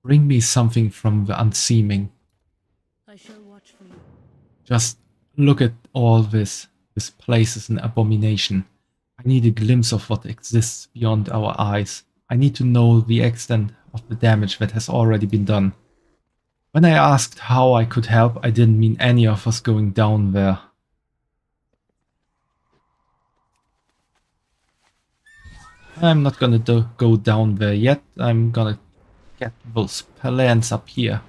bring me something from the unseeming. I shall watch for you. Just look at all this. This place is an abomination. I need a glimpse of what exists beyond our eyes. I need to know the extent of the damage that has already been done. When I asked how I could help, I didn't mean any of us going down there. I'm not gonna go down there yet. I'm gonna get those plants up here.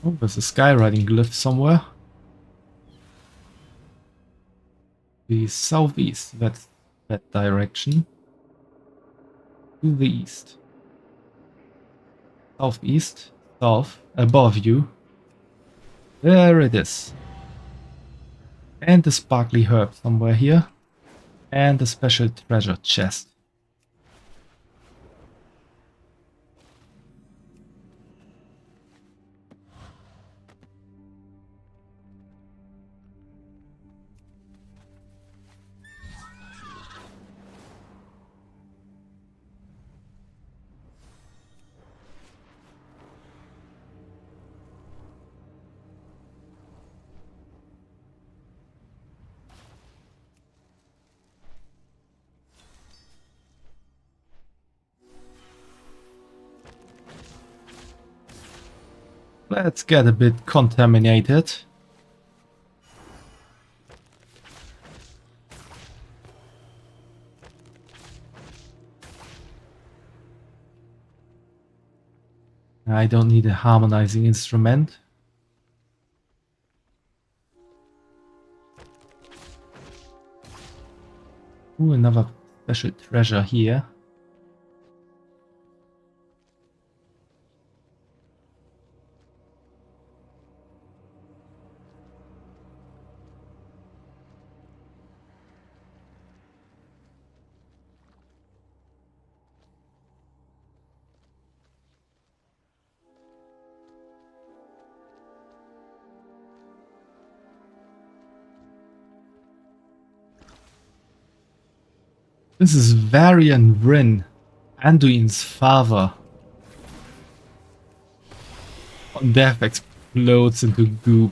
Oh, there's a skywriting glyph somewhere. The southeast, that's that direction. To the east. Southeast, south, above you. There it is. And the sparkly herb somewhere here. And a special treasure chest. Let's get a bit contaminated. I don't need a harmonizing instrument. Ooh, another special treasure here. This is Varian Vryn, Anduin's father. On death explodes into goop.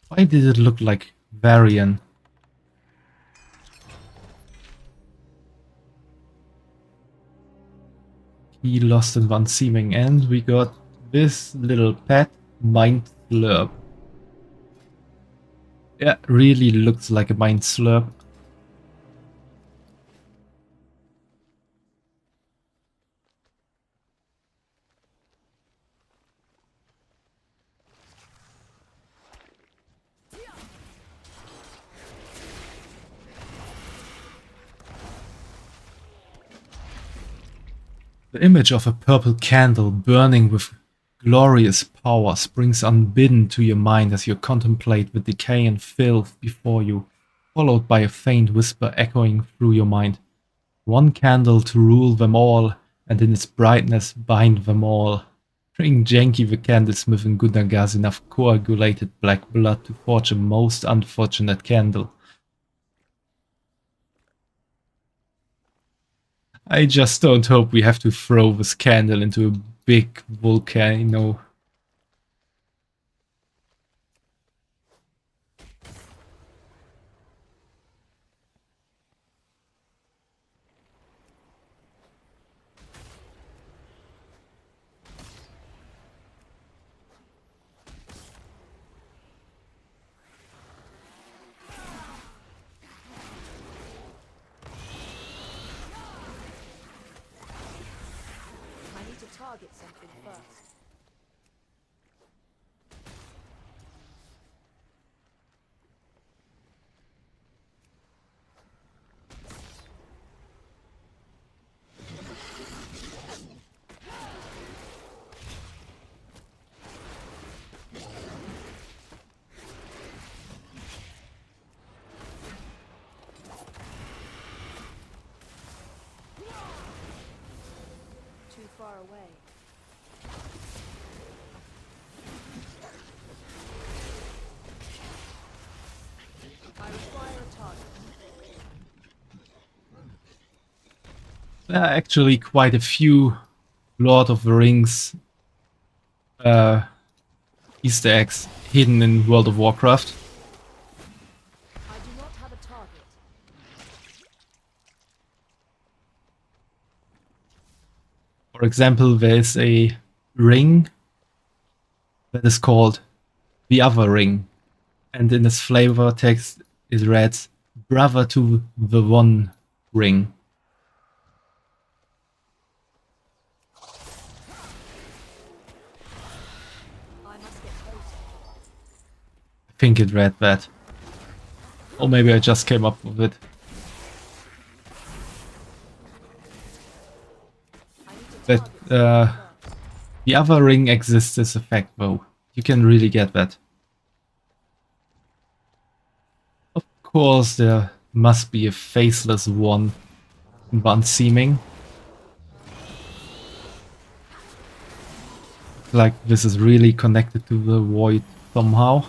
Why did it look like Varian? He lost in one seeming, and we got this little pet, Mind Slurp. Yeah, really looks like a Mind Slurp. The image of a purple candle burning with glorious power springs unbidden to your mind as you contemplate the decay and filth before you, followed by a faint whisper echoing through your mind. One candle to rule them all, and in its brightness bind them all. Bring Janky the candlesmith and Gunagaz enough coagulated black blood to forge a most unfortunate candle. I just don't hope we have to throw this candle into a big volcano. I need to target something first. Too far away. I require a target. There are actually quite a few Lord of the Rings Easter eggs hidden in World of Warcraft. I do not have a target. For example, there is a ring that is called the Other Ring, and in its flavor text it reads "Brother to the One Ring." I must get closer. I think it read that. Or maybe I just came up with it. I need to That target something first. the Other Ring exists as a fact, though. You can really get that. Of course, there must be a faceless one in one seeming. Like this is really connected to the void somehow.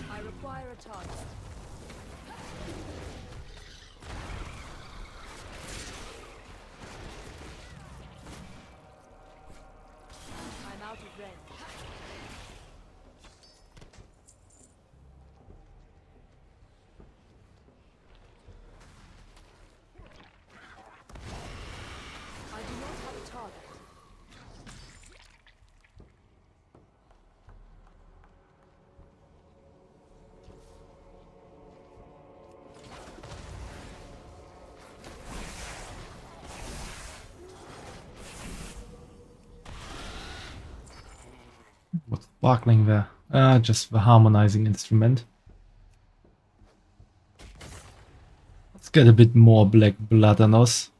I require a target. sparkling there? Just the harmonizing instrument. Let's get a bit more black blood on us.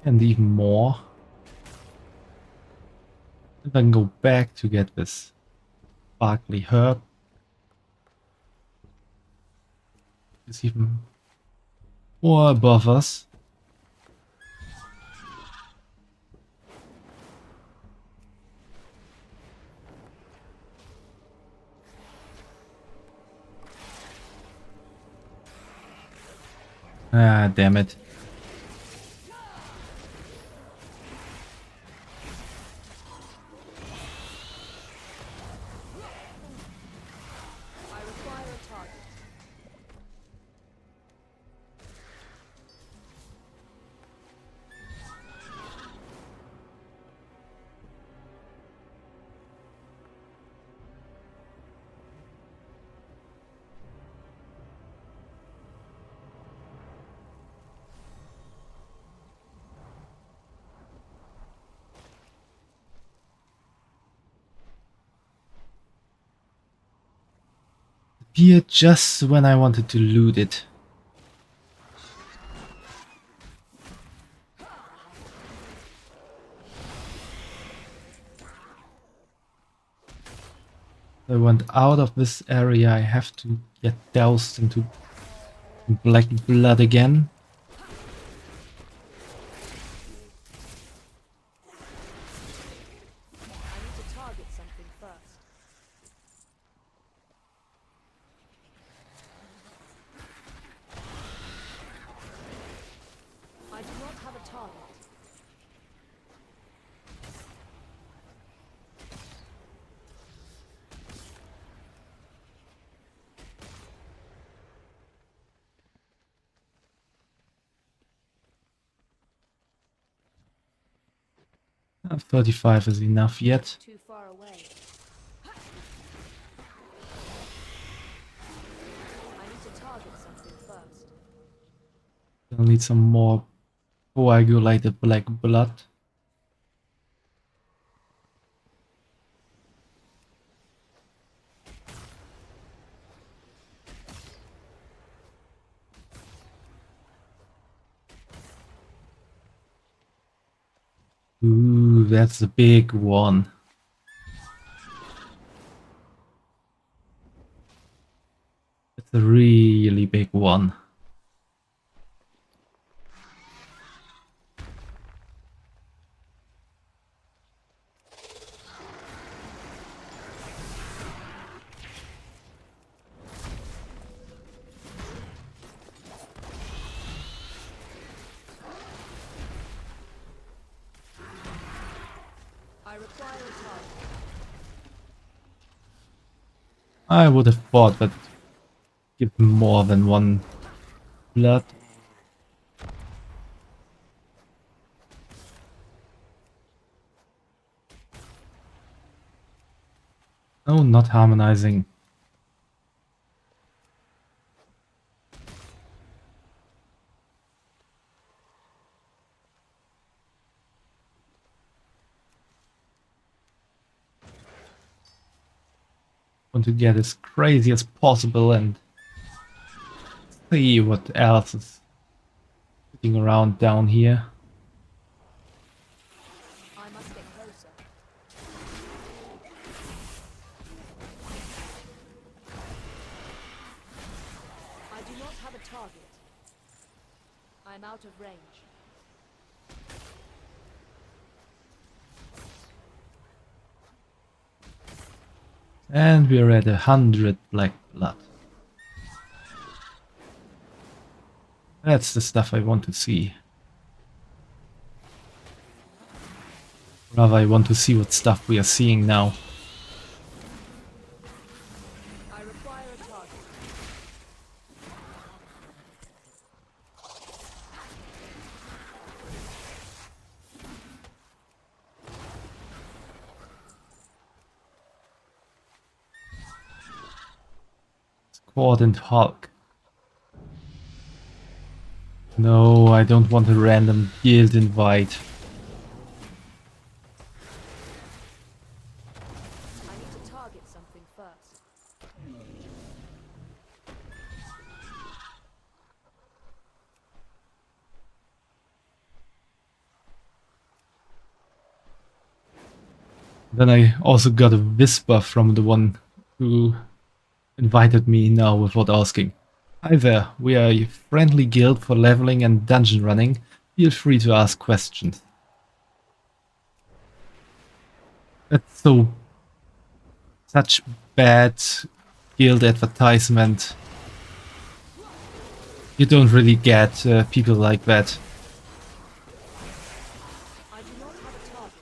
And even more. And then go back to get this sparkly herb. It's even more above us. Ah, damn it. I require a target. Appeared just when I wanted to loot it. I went out of this area, I have to get doused into black blood again. I need to target something first. I do not have a target. Not 35 is enough yet. Too far away. I need to target something first. I'll need some more coagulated black blood. Ooh, that's a big one. It's a really big one. I require a target. I would have thought that give more than one blood. No, not harmonizing. Want to get as crazy as possible and see what else is sitting around down here. I must get closer. I do not have a target. I am out of range. And we're at 100 black blood. That's the stuff I want to see. Rather, I want to see what stuff we are seeing now. I require a target. Squad and Hulk. No, I don't want a random guild invite. I need to target something first. Then I also got a whisper from the one who invited me now without asking. Hi there, we are a friendly guild for leveling and dungeon running. Feel free to ask questions. That's such bad guild advertisement. You don't really get people like that. I do not have a target.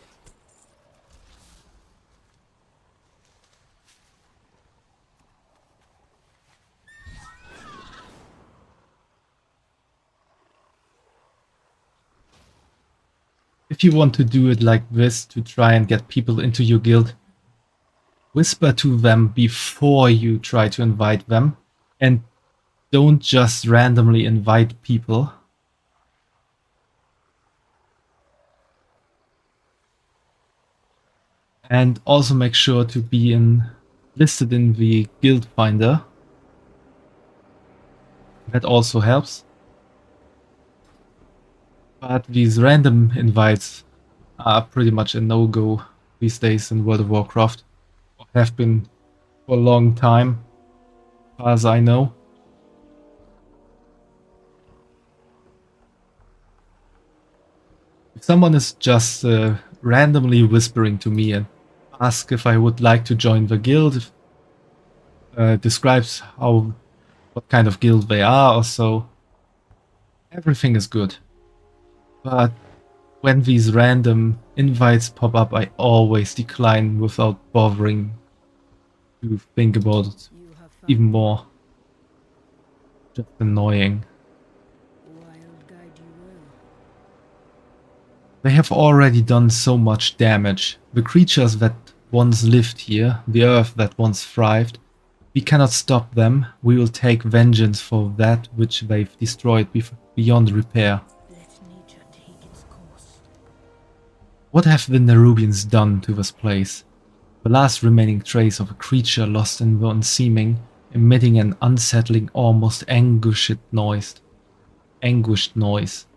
If you want to do it like this to try and get people into your guild, whisper to them before you try to invite them, and don't just randomly invite people. And also make sure to be listed in the guild finder. That also helps. But these random invites are pretty much a no-go these days in World of Warcraft. Or have been for a long time, as far as I know. If someone is just randomly whispering to me and ask if I would like to join the guild, describes what kind of guild they are or so, everything is good. But when these random invites pop up, I always decline without bothering to think about it You have found even more. Just annoying. wild guide you will. They have already done so much damage. The creatures that once lived here, the earth that once thrived, we cannot stop them. We will take vengeance for that which they've destroyed beyond repair. Let nature take its course. What have the Nerubians done to this place? The last remaining trace of a creature lost in the unseeming, emitting an unsettling, almost anguished noise. Anguished noise.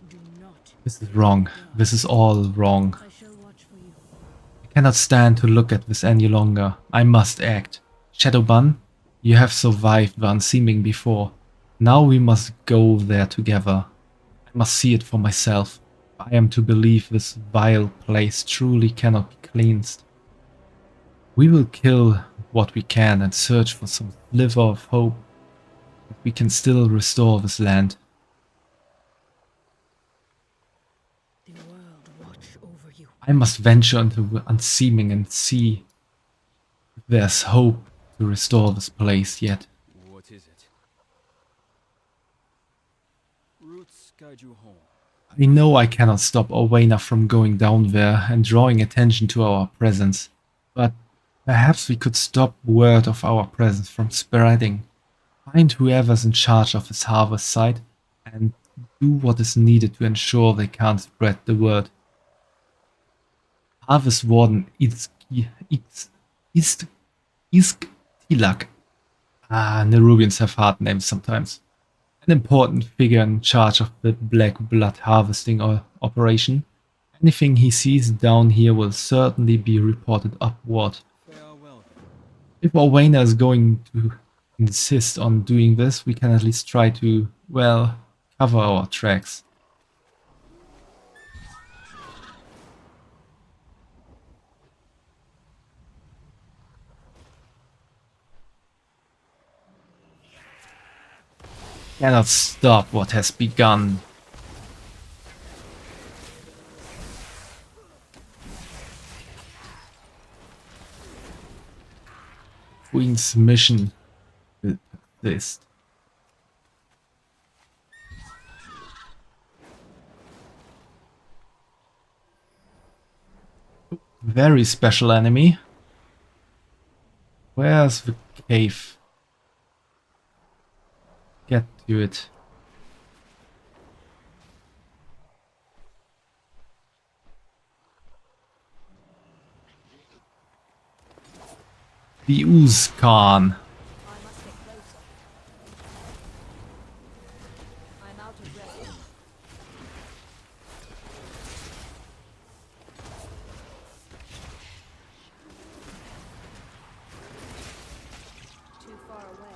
Do not. This is wrong. This is all wrong. I shall watch for you. I cannot stand to look at this any longer. I must act. Shadowban, you have survived the unseeming before. Now we must go there together. I must see it for myself. I am to believe this vile place truly cannot be cleansed. We will kill what we can and search for some sliver of hope that we can still restore this land. The world watch over you. I must venture into the unseeming and see if there's hope to restore this place yet. What is it? Roots guide you home. I know I cannot stop Orwena from going down there and drawing attention to our presence, but perhaps we could stop word of our presence from spreading. Find whoever's in charge of this harvest site and do what is needed to ensure they can't spread the word. Harvest Warden Tilak. Nerubians have hard names sometimes. An important figure in charge of the Black Blood harvesting operation. Anything he sees down here will certainly be reported upward. Farewell. If Orwena is going to insist on doing this, we can at least try to, well, cover our tracks. Cannot stop what has begun. Queen's mission will persist. Very special enemy. Where's the cave? Get to it. The Ooze Khan. I must get closer. I'm out of resin. Too far away.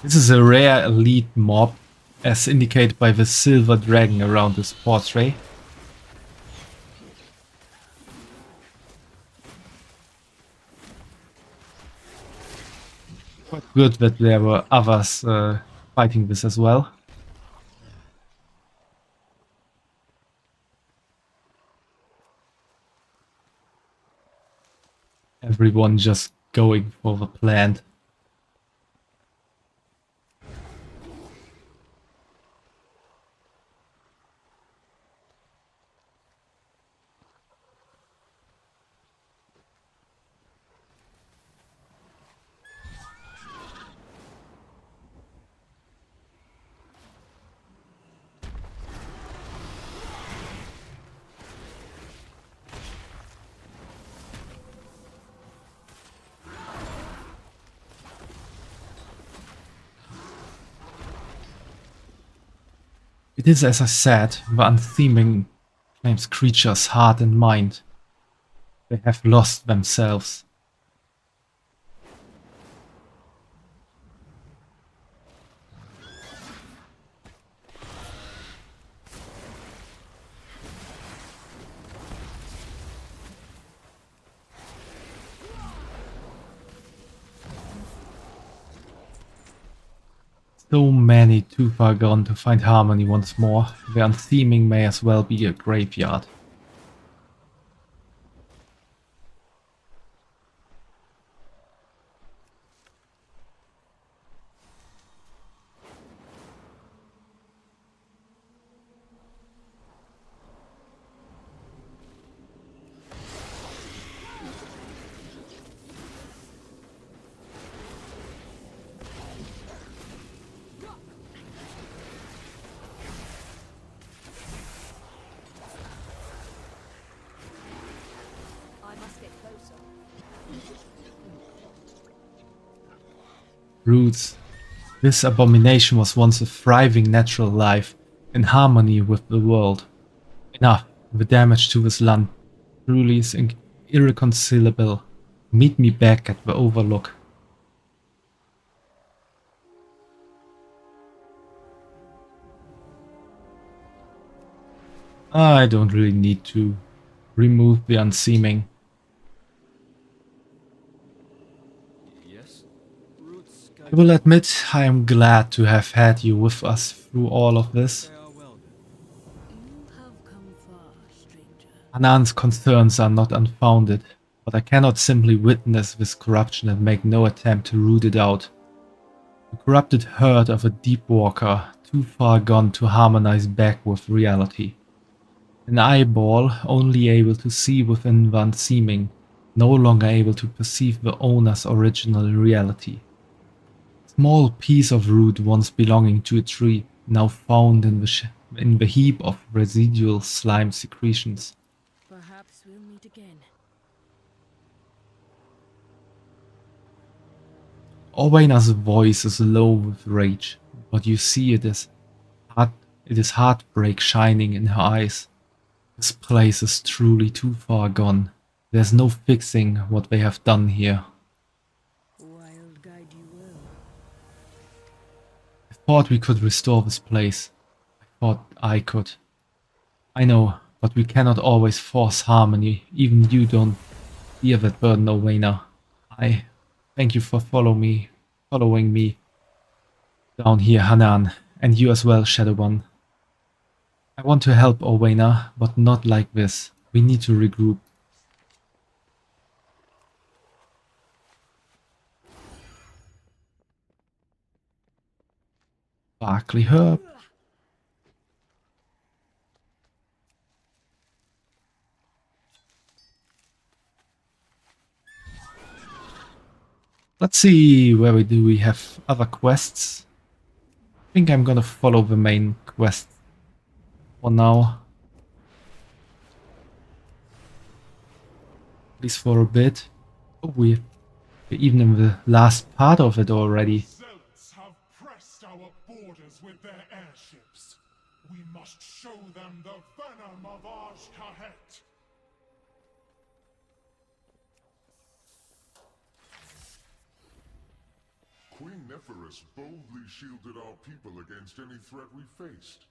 This is a rare elite mob, as indicated by the silver dragon around this portrait. Quite good that there were others fighting this as well. Everyone just going for the plant. It is, as I said, the untheming claims creatures' heart and mind. They have lost themselves. So many too far gone to find harmony once more. The untheming may as well be a graveyard. I must get closer. Roots. This abomination was once a thriving natural life, in harmony with the world. Enough, the damage to this land truly is irreconcilable. Meet me back at the Overlook. I don't really need to remove the unseeming. Yes? Roots I will admit I am glad to have had you with us through all of this. are well then. You have come far, stranger. Hanan's concerns are not unfounded, but I cannot simply witness this corruption and make no attempt to root it out. The corrupted herd of a deep walker, too far gone to harmonize back with reality. An eyeball only able to see within the unseeming, no longer able to perceive the owner's original reality. Small piece of root once belonging to a tree, now found in the heap of residual slime secretions. Perhaps we'll meet again. Owena's voice is low with rage, but you see it is heartbreak shining in her eyes. This place is truly too far gone. There's no fixing what they have done here. Wild guide you well. I thought we could restore this place. I thought I could. I know, but we cannot always force harmony. Even you don't bear that burden, Owena. I thank you for following me down here, Hanan, and you as well, Shadow One. I want to help Owena, but not like this. We need to regroup. Barkley Herb. Let's see where we have other quests. I think I'm gonna follow the main quest for now. At least for a bit. Oh, even in the last part of it already. Zealots have pressed our borders with their airships. We must show them the venom of Aj-Kahet. Queen Neferis boldly shielded our people against any threat we faced.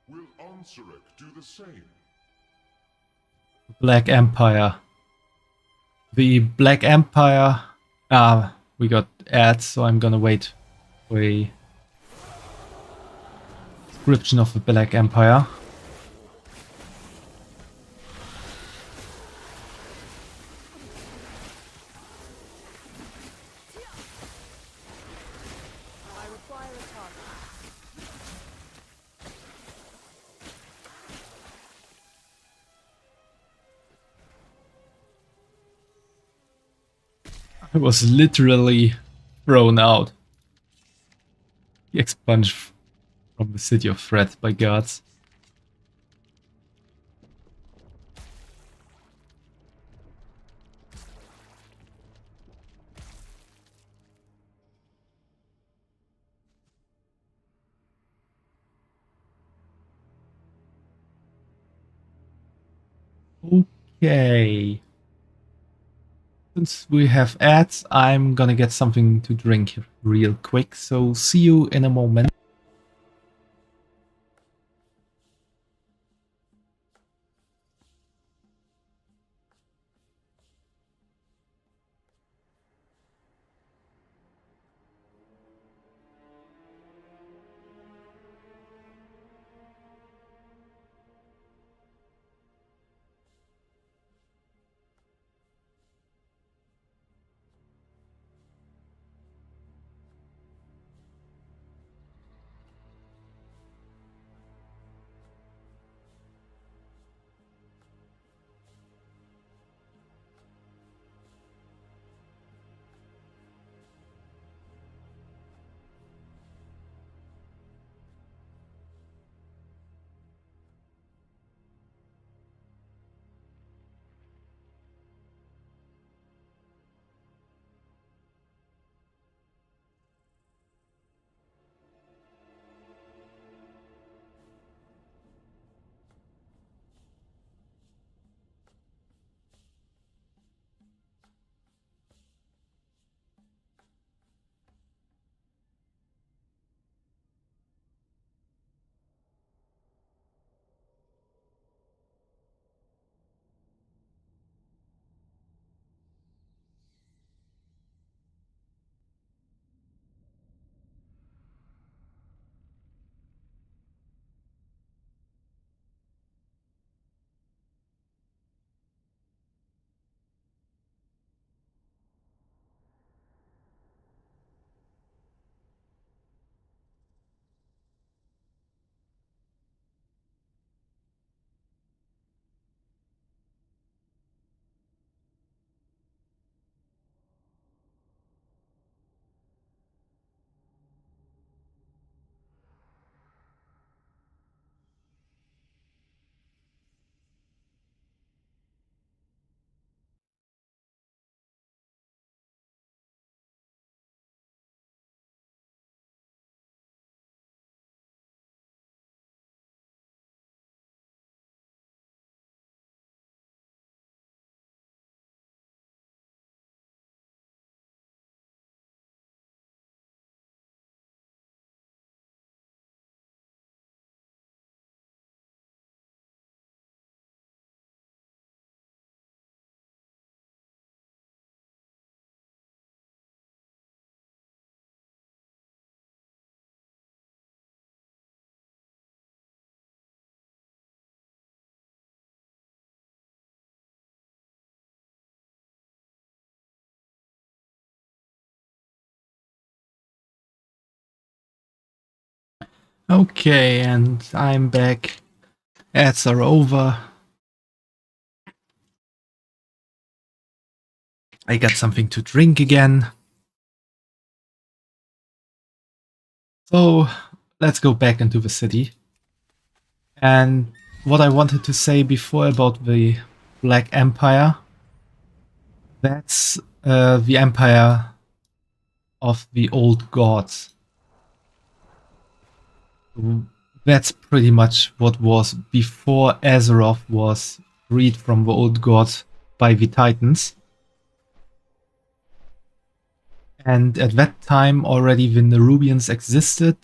Will Onsarek do the same? Black Empire. The Black Empire... we got ads, so I'm gonna wait for a description of the Black Empire. I require a target. I was literally thrown out. Expunged from the city of threat by guards. Okay. Since we have ads, I'm gonna get something to drink real quick, so see you in a moment. Okay, and I'm back. Ads are over. I got something to drink again. So let's go back into the city. And what I wanted to say before about the Black Empire, that's the empire of the old gods. That's pretty much what was before Azeroth was freed from the old gods by the Titans. And at that time already the Nerubians existed,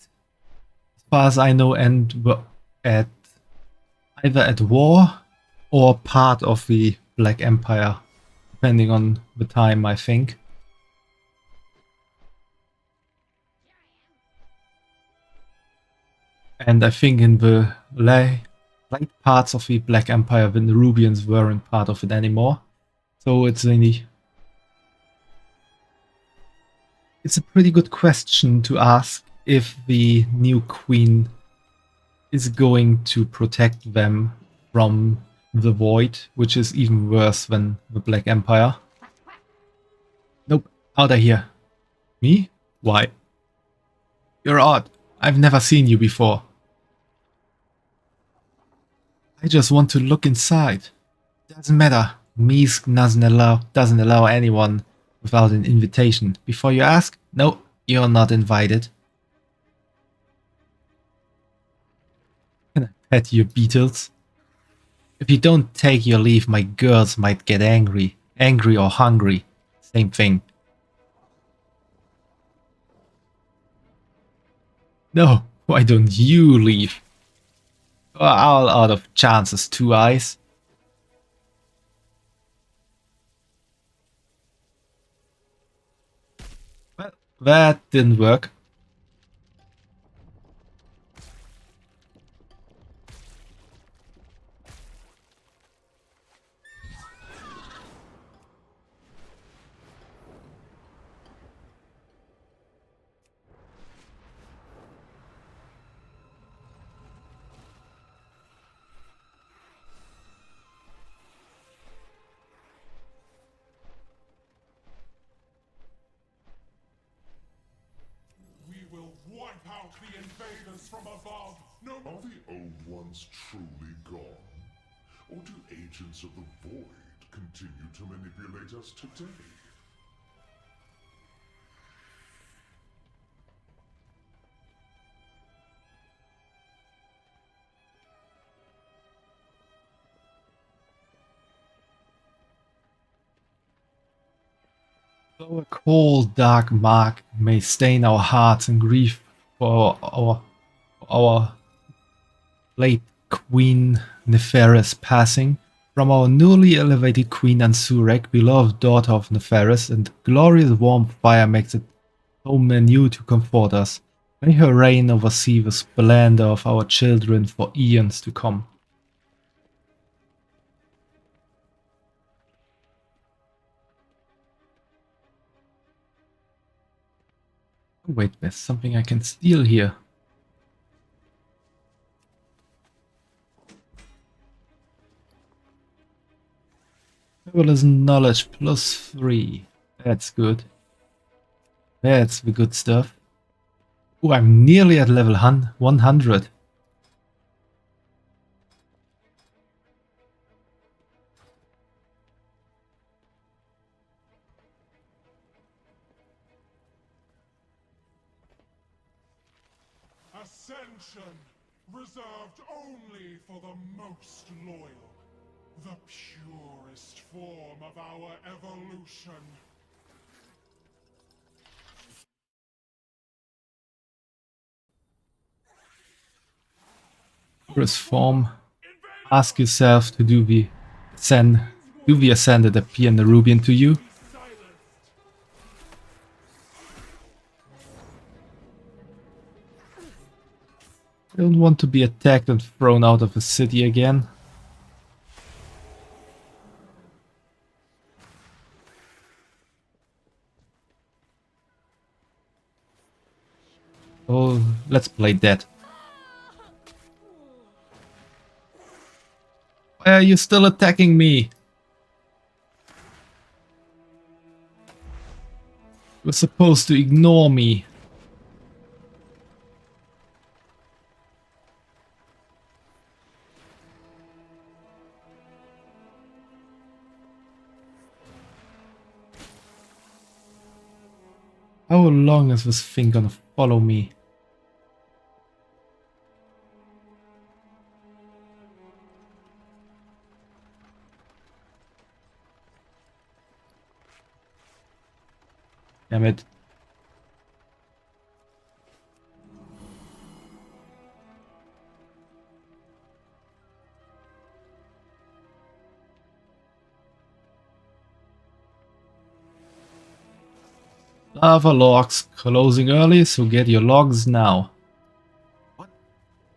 as far as I know, and were at either at war or part of the Black Empire, depending on the time, I think. And I think in the late parts of the Black Empire, the Nerubians weren't part of it anymore. So it's a pretty good question to ask if the new queen is going to protect them from the Void, which is even worse than the Black Empire. Nope, out of here. Me? Why? You're odd. I've never seen you before. I just want to look inside. Doesn't matter. Misk doesn't allow anyone without an invitation. Before you ask, no, you're not invited. Can I pet your beetles? If you don't take your leave, my girls might get angry. Angry or hungry. Same thing. No, why don't you leave? We're all out of chances, Two Eyes. Well, that didn't work. We will wipe out the invaders from above. No Are the old ones truly gone? Or do agents of the Void continue to manipulate us today? Though a cold, dark mark may stain our hearts in grief for our late Queen Neferis passing, from our newly elevated Queen Ansurek, beloved daughter of Neferis, and glorious warm fire makes it home anew to comfort us. May her reign oversee the splendor of our children for eons to come. Wait, there's something I can steal here. Fabulous knowledge +3. That's good. That's the good stuff. Oh, I'm nearly at level 100. Ascension, reserved only for the most loyal. The purest form of our evolution. Purest form. Ask yourself to do the ascend that appear in the Nerubian to you. I don't want to be attacked and thrown out of the city again. Oh, let's play dead. Why are you still attacking me? You're supposed to ignore me. How long is this thing gonna follow me? Damn it. Lava logs closing early, so get your logs now. What?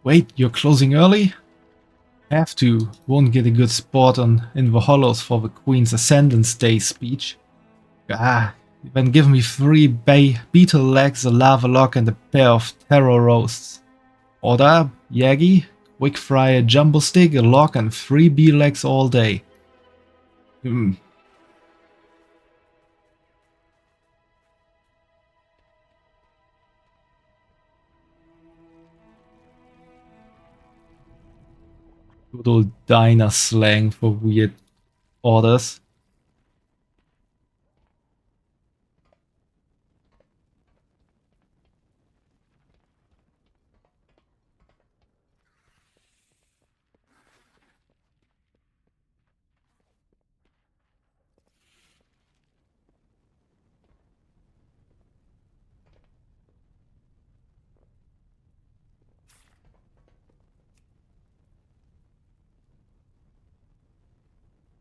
Wait, you're closing early? Have to. Won't get a good spot in the hollows for the Queen's Ascendance Day speech. Ah, then give me 3 beetle legs, a lava log, and a pair of taro roasts. Order up, Yagi. Quick fry a jumbo stick, a log, and 3 bee legs all day. Good old diner slang for weird orders.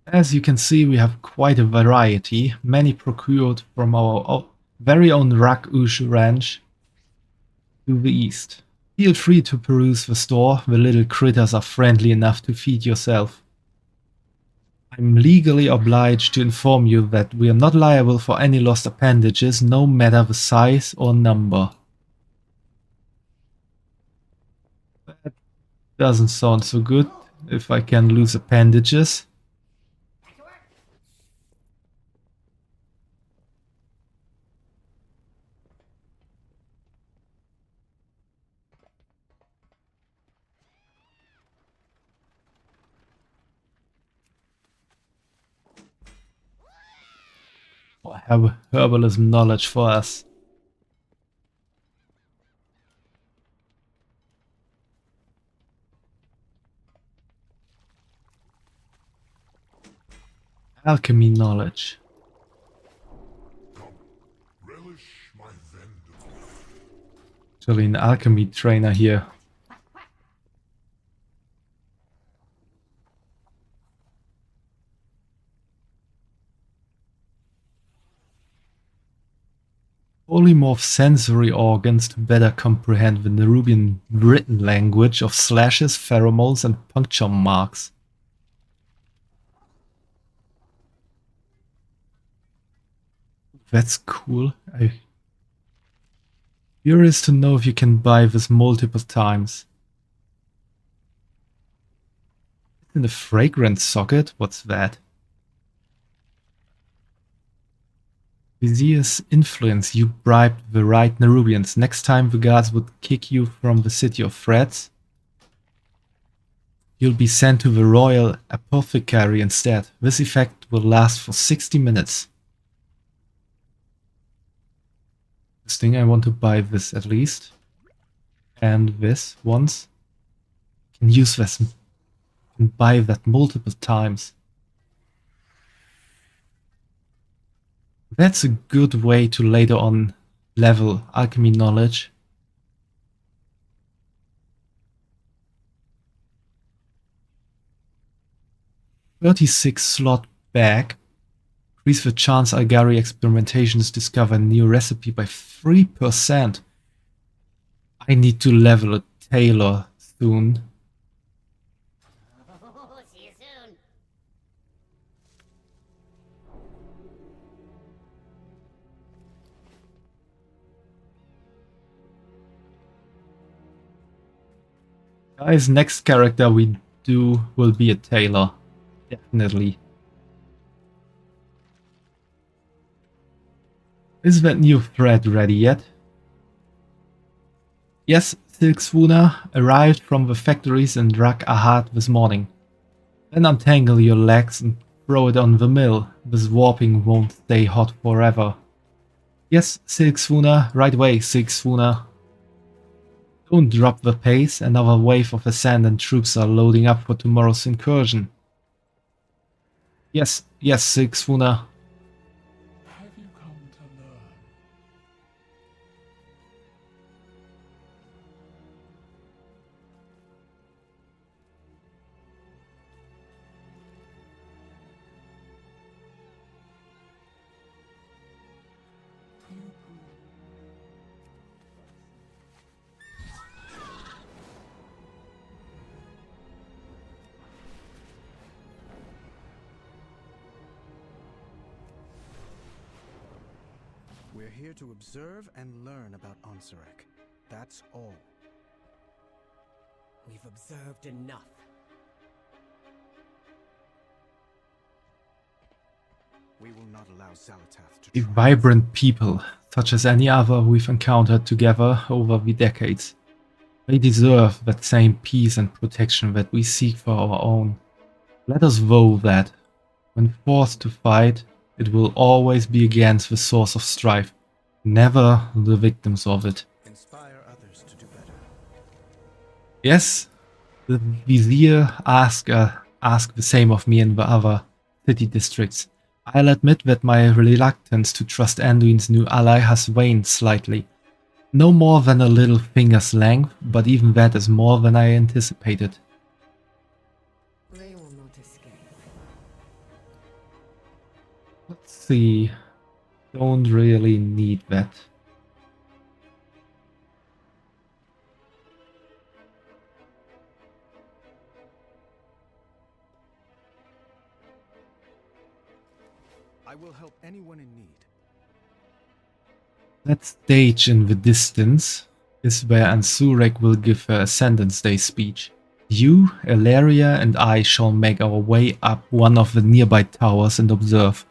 As you can see, we have quite a variety, many procured from our very own gooooo ranch to the east. Feel free to peruse the store, the little critters are friendly enough to feed yourself. I'm legally obliged to inform you that we are not liable for any lost appendages, no matter the size or number. That doesn't sound so good, if I can lose appendages. I have herbalism knowledge for us. Alchemy knowledge. Relish my vendor. Actually an alchemy trainer here. Polymorph sensory organs to better comprehend the Nerubian written language of slashes, pheromones, and puncture marks. That's cool. I'm curious to know if you can buy this multiple times. In the fragrance socket? What's that? Vizier's influence. You bribed the right Nerubians. Next time the guards would kick you from the city of threats, you'll be sent to the royal apothecary instead. This effect will last for 60 minutes. This thing, I want to buy this at least. And this once. Can use this. Can buy that multiple times. That's a good way to later on level alchemy knowledge. "36 slot bag. Increase the chance Algari experimentations discover a new recipe by 3%. I need to level a tailor soon. See you soon. Guys, next character we do will be a tailor. Definitely. Is that new thread ready yet? Yes, Silk Swooner arrived from the factories in Drak Ahad this morning. Then untangle your legs and throw it on the mill. This warping won't stay hot forever. Yes, Silk Swooner, right away, Silk Swooner. Don't drop the pace, another wave of Ascendant troops are loading up for tomorrow's incursion. Yes, yes, Silk Swooner. Have you come to learn? We're here to observe and learn about Ansurek. That's all. We've observed enough. We will not allow Zalatath to A triumph. vibrant people, such as any other we've encountered together over the decades. They deserve that same peace and protection that we seek for our own. Let us vow that, when forced to fight, it will always be against the source of strife, never the victims of it. Inspire others to do better. Yes, the Vizier ask the same of me in the other city districts. I'll admit that my reluctance to trust Anduin's new ally has waned slightly. No more than a little finger's length, but even that is more than I anticipated. They will not escape. Let's see. Don't really need that. I will help anyone in need. That stage in the distance is where Ansurek will give her Ascendance Day speech. You, Elaria, and I shall make our way up one of the nearby towers and observe.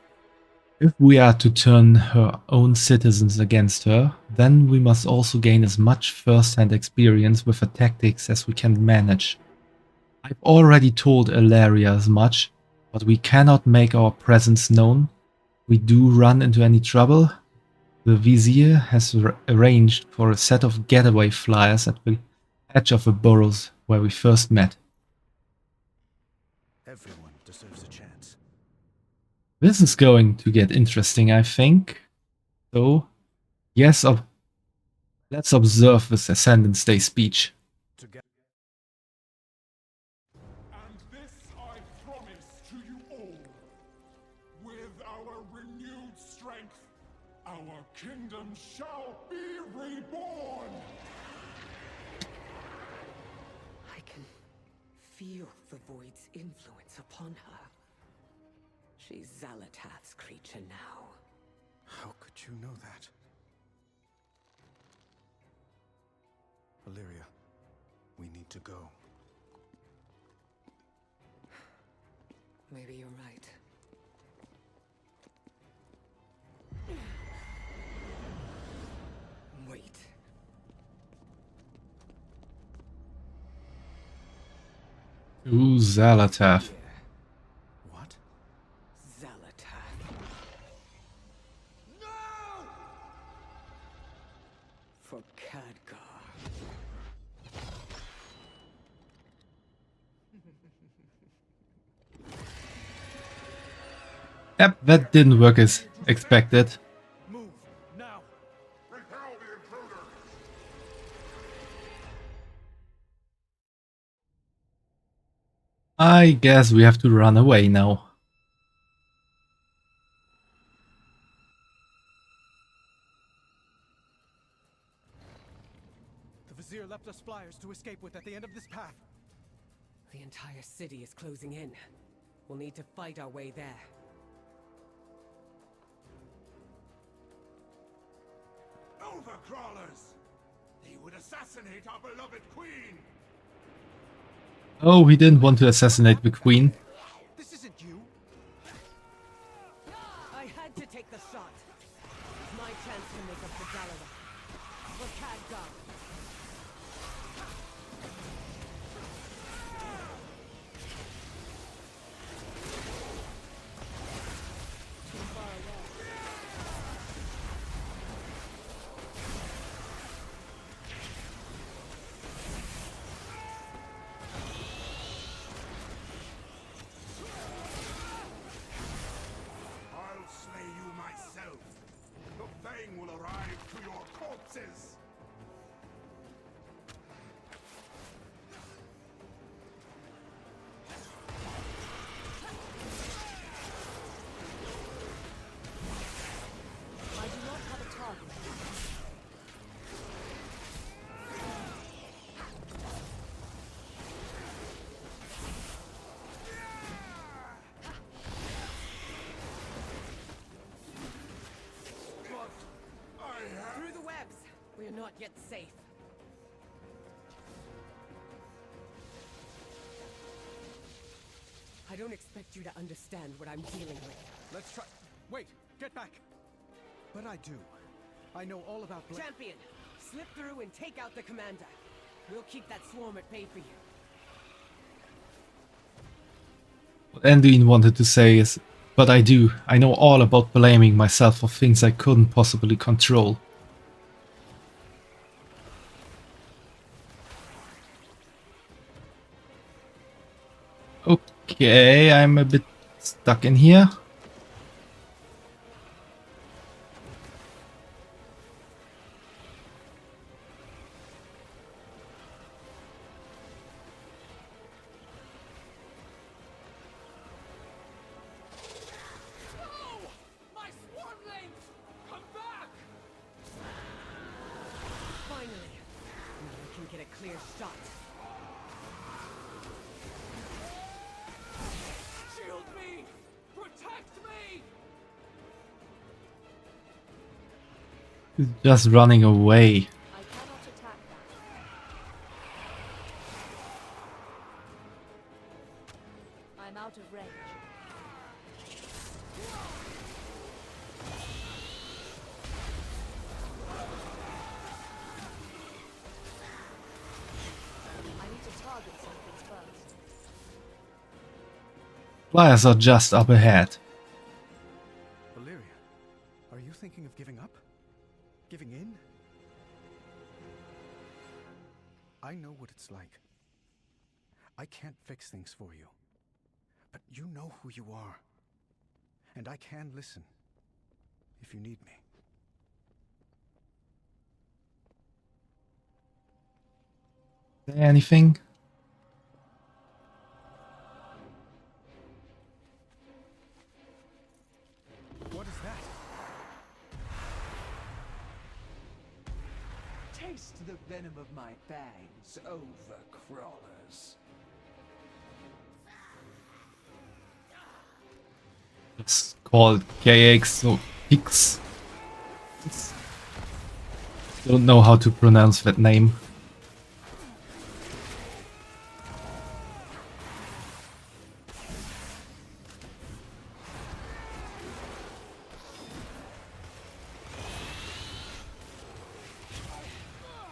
If we are to turn her own citizens against her, then we must also gain as much first-hand experience with her tactics as we can manage. I've already told Elaria as much, but we cannot make our presence known. We do run into any trouble. The Vizier has arranged for a set of getaway flyers at the edge of the burrows where we first met. Everyone deserves a chance. This is going to get interesting, I think. So, yes, let's observe this Ascendance Day speech. Together. And this I promise to you all. With our renewed strength, our kingdom shall be reborn! I can feel the Void's influence upon her. She's Zalatath's creature now. How could you know that? Valeria, we need to go. Maybe you're right. Wait. Ooh, Zalatath. What? Zalatath. No! For Khadgar. Yep, that didn't work as expected. Move, now! Repel the intruder! I guess we have to run away now. The Vizier left us flyers to escape with at the end of this path. The entire city is closing in. We'll need to fight our way there. Overcrawlers! They would assassinate our beloved queen! Oh, he didn't want to assassinate the queen. This isn't you! I had to take the shot. It's my chance to make up for Dalaran. For Khadgar. Too far away. not yet safe. I don't expect you to understand what I'm dealing with. Let's try. Wait, get back. But I do. I know all about Champion, slip through and take out the commander. We'll keep that swarm at bay for you. What Anduin wanted to say is, but I do. I know all about blaming myself for things I couldn't possibly control. Okay, I'm a bit stuck in here. My swarmlings! Come back! Finally, now I can get a clear shot. Shield me! Protect me! He's just running away. I cannot attack that. I'm out of range. I need to target something first. Flyers are just up ahead. Valeria, are you thinking of giving up? Giving in? I know what it's like. I can't fix things for you. But you know who you are. And I can listen. If you need me. Say anything? What is that? Taste the venom of my fangs, overcrawlers. It's called KX or Pix. Don't know how to pronounce that name.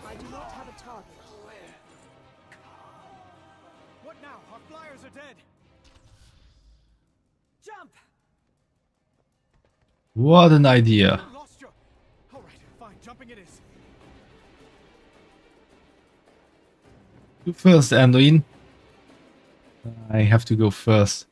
I do not have a target. What now? Our flyers are dead. Jump! What an idea. You lost your... Alright, fine. Jumping it is. You first, Anduin. I have to go first.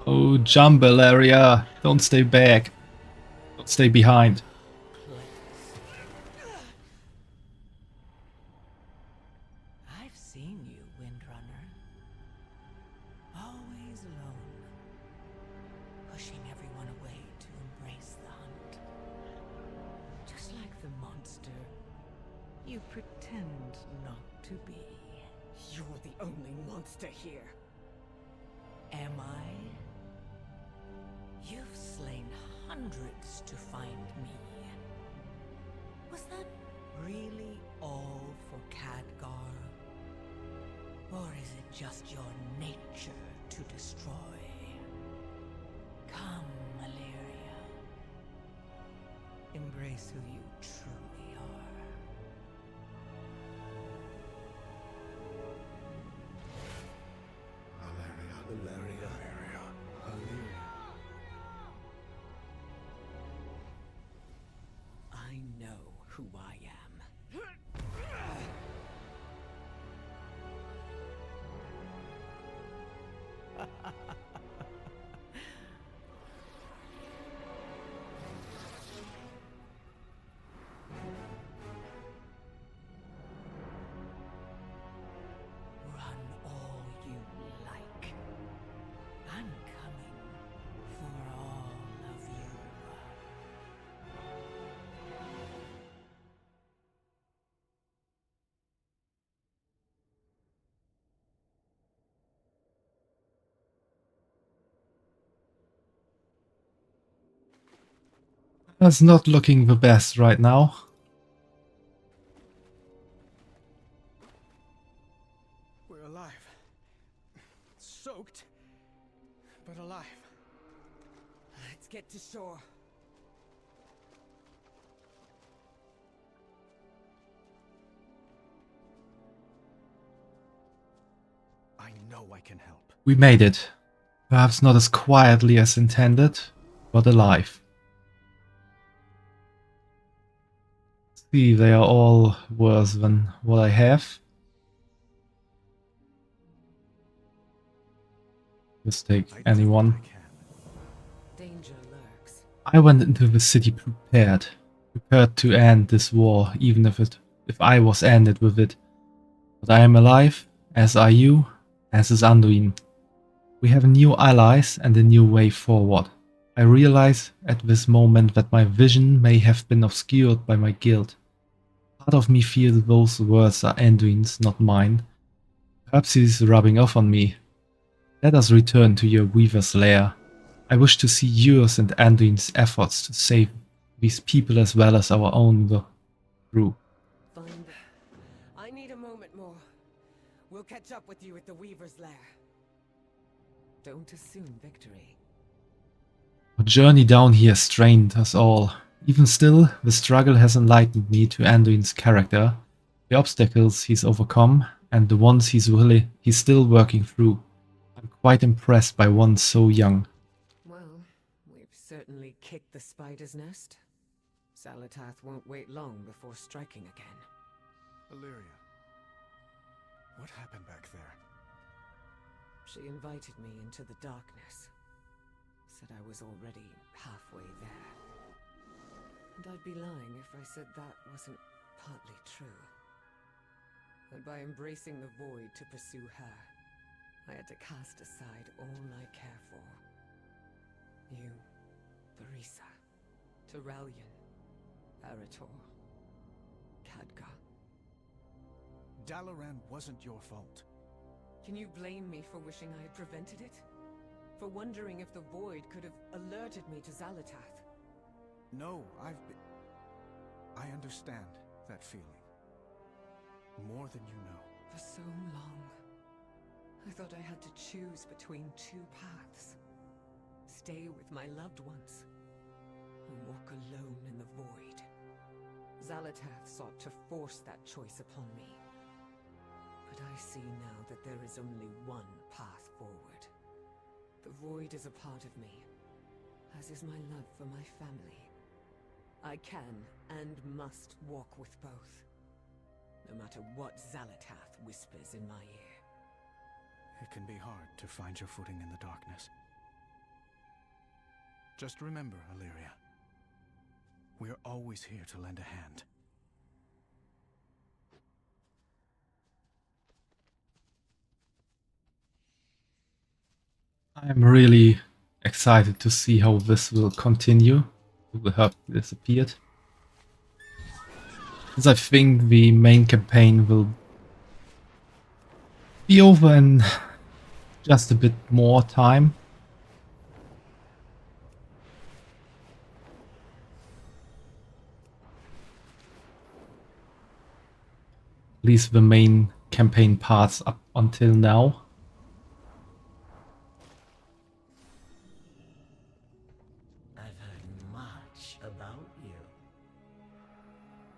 Oh, jump, Valeria. Don't stay back. Don't stay behind. I've seen you, Windrunner. Always alone. Pushing everyone away to embrace the hunt. Just like the monster you pretend not to be. You're the only monster here. Am I? You've slain hundreds to find me. Was that really all for Khadgar? Or is it just your nature to destroy? Come, Valeria. Embrace who you truly are. Valeria. I know who I am. Run all you like. I'm coming for all of That's not looking the best right now. We're alive. Soaked, but alive. Let's get to shore. I know I can help. We made it. Perhaps not as quietly as intended, but alive. See, they are all worse than what I have. Mistake I do anyone. what I can. Danger lurks. I went into the city prepared to end this war, even if I was ended with it. But I am alive, as are you, as is Anduin. We have new allies and a new way forward. I realize at this moment that my vision may have been obscured by my guilt. Part of me feels those words are Anduin's, not mine. Perhaps he's rubbing off on me. Let us return to your Weaver's lair. I wish to see yours and Anduin's efforts to save these people as well as our own through. Fine. I need a moment more. We'll catch up with you at the Weaver's lair. Don't assume victory. Our journey down here strained us all. Even still, the struggle has enlightened me to Anduin's character, the obstacles he's overcome, and the ones he's still working through. I'm quite impressed by one so young. Well, we've certainly kicked the spider's nest. Zalatath won't wait long before striking again. Illyria, what happened back there? She invited me into the darkness. Said I was already halfway there. And I'd be lying if I said that wasn't partly true. And by embracing the void to pursue her, I had to cast aside all I care for. You, Barisa, Turalyon, Arator, Khadgar. Dalaran wasn't your fault. Can you blame me for wishing I had prevented it? For wondering if the void could have alerted me to Zalatath? No, I understand that feeling. More than you know. For so long, I thought I had to choose between two paths. Stay with my loved ones, or walk alone in the void. Zalatath sought to force that choice upon me. But I see now that there is only one path forward. The void is a part of me, as is my love for my family. I can and must walk with both, no matter what Zalatath whispers in my ear. It can be hard to find your footing in the darkness. Just remember, Illyria, we're always here to lend a hand. I'm really excited to see how this will continue. The herb disappeared. Because I think the main campaign will be over in just a bit more time. At least the main campaign parts up until now. I've heard much about you.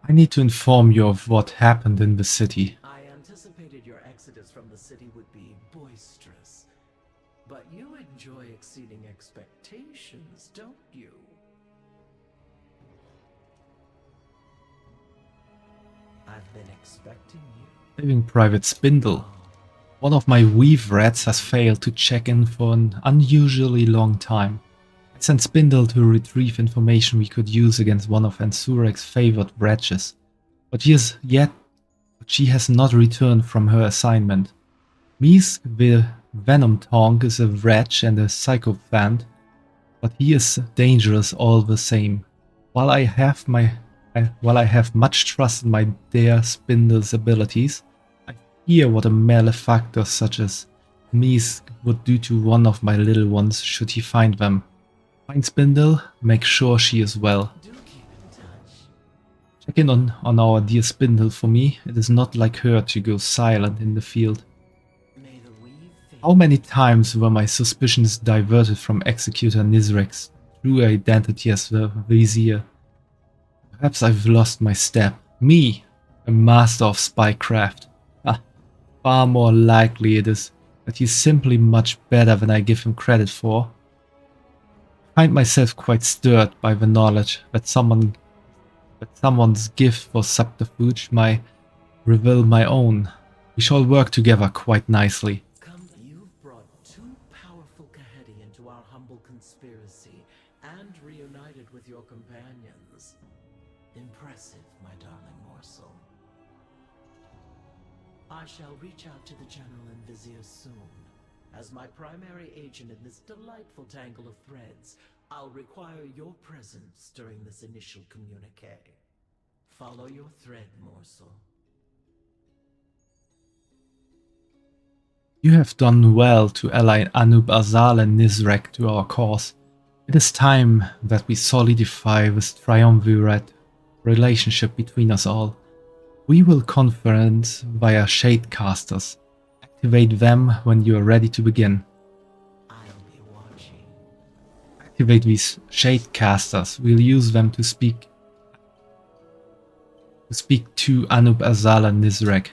I need to inform you of what happened in the city. I anticipated your exodus from the city would be boisterous, but you enjoy exceeding expectations, don't you? I've been expecting you. Saving Private Spindle. One of my weave rats has failed to check in for an unusually long time. I sent Spindle to retrieve information we could use against one of Ansurek's favored wretches, but she has not returned from her assignment. Misk the Venom Tonk is a wretch and a psychophant, but he is dangerous all the same. While I have much trust in my dear Spindle's abilities, I fear what a malefactor such as Misk would do to one of my little ones should he find them. Find Spindle, make sure she is well. Do Check in on our dear Spindle for me. It is not like her to go silent in the field. How many times were my suspicions diverted from Executor Nizrek's true identity as the Vizier? Perhaps I've lost my step. Me, a master of spycraft. Ah, far more likely it is that he's simply much better than I give him credit for. I find myself quite stirred by the knowledge that someone's gift for subterfuge might reveal my own. We shall work together quite nicely. You've brought two powerful Kahedi into our humble conspiracy and reunited with your companions. Impressive, my darling morsel. I shall reach out to the General and Vizier soon. As my primary agent in this delightful tangle of threads, I'll require your presence during this initial communique. Follow your thread, morsel. You have done well to ally Anub Azal and Nizrek to our cause. It is time that we solidify this triumvirate relationship between us all. We will conference via Shadecasters. Activate them when you are ready to begin. I'll be watching. Activate these Shadecasters. We'll use them to speak to Anub Azal and Nizrek.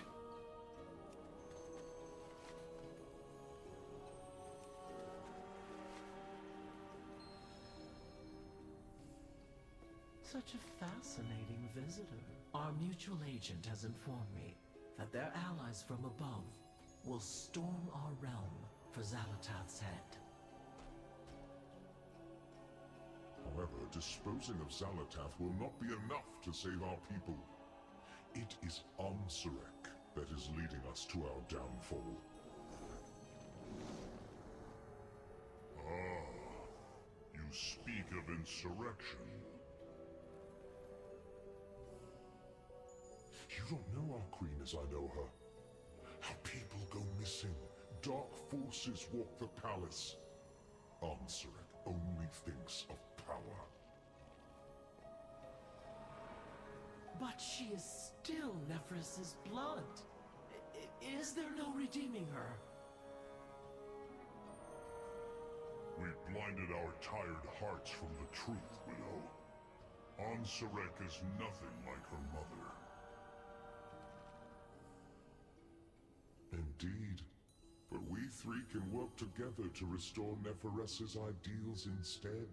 Such a fascinating visitor. Our mutual agent has informed me that their allies from above will storm our realm for Xalatath's head. However, disposing of Xalatath will not be enough to save our people. It is Ansurek that is leading us to our downfall. Ah, you speak of insurrection. You don't know our queen as I know her. How people go missing. Dark forces walk the palace. Ansurek only thinks of power. But she is still Nephris's blood. Is there no redeeming her? We blinded our tired hearts from the truth, Widow. Ansurek is nothing like her mother. Indeed, but we three can work together to restore Nephres's ideals instead.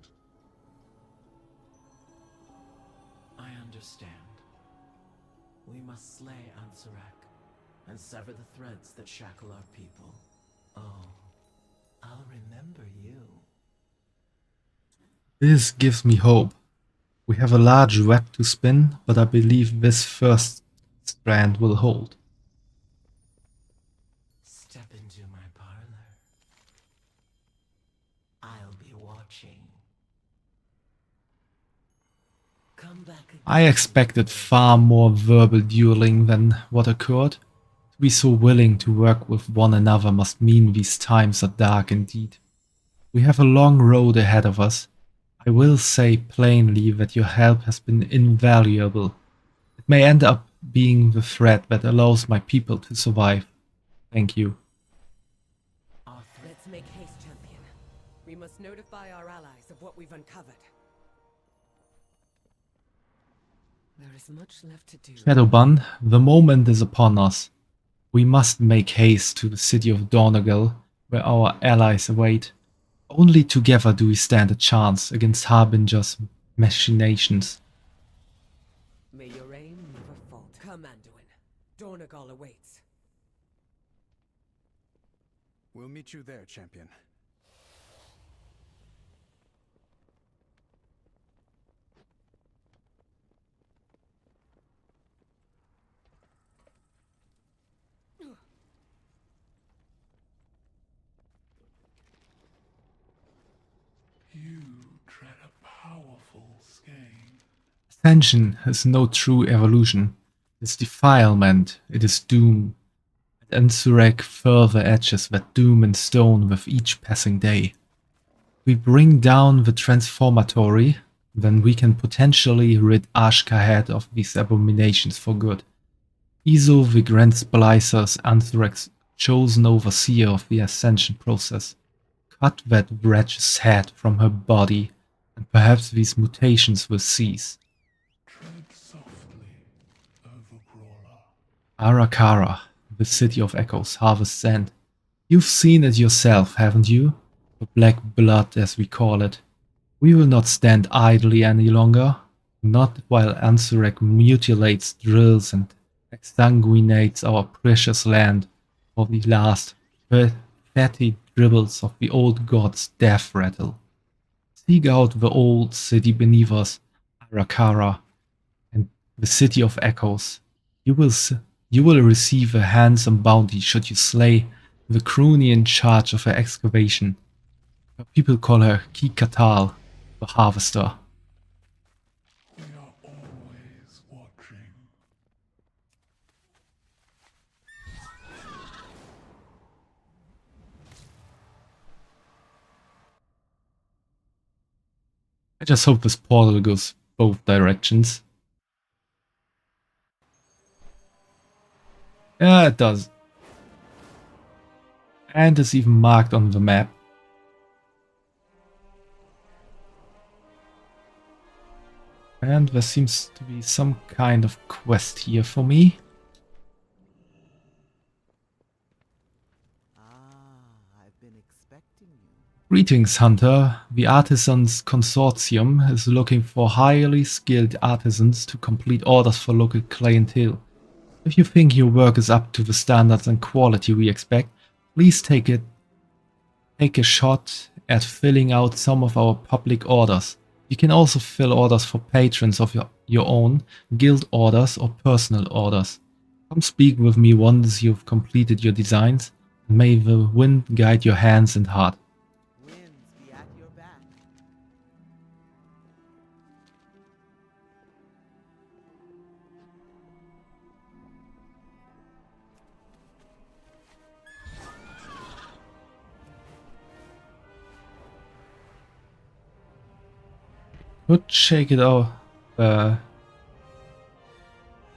I understand. We must slay Ansurek and sever the threads that shackle our people. Oh, I'll remember you. This gives me hope. We have a large web to spin, but I believe this first strand will hold. Step into my parlor. I'll be watching. Come back again. I expected far more verbal dueling than what occurred. To be so willing to work with one another must mean these times are dark indeed. We have a long road ahead of us. I will say plainly that your help has been invaluable. It may end up being the thread that allows my people to survive. Thank you. Let's make haste, champion. We must notify our allies of what we've uncovered. There is much left to do. Shadowbun, the moment is upon us. We must make haste to the city of Donegal, where our allies await. Only together do we stand a chance against Harbinger's machinations. May your aim never fault. Come, Anduin. Donegal awaits. We'll meet you there, champion. You tread a powerful skein. Ascension is no true evolution. It's defilement, it is doom. And Ansurek further etches that doom in stone with each passing day. We bring down the transformatory, then we can potentially rid Ashkahead of these abominations for good. Iso, the Grand Splicer's Anthrax chosen overseer of the ascension process, cut that wretch's head from her body, and perhaps these mutations will cease. Tread softly, Overcrawler. Arakara, the City of Echoes, Harvest's End. You've seen it yourself, haven't you? The Black Blood, as we call it. We will not stand idly any longer, not while Ansurek mutilates, drills, and exsanguinates our precious land for the last fatty dribbles of the old god's death rattle. Seek out the old city beneath us, Arakara, and the City of Echoes. You will receive a handsome bounty should you slay the crony in charge of her excavation. People call her Kikatal, the Harvester. We are always watching. I just hope this portal goes both directions. Yeah, it does. And it's even marked on the map. And there seems to be some kind of quest here for me. I've been expecting you. Greetings, Hunter. The Artisans Consortium is looking for highly skilled artisans to complete orders for local clientele. If you think your work is up to the standards and quality we expect, please take a shot at filling out some of our public orders. You can also fill orders for patrons of your own, guild orders or personal orders. Come speak with me once you've completed your designs, and may the wind guide your hands and heart. Winds be at your back. Could shake it out.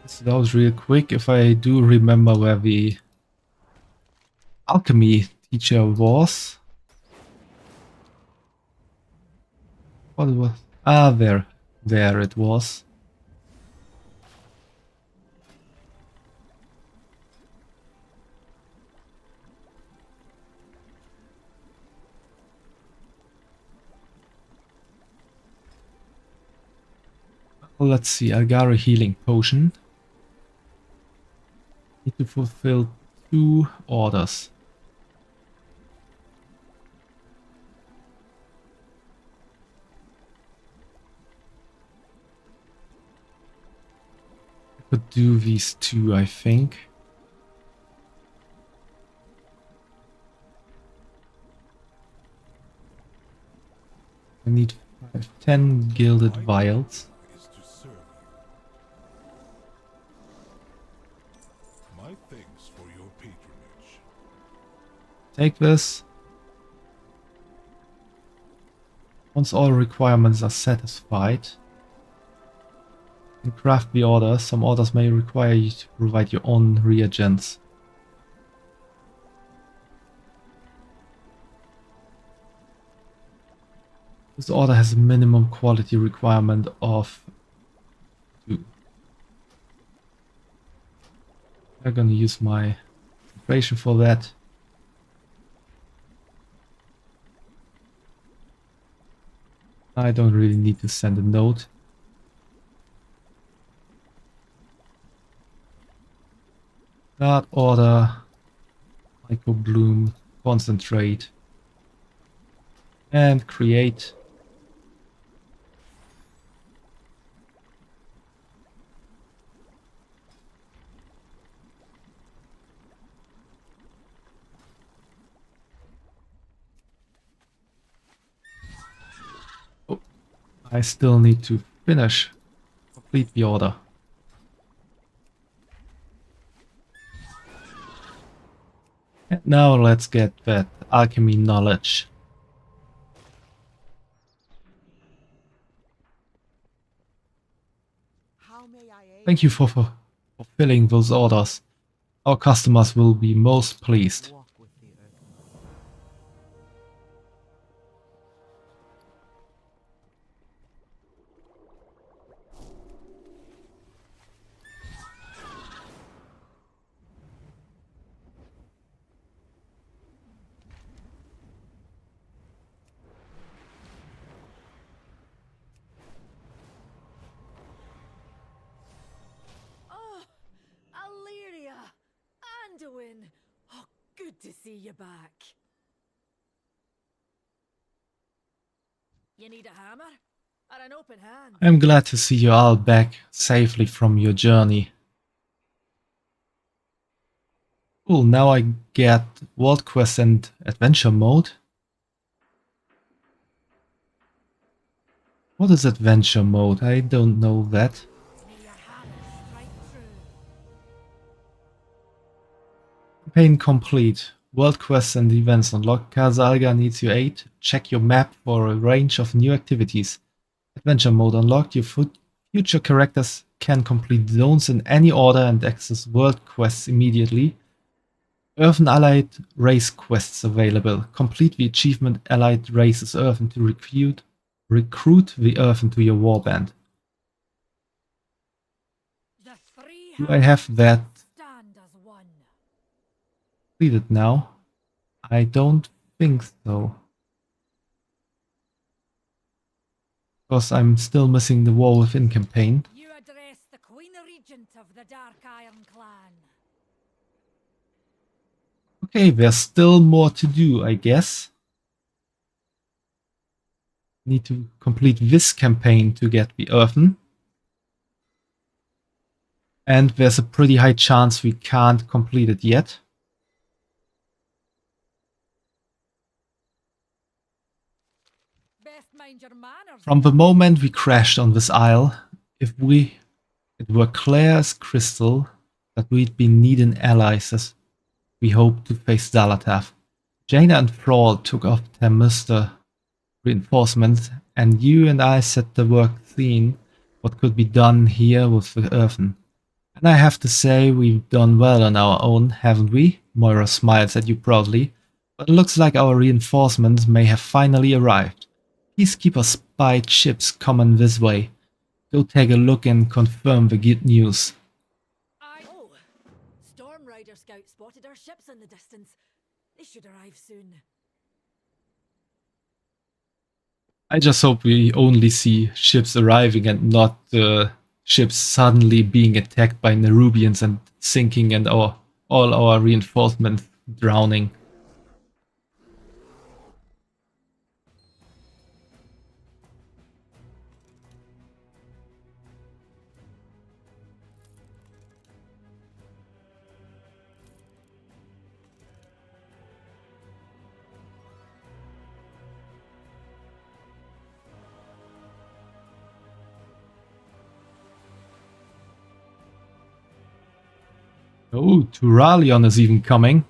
Test it out real quick if I do remember where the alchemy teacher was. What it was? Ah, there it was. Let's see, Algari healing potion. Need to fulfill 2 orders. I could do these 2, I think. I need 10 gilded vials. Is to serve you. My thanks for your patronage. Take this. Once all requirements are satisfied, and craft the order. Some orders may require you to provide your own reagents. This order has a minimum quality requirement of 2. I'm gonna use my concentration for that. I don't really need to send a note. Start order, Micro Bloom, concentrate, and create. Oh, I still need to complete the order. And now let's get that alchemy knowledge. How may I aid? Thank you for fulfilling those orders. Our customers will be most pleased. Walk with the earth. Oh, Illyria! Anduin! Oh, good to see you back. You need a hammer? Or an open hand? I'm glad to see you all back safely from your journey. Cool, now I get World Quest and Adventure mode. What is Adventure mode? I don't know that. May your hammer strike true. Campaign complete. World quests and events unlocked. Kazalga needs your aid. Check your map for a range of new activities. Adventure mode unlocked. Your future characters can complete zones in any order and access world quests immediately. Earthen Allied Race quests available. Complete the achievement Allied Races Earthen to recruit the Earthen to your warband. The three Do I have that stand as one. completed now? I don't think so. Because I'm still missing the War Within campaign. You address the Queen Regent of the Dark Iron Clan. Okay, there's still more to do, I guess. Need to complete this campaign to get the Earthen. And there's a pretty high chance we can't complete it yet. Best mind your manners. From the moment we crashed on this isle, it were clear as crystal that we'd be needing allies as we hoped to face Zalatath. Jaina and Thrall took off their muster reinforcements, and you and I set the work seeing what could be done here with the Earthen. And I have to say, we've done well on our own, haven't we? Moira smiles at you proudly, but it looks like our reinforcements may have finally arrived. Peacekeeper spied ships coming this way. Go take a look and confirm the good news. Oh, Storm Rider Scout spotted our ships in the distance. They should arrive soon. I just hope we only see ships arriving and not ships suddenly being attacked by Nerubians and sinking and all our reinforcements drowning. Oh, Turalion is even coming.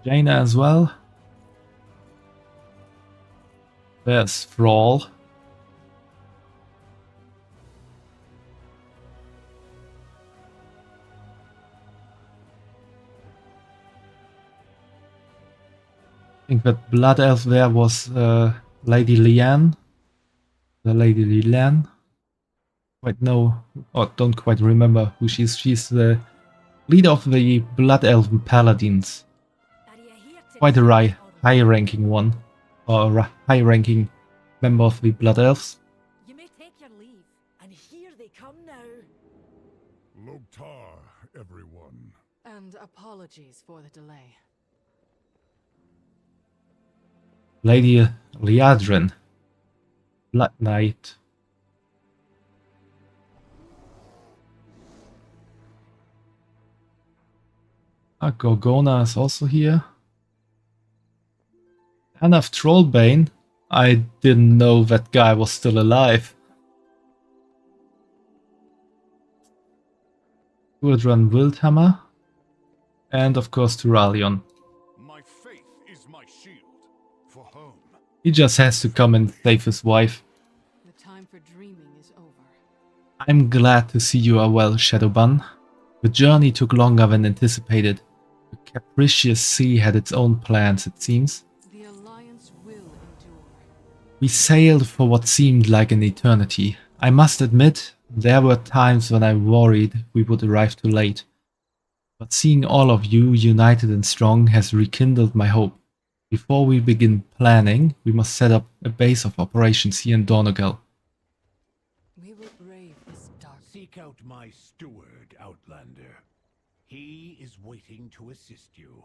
Jaina as well. There's Thrall. I think that Blood Elf there was Lady Liane. The Lady Liane. Quite know, or don't quite remember who she is. She's the leader of the Blood Elven Paladins. Quite a high-ranking one, or a high-ranking member of the Blood Elves. You may take your leave, and here they come now. Loktar, everyone. And apologies for the delay. Lady Liadrin, Blood Knight. Gorgona is also here. Anav Trollbane. I didn't know that guy was still alive. Gudrun Wildhammer. And of course Turalion. My faith is my shield. For home. He just has to come and save his wife. The time for dreaming I'm glad to see you are well, Shadowbun. The journey took longer than anticipated. The capricious sea had its own plans, it seems. The Alliance will endure. We sailed for what seemed like an eternity. I must admit, there were times when I worried we would arrive too late. But seeing all of you united and strong has rekindled my hope. Before we begin planning, we must set up a base of operations here in Donegal. We will brave this dark. Seek out my steward, Outlander. He is waiting to assist you.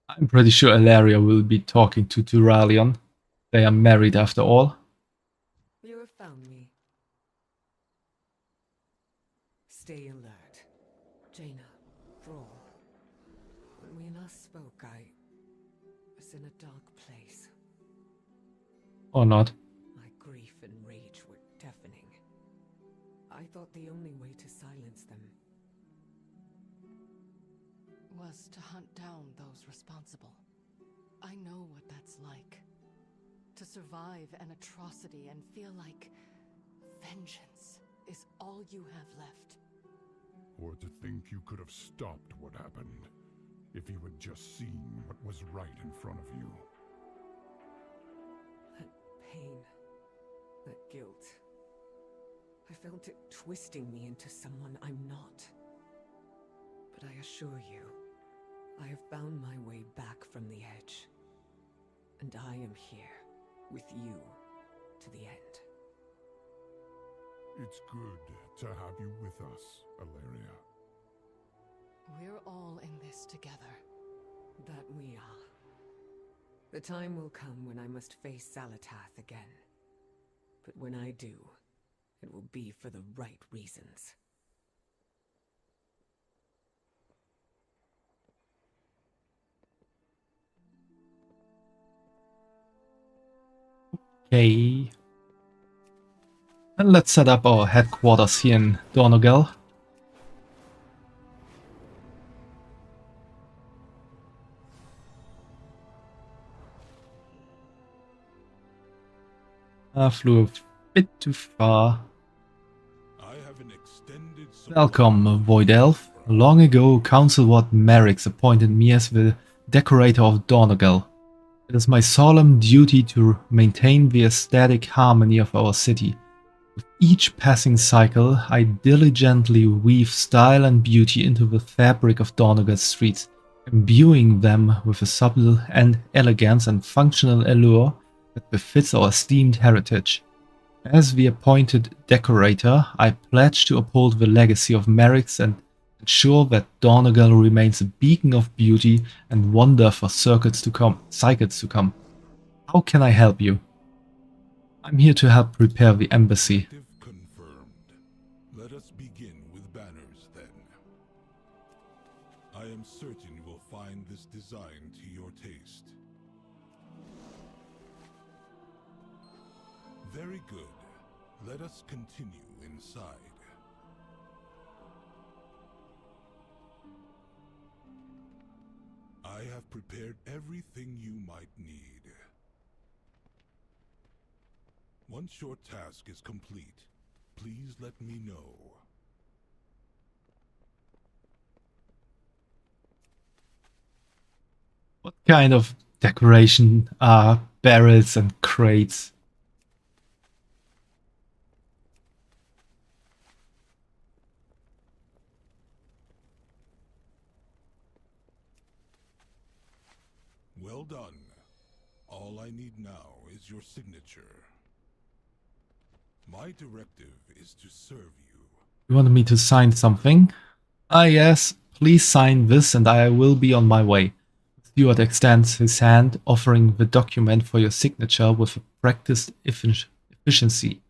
I'm pretty sure Ilaria will be talking to Turalion. They are married after all. You have found me. Stay alert. Jaina, Thrall. When we last spoke, I was in a dark place. Or not. My grief and rage were deafening. I thought the only way to silence them Was to hunt down those responsible. I know what that's like. To survive an atrocity and feel like vengeance is all you have left. Or to think you could have stopped what happened, if you had just seen what was right in front of you. That pain, that guilt. I felt it twisting me into someone I'm not. But I assure you, I have found my way back from the edge. And I am here, with you, to the end. It's good to have you with us, Ilaria. We're all in this together. That we are. The time will come when I must face Salatath again. But when I do, it will be for the right reasons. Okay. And let's set up our headquarters here in Donegal. I flew a bit too far. I have an extended Welcome, Void Elf. Long ago, Councilward Merrix appointed me as the decorator of Donegal. It is my solemn duty to maintain the aesthetic harmony of our city. With each passing cycle, I diligently weave style and beauty into the fabric of Donegal's streets, imbuing them with a subtle and elegance and functional allure that befits our esteemed heritage. As the appointed decorator, I pledge to uphold the legacy of Merrix and ensure that Donegal remains a beacon of beauty and wonder for cycles to come. How can I help you? I'm here to help prepare the embassy. Confirmed. Let us begin with banners then. I am certain you will find this design to your taste. Very good. Let us continue inside. I have prepared everything you might need. Once your task is complete, please let me know. What kind of decoration are barrels and crates? Well done. All I need now is your signature. My directive is to serve you. You wanted me to sign something? Ah yes, please sign this and I will be on my way. Steward extends his hand, offering the document for your signature with a practiced efficiency.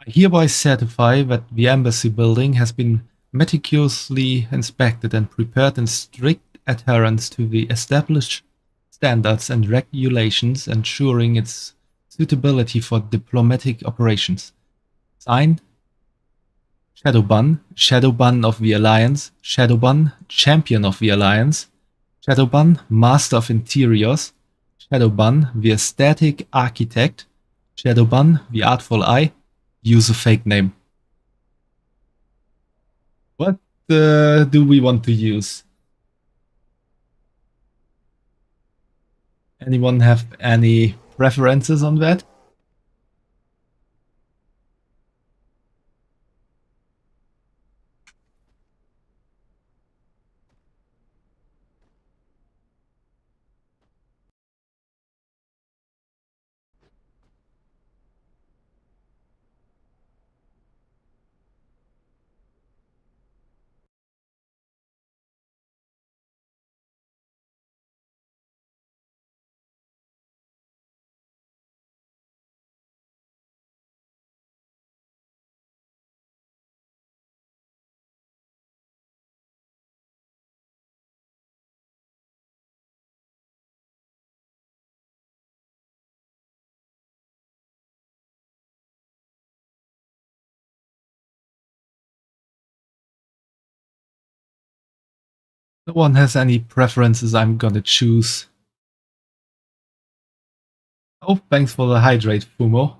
I hereby certify that the embassy building has been meticulously inspected and prepared in strict adherence to the established standards and regulations, ensuring its suitability for diplomatic operations. Signed, Shadowbun, Shadowbun of the Alliance, Shadowbun, Champion of the Alliance, Shadowbun, Master of Interiors, Shadowbun, the Aesthetic Architect, Shadowban, the Artful Eye, use a fake name. What do we want to use? Anyone have any preferences on that? No one has any preferences. I'm gonna choose. Oh, thanks for the hydrate, Fumo.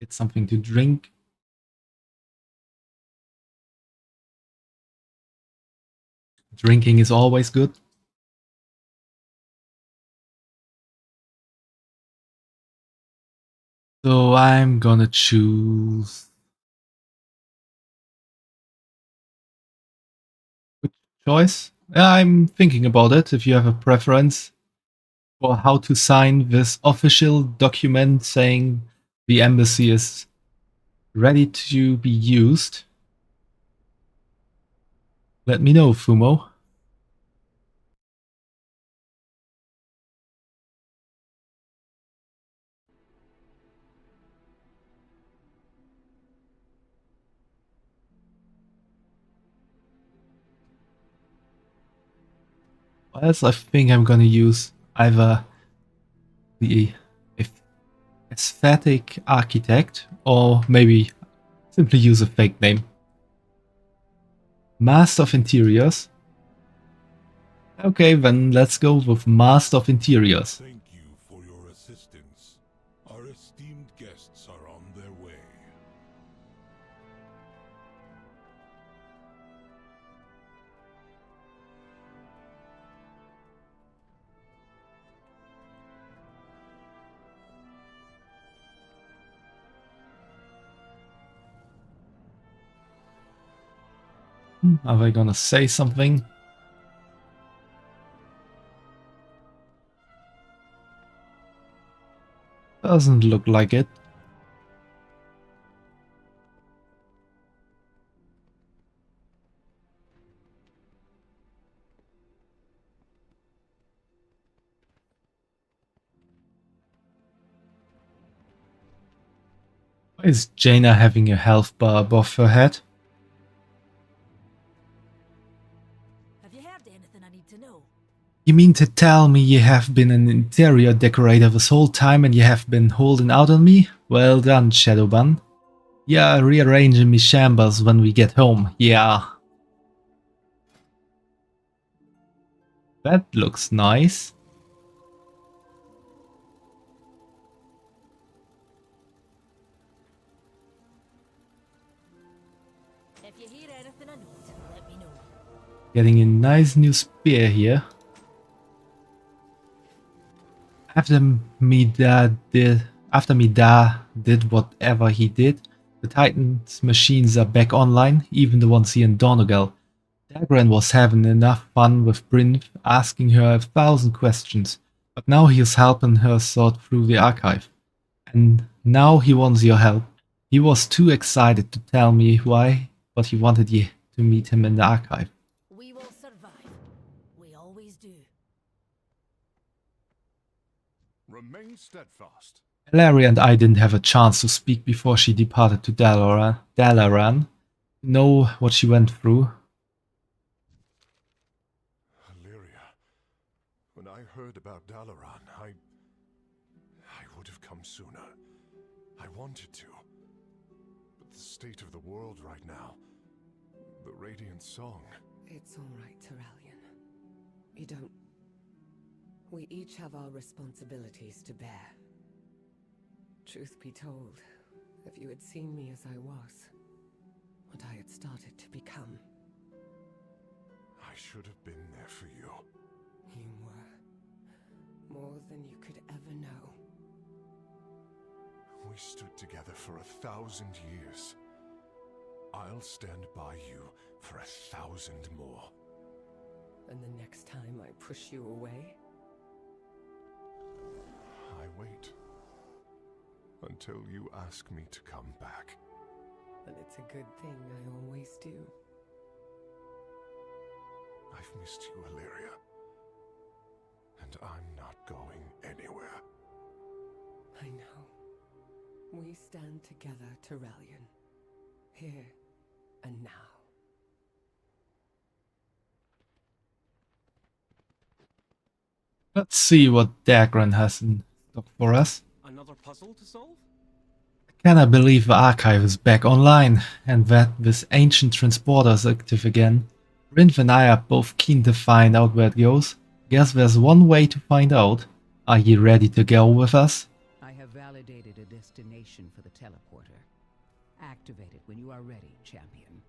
Get something to drink. Drinking is always good. So I'm gonna choose. Which choice? I'm thinking about it. If you have a preference for how to sign this official document saying the embassy is ready to be used, let me know, Fumo. What else? I think I'm gonna use either the aesthetic architect or maybe simply use a fake name. Master of Interiors. Okay, then let's go with Master of Interiors. Thank you for your assistance. Our esteemed guests are on their way. Are they gonna say something? Doesn't look like it. Why is Jaina having a health bar above her head? Have you heard anything I need to know? You mean to tell me you have been an interior decorator this whole time and you have been holding out on me? Well done, Shadowban. Yeah, rearranging me chambers when we get home, yeah. That looks nice. If you hear anything I note, let me know. Getting a nice new spear here. After Mida did whatever he did, the Titan's machines are back online, even the ones here in Donegal. Dagran was having enough fun with Bryn, asking her 1,000 questions, but now he's helping her sort through the archive. And now he wants your help. He was too excited to tell me why, but he wanted you to meet him in the archive. We will survive. We always do. Remain steadfast. Larry and I didn't have a chance to speak before she departed to Dalaran. Know what she went through. Illyria, when I heard about Dalaran, I would have come sooner. I wanted to. But the state of the world right now, the Radiant Song. It's all right, Terralion. You don't We each have our responsibilities to bear. Truth be told, if you had seen me as I was, what I had started to become. I should have been there for you. You were. More than you could ever know. We stood together for 1,000 years. I'll stand by you for 1,000 more. And the next time I push you away? I wait. Until you ask me to come back. And it's a good thing I always do. I've missed you, Illyria. And I'm not going anywhere. I know. We stand together, Terrellian. Here and now. Let's see what Dagran has in stock for us. Another puzzle to solve? Can I believe the archive is back online, and that this ancient transporter is active again? Rinth and I are both keen to find out where it goes. Guess there's one way to find out. Are you ready to go with us? I have validated a destination for the teleporter. Activate it when you are ready, champion.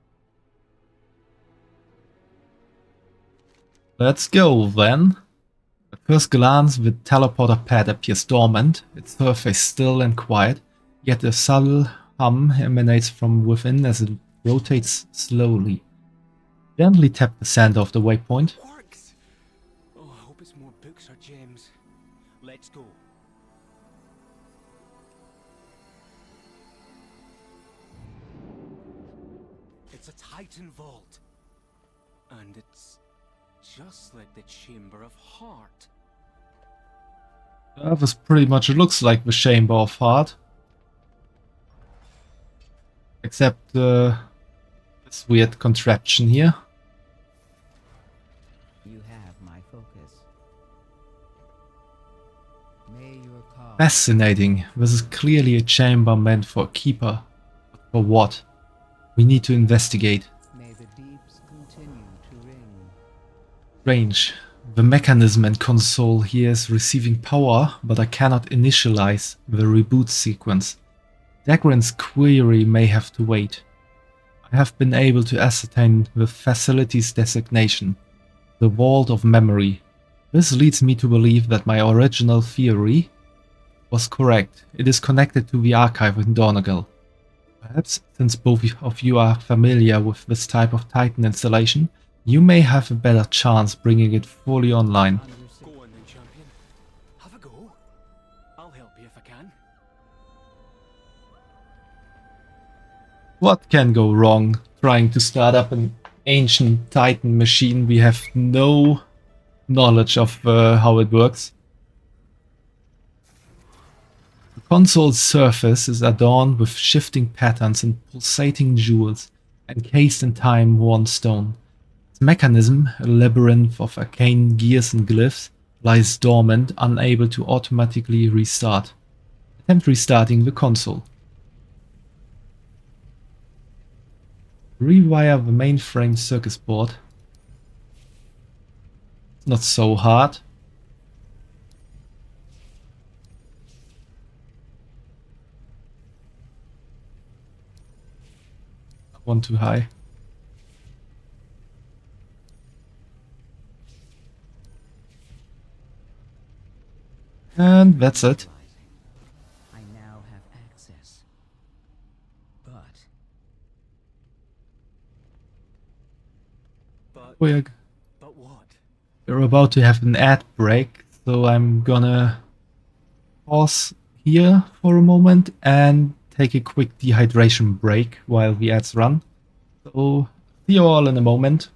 Let's go then. At first glance, the teleporter pad appears dormant, its surface still and quiet, yet a subtle hum emanates from within as it rotates slowly. Gently tap the center of the waypoint. Works! Oh, I hope it's more books or gems. Let's go. It's a Titan vault. And it's just like the Chamber of Heart. This pretty much looks like the Chamber of Heart. Except this weird contraption here. You have my focus. May your cause... Fascinating. This is clearly a chamber meant for a keeper. But for what? We need to investigate. May the deeps continue to ring. Strange. The mechanism and console here is receiving power, but I cannot initialize the reboot sequence. Dagran's query may have to wait. I have been able to ascertain the facility's designation, the Vault of Memory. This leads me to believe that my original theory was correct. It is connected to the archive in Donegal. Perhaps, since both of you are familiar with this type of Titan installation, you may have a better chance bringing it fully online. Go on then, champion. Have a go. I'll help you if I can. What can go wrong trying to start up an ancient Titan machine? We have no knowledge of how it works. The console's surface is adorned with shifting patterns and pulsating jewels, encased in time-worn stone. Its mechanism, a labyrinth of arcane gears and glyphs, lies dormant, unable to automatically restart. Attempt restarting the console. Rewire the mainframe circuit board. Not so hard. One too high. And that's it. I now have access. We're But what? about to have an ad break, so I'm gonna pause here for a moment and take a quick dehydration break while the ads run. So see you all in a moment.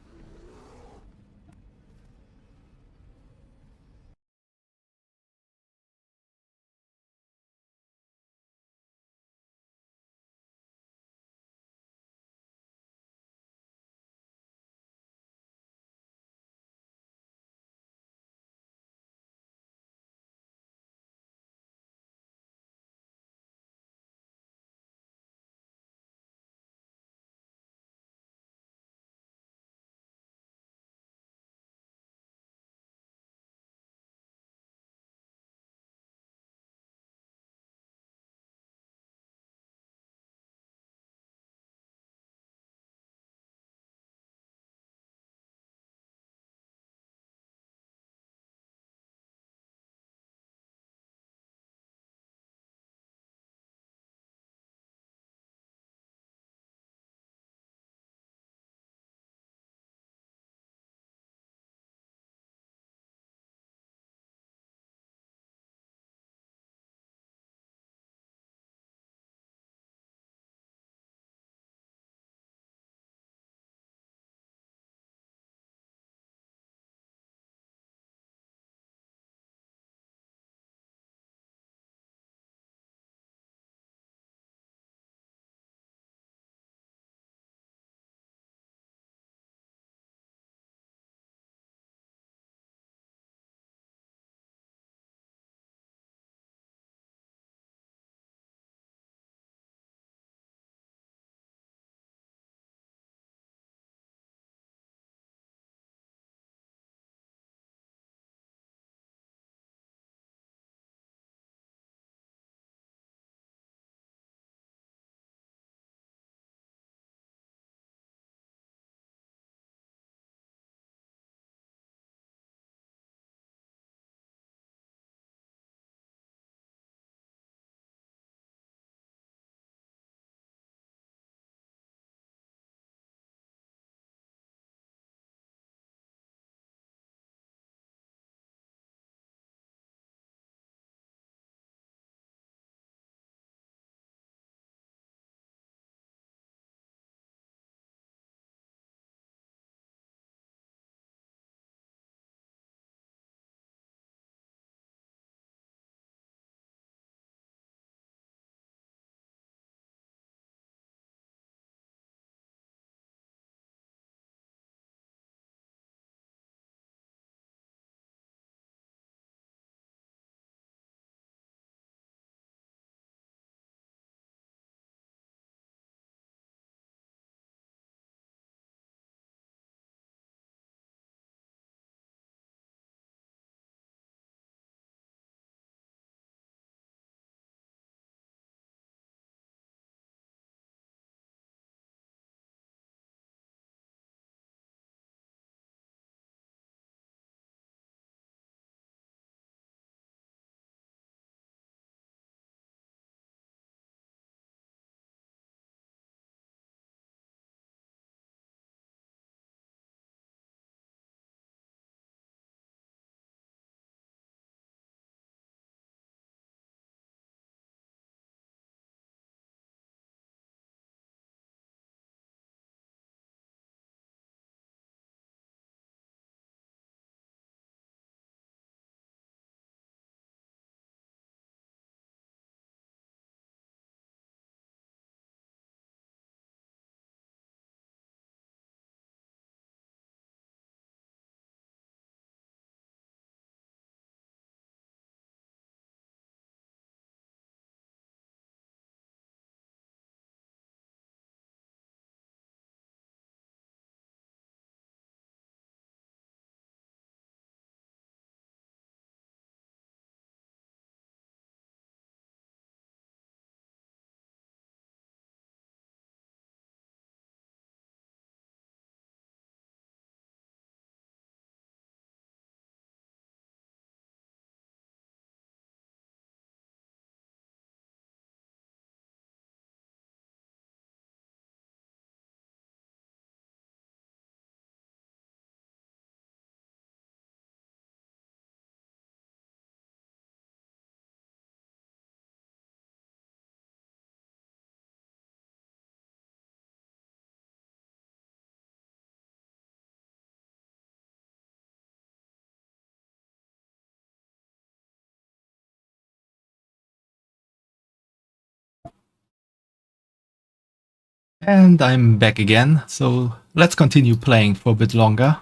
And I'm back again, so let's continue playing for a bit longer.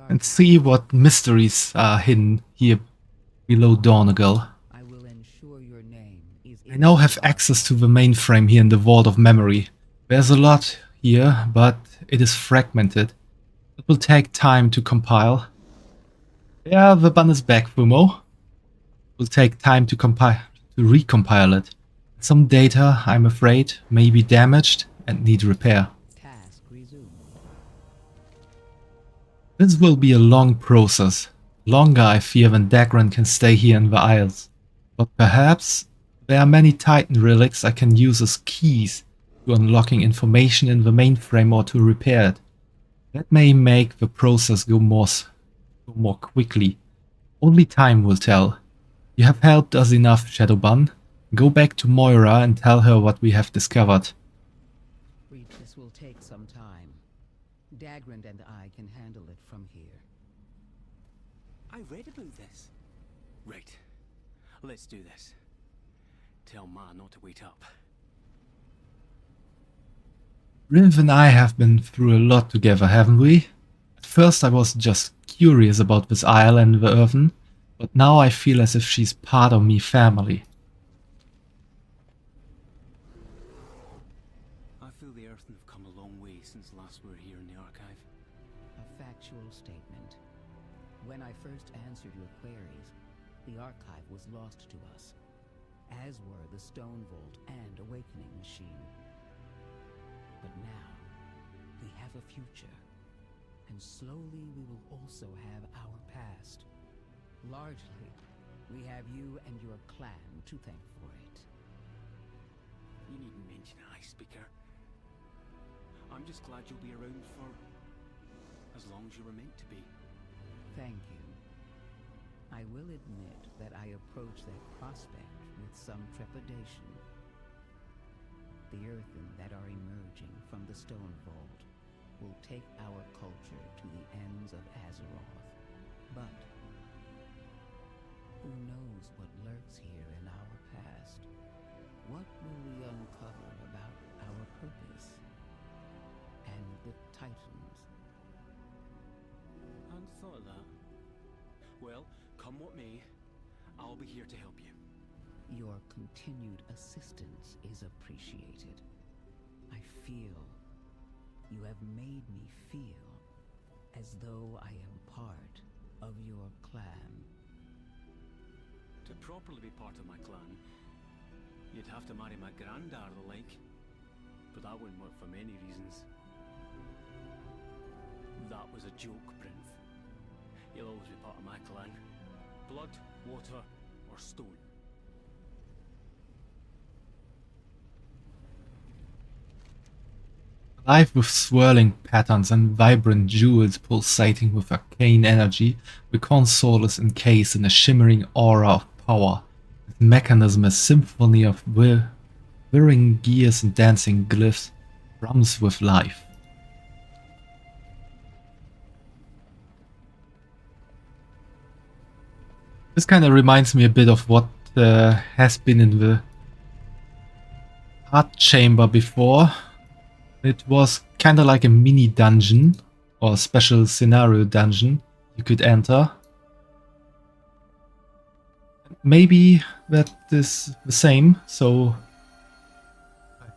And see what mysteries are hidden here below Donegal. I now have access to the mainframe here in the Vault of Memory. There's a lot here, but it is fragmented. It will take time to compile. Yeah, the bun is back, Fumo. It will take time to recompile it. Some data, I'm afraid, may be damaged and need repair. This will be a long process. Longer, I fear, than Dagran can stay here in the Isles. But perhaps there are many Titan relics I can use as keys to unlocking information in the mainframe or to repair it. That may make the process go more quickly. Only time will tell. You have helped us enough, Shadowbun. Go back to Moira and tell her what we have discovered. This will take some time. Dagran and I can handle it from here. I read about this. Right. Let's do this. Tell Ma not to wait up. Riv and I have been through a lot together, haven't we? At first I was just curious about this isle and the Earthen, but now I feel as if she's part of me family. I feel the Earthen have come a long way since last we were here in the archive. A factual statement. When I first answered your queries, the archive was lost to us, as were the Stone Vault and Awakening Machine. But now, we have a future, and slowly we will also have our past. Largely, we have you and your clan to thank for it. You needn't mention High Speaker. I'm just glad you'll be around for as long as you were meant to be. Thank you. I will admit that I approach that prospect with some trepidation. The Earthen that are emerging from the Stone Vault will take our culture to the ends of Azeroth. But who knows what lurks here in our past? What will we uncover about our purpose and the Titans? I hadn't thought of that. Well, come what may, I'll be here to help you. Your continued assistance is appreciated. I feel you have made me feel as though I am part of your clan. To properly be part of my clan, you'd have to marry my granddad or the like. But that wouldn't work for many reasons. That was a joke, Prince. You'll always be part of my clan. Blood, water, or stone. Alive with swirling patterns and vibrant jewels pulsating with arcane energy, the console is encased in a shimmering aura of power. Its mechanism, a symphony of whirring gears and dancing glyphs, drums with life. This kind of reminds me a bit of what has been in the Heart Chamber before. It was kind of like a mini dungeon or special scenario dungeon you could enter. Maybe that is the same, so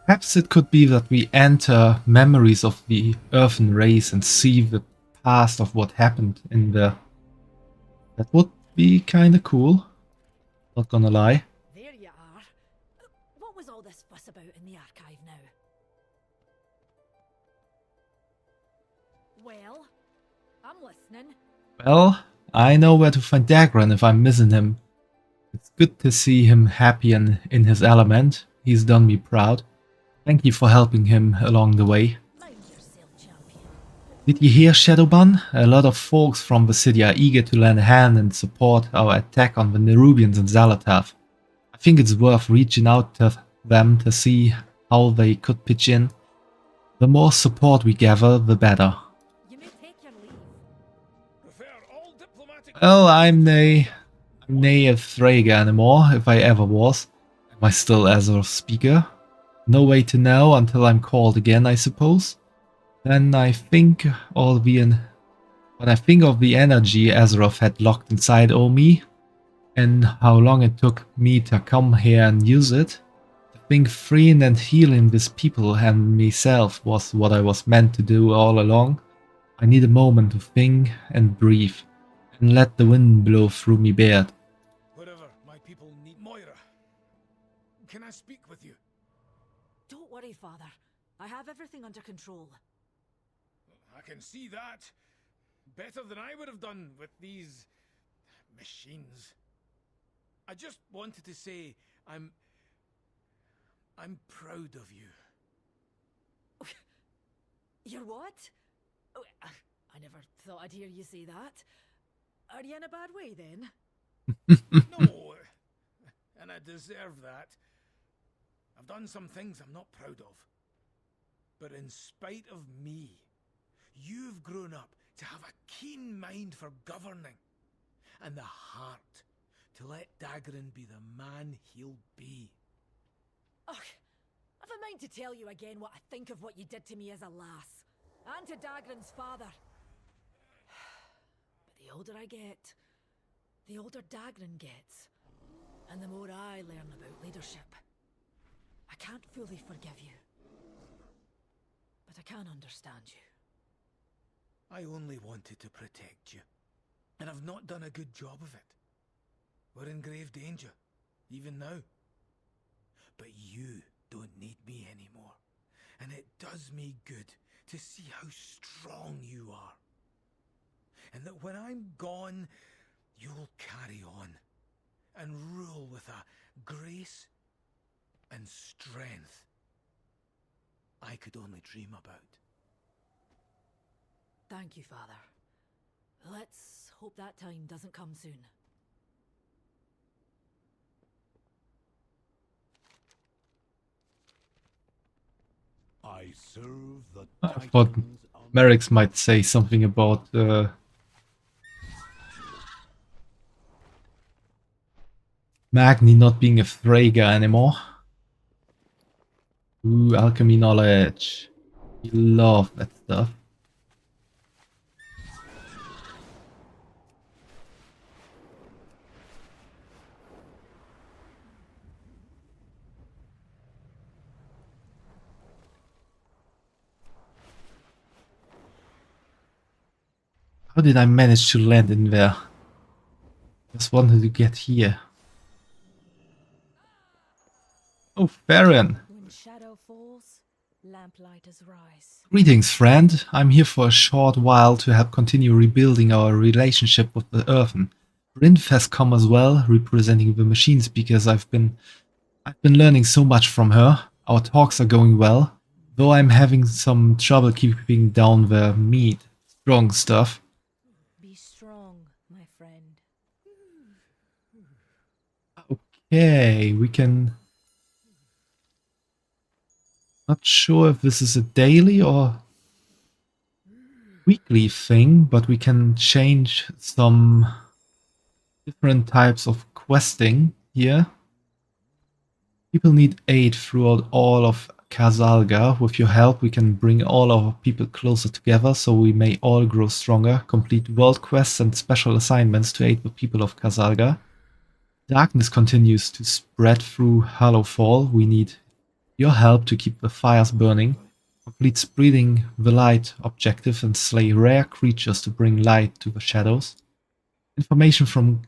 perhaps it could be that we enter memories of the Earthen race and see the past of what happened in there. That would be kind of cool, not gonna lie. There you are. What was all this fuss about in the archive now? Well, I'm listening. Well, I know where to find Dagran if I'm missing him. It's good to see him happy and in his element. He's done me proud. Thank you for helping him along the way. Did you hear, Shadowbun? A lot of folks from the city are eager to lend a hand and support our attack on the Nerubians in Xalatath. I think it's worth reaching out to them to see how they could pitch in. The more support we gather, the better. Well, I'm nay a Thraga anymore, if I ever was. Am I still Azeroth speaker? No way to know until I'm called again, I suppose. Then I think when I think of the energy Azeroth had locked inside Omi, and how long it took me to come here and use it, to think freeing and healing these people and myself was what I was meant to do all along. I need a moment to think and breathe, and let the wind blow through me beard. Whatever, my people need Moira. Can I speak with you? Don't worry, Father. I have everything under control. I can see that. Better than I would have done with these machines. I just wanted to say I'm proud of you. You're what? Oh, I never thought I'd hear you say that. Are you in a bad way then? No, and I deserve that. I've done some things I'm not proud of. But in spite of me, you've grown up to have a keen mind for governing, and the heart to let Dagran be the man he'll be. Ugh, I've a mind to tell you again what I think of what you did to me as a lass, and to Dagran's father. But the older I get, the older Dagran gets, and the more I learn about leadership. I can't fully forgive you, but I can understand you. I only wanted to protect you, and I've not done a good job of it. We're in grave danger, even now. But you don't need me anymore, and it does me good to see how strong you are. And that when I'm gone, you'll carry on and rule with a grace and strength I could only dream about. Thank you, Father. Let's hope that time doesn't come soon. I serve the I thought Merrick's might say something about Magni not being a Freyga anymore. Ooh, alchemy knowledge. You love that stuff. How did I manage to land in there? Just wanted to get here. Oh, Farron. When shadow falls, lamplighters rise. Greetings, friend. I'm here for a short while to help continue rebuilding our relationship with the Earthen. Rinf has come as well, representing the machine speakers. I've been learning so much from her. Our talks are going well, though I'm having some trouble keeping down the meat, strong stuff. Be strong, my friend. Okay, we can... Not sure if this is a daily or weekly thing, but we can change some different types of questing here. People need aid throughout all of Kazalga. With your help, we can bring all our people closer together so we may all grow stronger, complete world quests and special assignments to aid the people of Kazalga. Darkness continues to spread through Hallowfall. We need your help to keep the fires burning, complete spreading the light objective and slay rare creatures to bring light to the shadows. Information from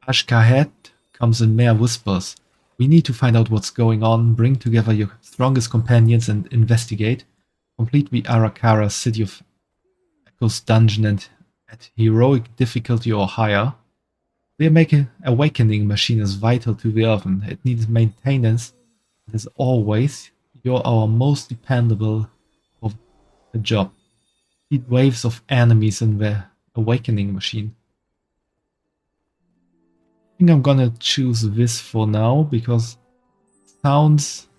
Ashkahet comes in mere whispers. We need to find out what's going on, bring together your strongest companions and investigate. Complete the Arakara City of Echoes dungeon and at heroic difficulty or higher. The awakening machine is vital to the Earthen. It needs maintenance. And as always, you're our most dependable of the job. Need waves of enemies in the awakening machine. I think I'm gonna choose this for now because it sounds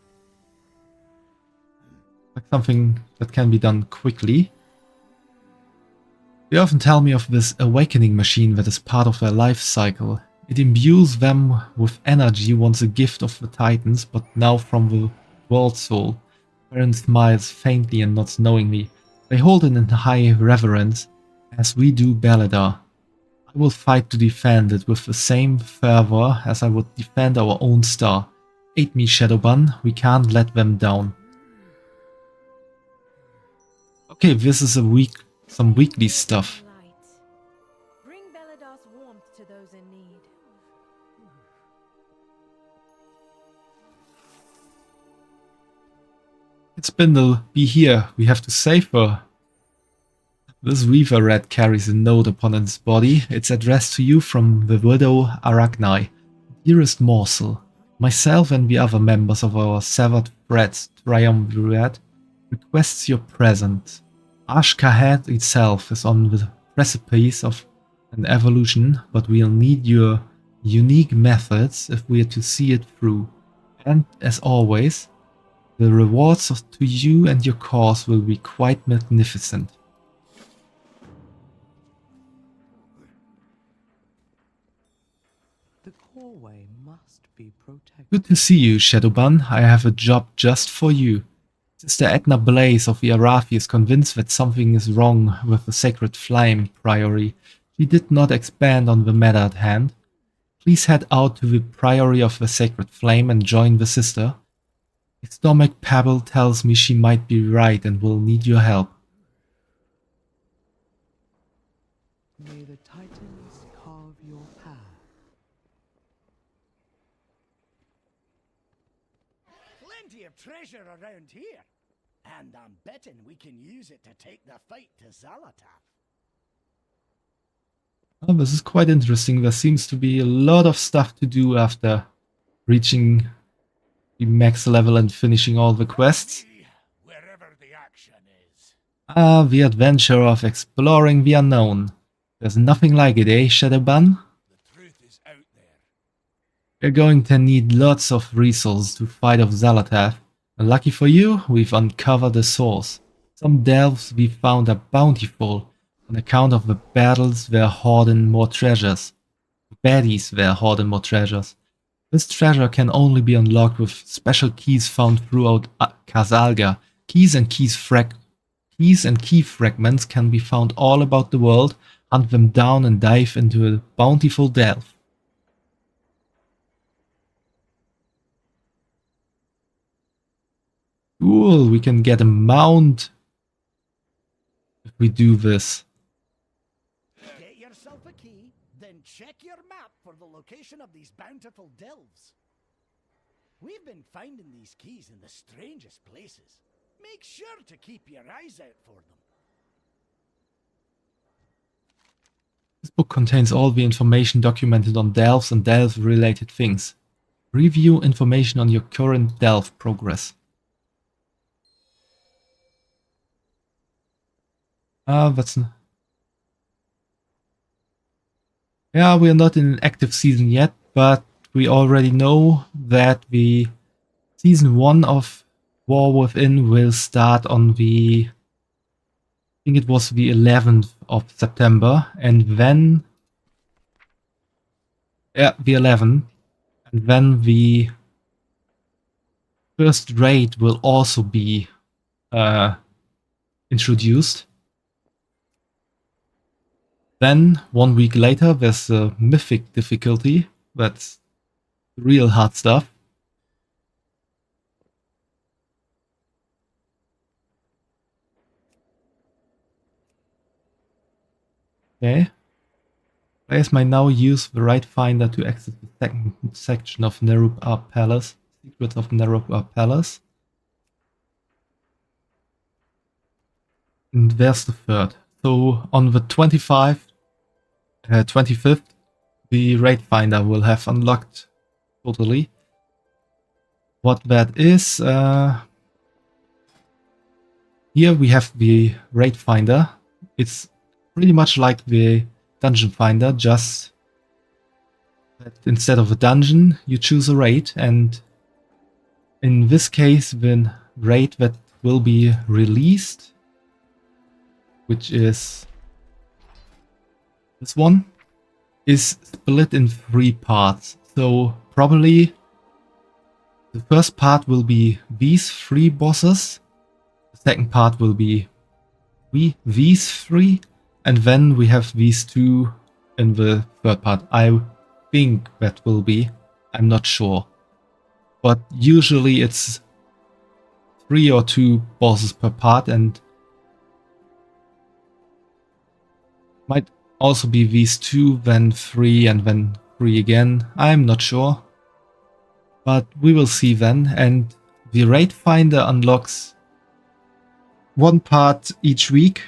like something that can be done quickly. They often tell me of this awakening machine that is part of their life cycle. It imbues them with energy, once a gift of the Titans, but now from the World Soul. Baron smiles faintly and nods knowingly. They hold it in high reverence, as we do Baladar. I will fight to defend it with the same fervor as I would defend our own star. Aid me, Shadowban, we can't let them down. Okay, this is some weekly stuff. Bring Beladar's warmth to those in need. Spindle, be here, we have to save her. This Weaver rat carries a note upon its body. It's addressed to you from the widow Arachni. Dearest morsel, myself and the other members of our severed threads triumvirate requests your present. Ashkahet itself is on the precipice of an evolution, but we'll need your unique methods if we are to see it through. And as always, the rewards to you and your cause will be quite magnificent. The coreway must be protected. Good to see you, Shadowban. I have a job just for you. Sister Edna Blaze of the Arathi is convinced that something is wrong with the Sacred Flame Priory. She did not expand on the matter at hand. Please head out to the Priory of the Sacred Flame and join the sister. My stomach pebble tells me she might be right and will need your help. May the Titans carve your path. Plenty of treasure around here. And I'm betting we can use it to take the fight to Xalatath. Oh, this is quite interesting. There seems to be a lot of stuff to do after reaching the max level and finishing all the quests. Ah, the adventure of exploring the unknown. There's nothing like it, eh, Shadowban? We're going to need lots of resources to fight off Xalatath. And lucky for you, we've uncovered the source. Some delves we found are bountiful. On account of the battles, they're hoarding more treasures. Baddies, they're hoarding more treasures. This treasure can only be unlocked with special keys found throughout Kazalga. Keys and key fragments can be found all about the world. Hunt them down and dive into a bountiful delve. Cool, we can get a mount if we do this. Get yourself a key, then check your map for the location of these bountiful delves. We've been finding these keys in the strangest places. Make sure to keep your eyes out for them. This book contains all the information documented on delves and delve-related things. Review information on your current delve progress. Yeah, we are not in an active season yet, but we already know that the season 1 of War Within will start on the, I think it was the 11th of September, and then, yeah, the 11th, and then the first raid will also be introduced. Then, 1 week later, there's a mythic difficulty. That's real hard stuff. Okay. Players might now use the right finder to access the second section of Nerup Palace. Secrets of Nerup Palace. And there's the third. So on the 25th, the raid finder will have unlocked totally. What that is, here we have the raid finder. It's pretty much like the dungeon finder, just that instead of a dungeon, you choose a raid, and in this case, the raid that will be released, which is this one, is split in 3 parts. So probably the first part will be these 3 bosses, the second part will be these 3, and then we have these 2 in the third part. I think that will be, I'm not sure. But usually it's 3 or 2 bosses per part, and might also be these 2, then 3, and then 3 again. I'm not sure. But we will see then. And the raid finder unlocks 1 part each week.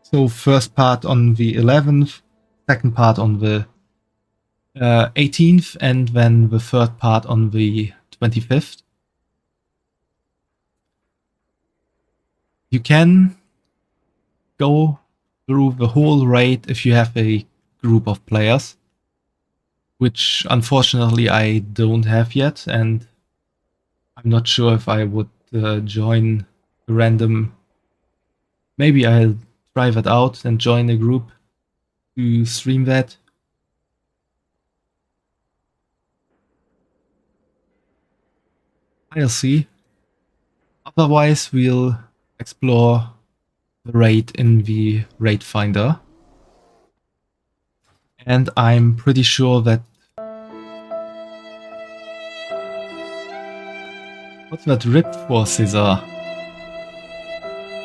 So first part on the 11th, second part on the 18th, and then the third part on the 25th. You can go through the whole raid if you have a group of players, which unfortunately I don't have yet, and I'm not sure if I would join a random. Maybe I'll try that out and join a group to stream that. I'll see. Otherwise, we'll explore the raid in the raid finder. And I'm pretty sure that... What's that rip for, Caesar?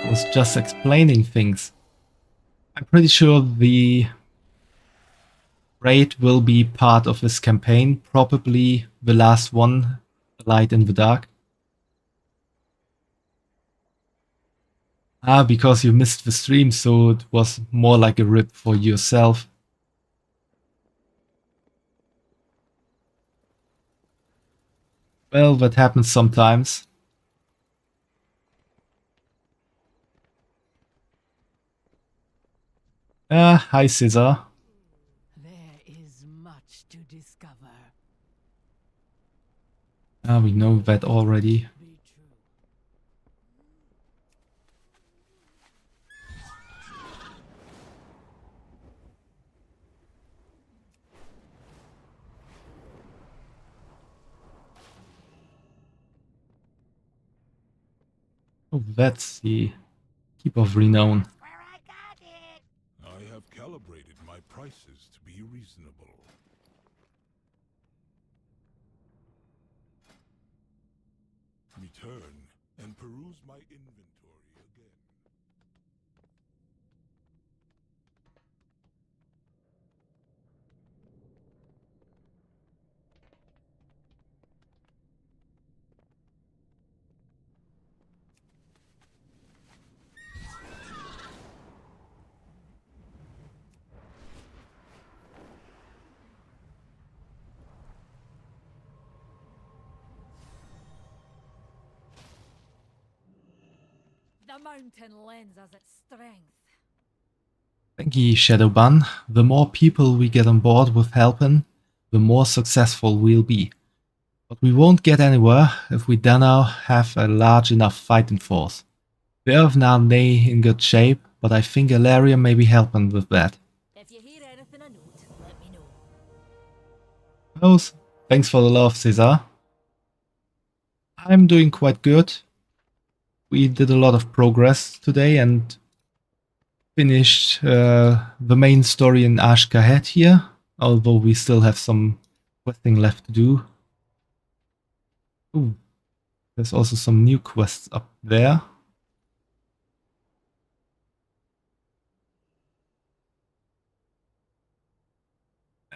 I was just explaining things. I'm pretty sure the raid will be part of this campaign, probably the last one, Light in the Dark. Ah, because you missed the stream, so it was more like a rip for yourself. Well, that happens sometimes. Ah, hi Caesar. There is much to discover. Ah, we know that already. Oh, that's the Keep of Renown. I have calibrated my prices to be reasonable. Return and peruse my inventory again. The mountain lends us its strength. Thank you, Shadowban. The more people we get on board with helping, the more successful we'll be. But we won't get anywhere if we don't now have a large enough fighting force. The Earth are in good shape, but I think Alaria may be helping with that. If you hear anything of note, let me know. Oh, thanks for the love, Caesar. I'm doing quite good. We did a lot of progress today and finished the main story in Ashkahet here, although we still have some questing left to do. Ooh, there's also some new quests up there.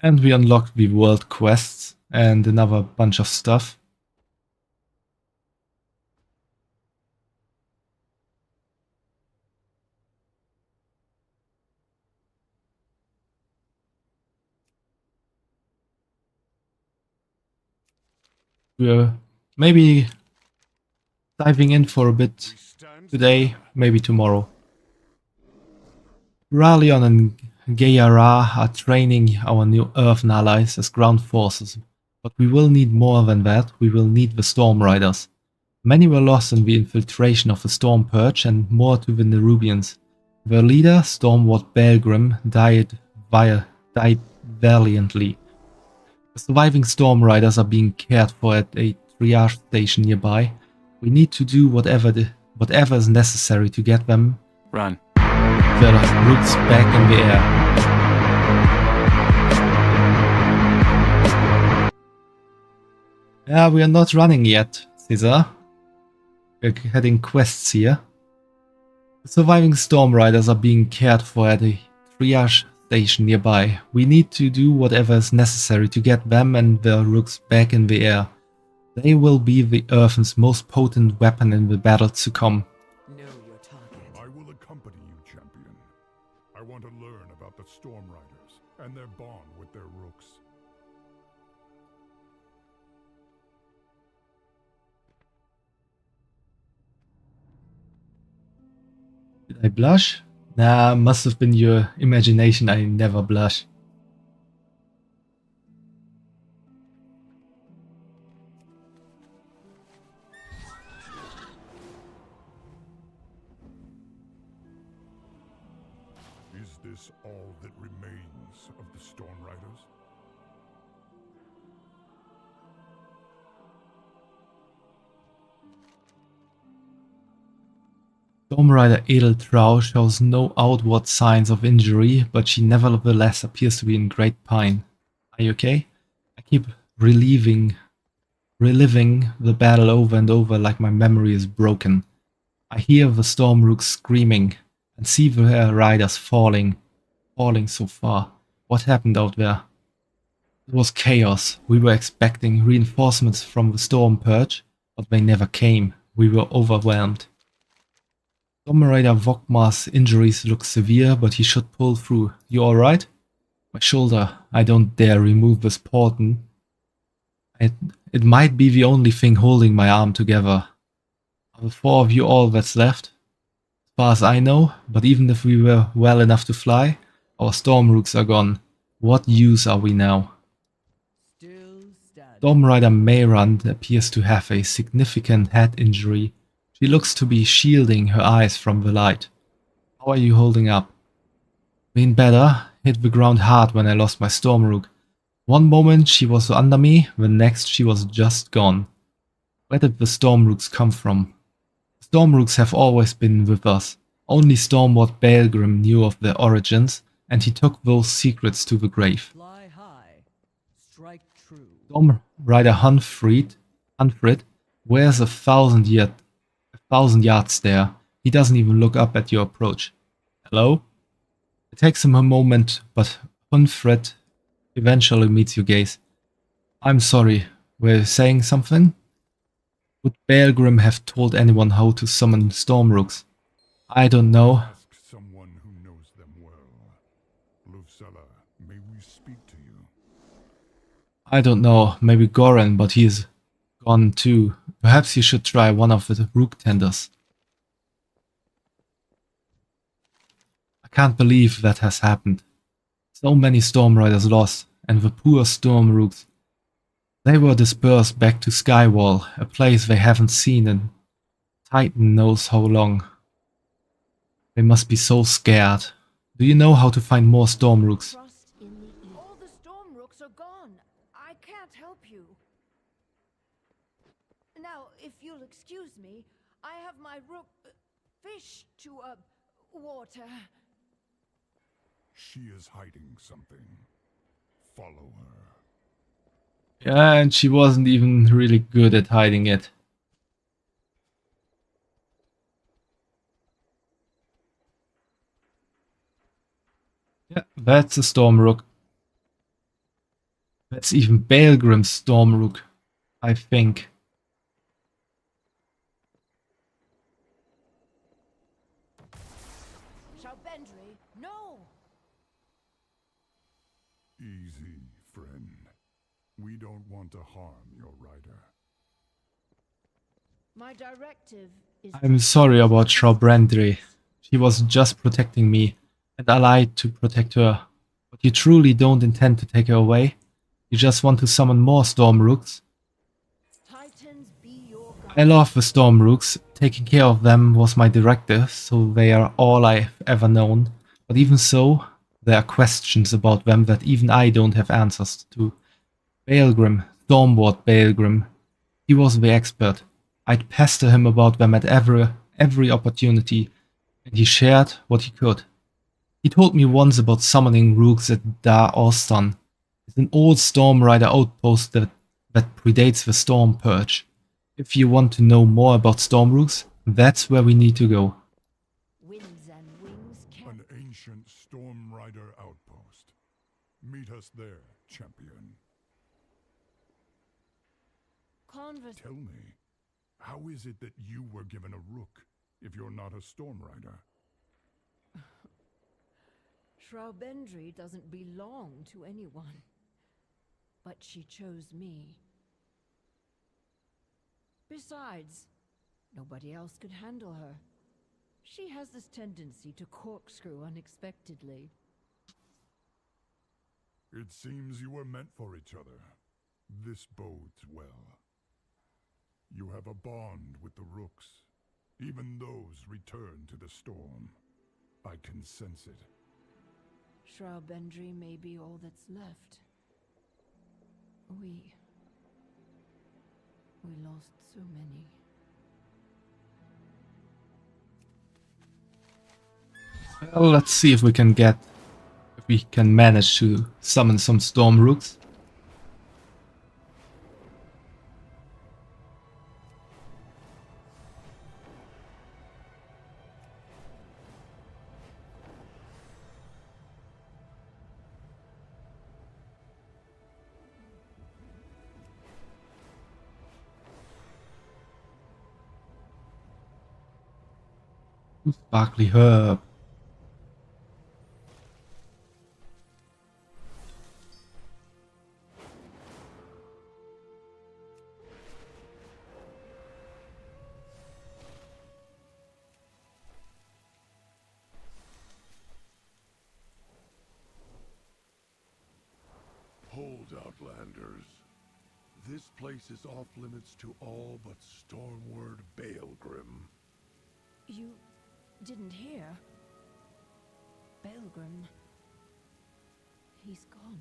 And we unlocked the world quests and another bunch of stuff. We're maybe diving in for a bit today, maybe tomorrow. Ralion and Gayara are training our new Earth allies as ground forces, but we will need more than that. We will need the Storm Riders. Many were lost in the infiltration of the Storm Purge and more to the Nerubians. Their leader, Stormward Belgrim, died valiantly. The surviving storm riders are being cared for at a triage station nearby. We need to do whatever is necessary to get them Run. the roots back in the air. Yeah, we are not running yet, Caesar. We're getting quests here. The surviving storm riders are being cared for at a triage station nearby. We need to do whatever is necessary to get them and their rooks back in the air. They will be the Earth's most potent weapon in the battle to come. I will accompany you, champion. I want to learn about the Storm Riders and their bond with their rooks. Did I blush? Nah, must have been your imagination. I never blush. Is this all that remains of the Storm Riders? Storm Rider Edeltrau shows no outward signs of injury, but she nevertheless appears to be in great pain. Are you okay? I keep reliving the battle over and over like my memory is broken. I hear the storm rooks screaming and see the riders falling so far. What happened out there? It was chaos. We were expecting reinforcements from the storm purge, but they never came. We were overwhelmed. Storm Rider Vokmar's injuries look severe, but he should pull through. You alright? My shoulder. I don't dare remove this portent. It might be the only thing holding my arm together. Are the four of you all that's left? As far as I know, but even if we were well enough to fly, our storm rooks are gone. What use are we now? Storm Rider Mayrand appears to have a significant head injury. She looks to be shielding her eyes from the light. How are you holding up? Been better. Hit the ground hard when I lost my Stormrook. One moment she was under me, the next she was just gone. Where did the Stormrooks come from? Stormrooks have always been with us. Only Stormlord Balgrim knew of their origins, and he took those secrets to the grave. Fly high, strike true. Storm Rider Hunfrid wears a thousand yards there. He doesn't even look up at your approach. Hello? It takes him a moment, but Hunfrid eventually meets your gaze. I'm sorry, were you saying something? Would Balgrim have told anyone how to summon Stormrooks? I don't know. Ask someone who knows them well. Lucella, may we speak to you? I don't know, maybe Goran, but he's gone too. Perhaps you should try one of the Rook tenders. I can't believe that has happened. So many Storm Riders lost, and the poor Storm Rooks. They were dispersed back to Skywall, a place they haven't seen in Titan knows how long. They must be so scared. Do you know how to find more Storm Rooks? All the storm rooks are gone. I can't help you. Now, if you'll excuse me, I have my rook fish to water. She is hiding something. Follow her. Yeah, and she wasn't even really good at hiding it. Yeah, that's a Stormrook. That's even Balgrim's Stormrook, I think. Shalbendry, no! Easy, friend. We don't want to harm your rider. My directive is... I'm sorry about Shalbendry. She was just protecting me, and I lied to protect her. But you truly don't intend to take her away? You just want to summon more Stormrooks? I love the Stormrooks. Taking care of them was my directive, so they are all I've ever known. But even so, There are questions about them that even I don't have answers to. Baelgrim, Stormward Baelgrim. He was the expert. I'd pester him about them at every opportunity, and he shared what he could. He told me once about summoning rooks at Dar Ostan. It's an old Storm Rider outpost that predates the Storm Purge. If you want to know more about Storm Rooks, that's where we need to go. An ancient Storm Rider outpost. Meet us there, champion. Tell me, how is it that you were given a rook if you're not a Storm Rider? Shroudbendry doesn't belong to anyone. But she chose me. Besides, nobody else could handle her. She has this tendency to corkscrew unexpectedly. It seems you were meant for each other. This bodes well. You have a bond with the rooks. Even those return to the storm. I can sense it. Shroudbendry may be all that's left. We lost so many. Well, let's see if we can manage to summon some Storm Rooks. Sparkly Herb. Hold, Outlanders. This place is off limits to all but Stormward Baelgrim. You didn't hear? Baelgrim. He's gone.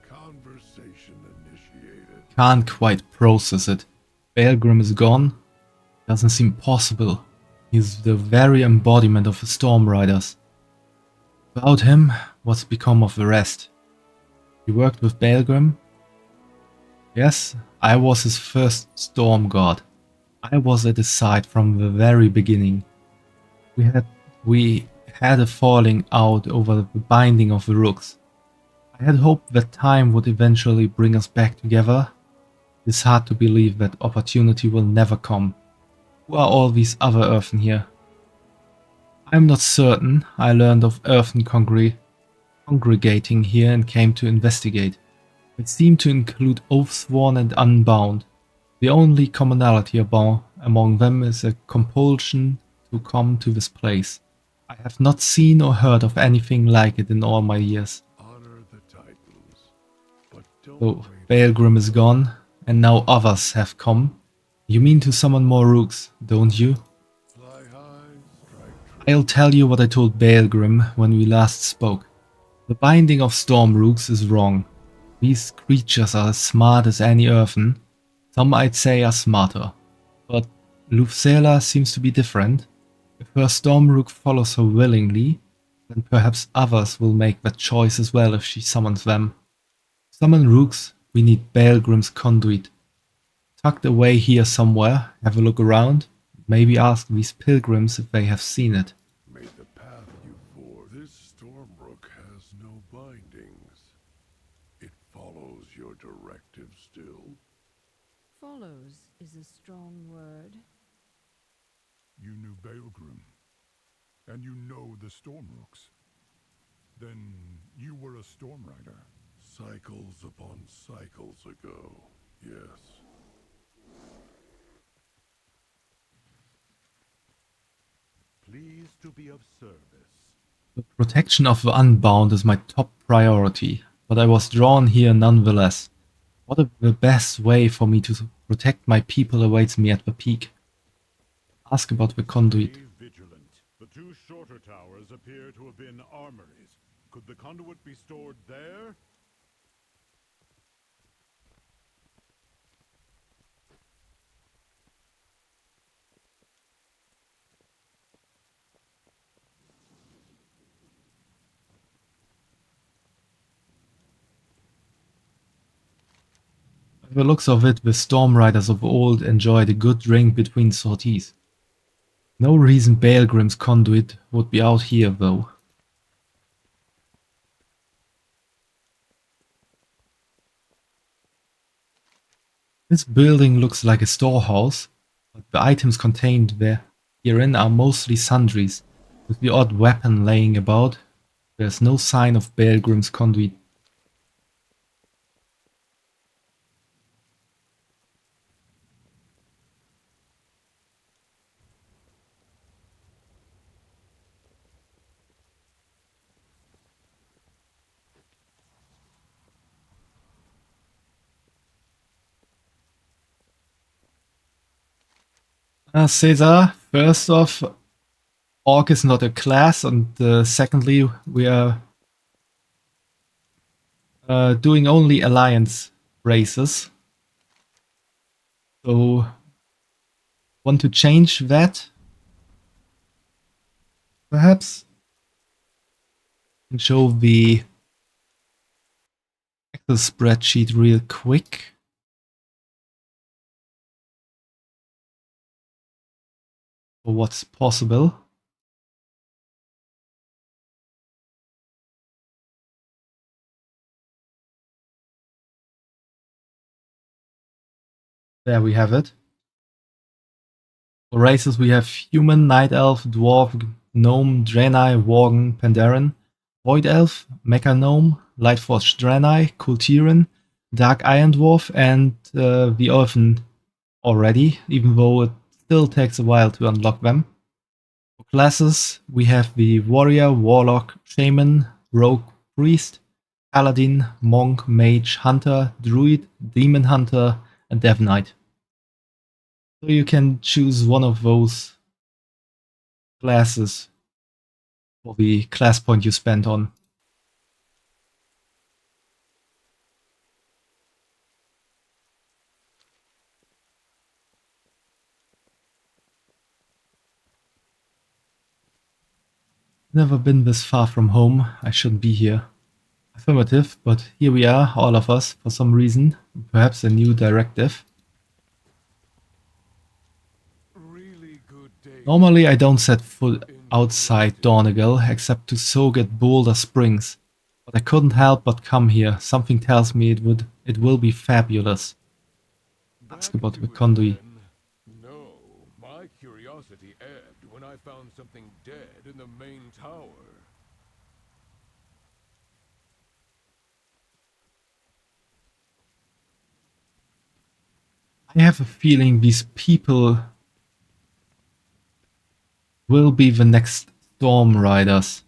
Conversation initiated. Can't quite process it. Baelgrim is gone? Doesn't seem possible. He's the very embodiment of the Storm Riders. Without him, what's become of the rest? He worked with Baelgrim? Yes, I was his first Storm God. I was at his side from the very beginning. We had a falling out over the binding of the rooks. I had hoped that time would eventually bring us back together. It's hard to believe that opportunity will never come. Who are all these other Earthen here? I'm not certain. I learned of Earthen congregating here and came to investigate. It seemed to include Oathsworn and Unbound. The only commonality among them is a compulsion to come to this place. I have not seen or heard of anything like it in all my years. Honor the titles, but So Baelgrim is gone, and now others have come. You mean to summon more rooks, don't you? I'll tell you what I told Baelgrim when we last spoke. The binding of storm rooks is wrong. These creatures are as smart as any Earthen. Some I'd say are smarter. But Lufsela seems to be different. If her Stormrook follows her willingly, then perhaps others will make that choice as well if she summons them. To summon rooks, we need Baelgrim's conduit. Tucked away here somewhere, have a look around, maybe ask these pilgrims if they have seen it. May the path you bore. This Stormrook has no bindings. It follows your directive still. Follows is a strong word. You knew Baelgrim, and you know the Stormrooks. Then you were a Storm Rider. Cycles upon cycles ago, yes. Pleased to be of service. The protection of the Unbound is my top priority, but I was drawn here nonetheless. What if the best way for me to protect my people awaits me at the peak? Ask about the conduit. Be vigilant. The two towers appear to have been armories. Could the conduit be stored there? By the looks of it, the storm riders of old enjoyed a good drink between sorties. No reason Baelgrim's conduit would be out here, though. This building looks like a storehouse, but the items contained herein are mostly sundries, with the odd weapon laying about. There's no sign of Baelgrim's conduit. Caesar, first off, Orc is not a class, and secondly, we are doing only alliance races. So, want to change that? Perhaps? And show the Excel spreadsheet real quick. For what's possible. There we have it. For races we have Human, Night Elf, Dwarf, Gnome, Draenei, Worgen, Pandaren, Void Elf, Mecha Gnome, Lightforged Draenei, Kultiran, Dark Iron Dwarf, and the Orphan already, even though it still takes a while to unlock them. For classes, we have the Warrior, Warlock, Shaman, Rogue, Priest, Paladin, Monk, Mage, Hunter, Druid, Demon Hunter, and Death Knight. So you can choose one of those classes for the class point you spent on. Never been this far from home. I shouldn't be here. Affirmative, but here we are, all of us, for some reason. Perhaps a new directive. Normally I don't set foot outside Donegal except to soak at Boulder Springs, but I couldn't help but come here. Something tells me it will be fabulous. Ask about the conduit. No, my curiosity ebbed when I found something dead in the main tower. I have a feeling these people will be the next Storm Riders.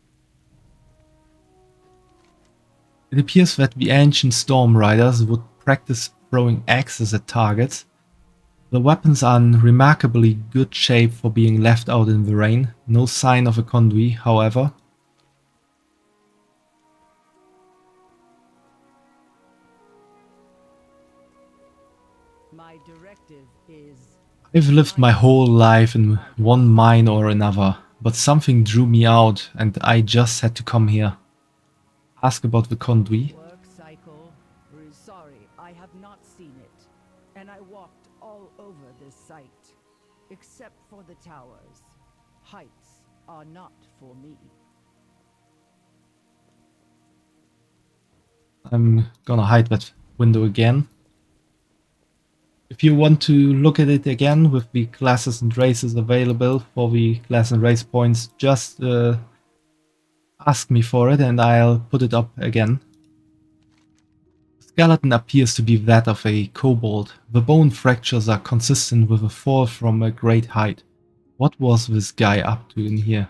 It appears that the ancient Storm Riders would practice throwing axes at targets. The weapons are in remarkably good shape for being left out in the rain. No sign of a conduit, however. My directive is... I've lived my whole life in one mine or another, but something drew me out and I just had to come here. Ask about the conduit. Work cycle. Sorry, I have not seen it. And I walked all over this site. Except for the towers. Heights are not for me. I'm gonna hide that window again. If you want to look at it again with the classes and races available for the class and race points, just ask me for it and I'll put it up again. The skeleton appears to be that of a kobold. The bone fractures are consistent with a fall from a great height. What was this guy up to in here?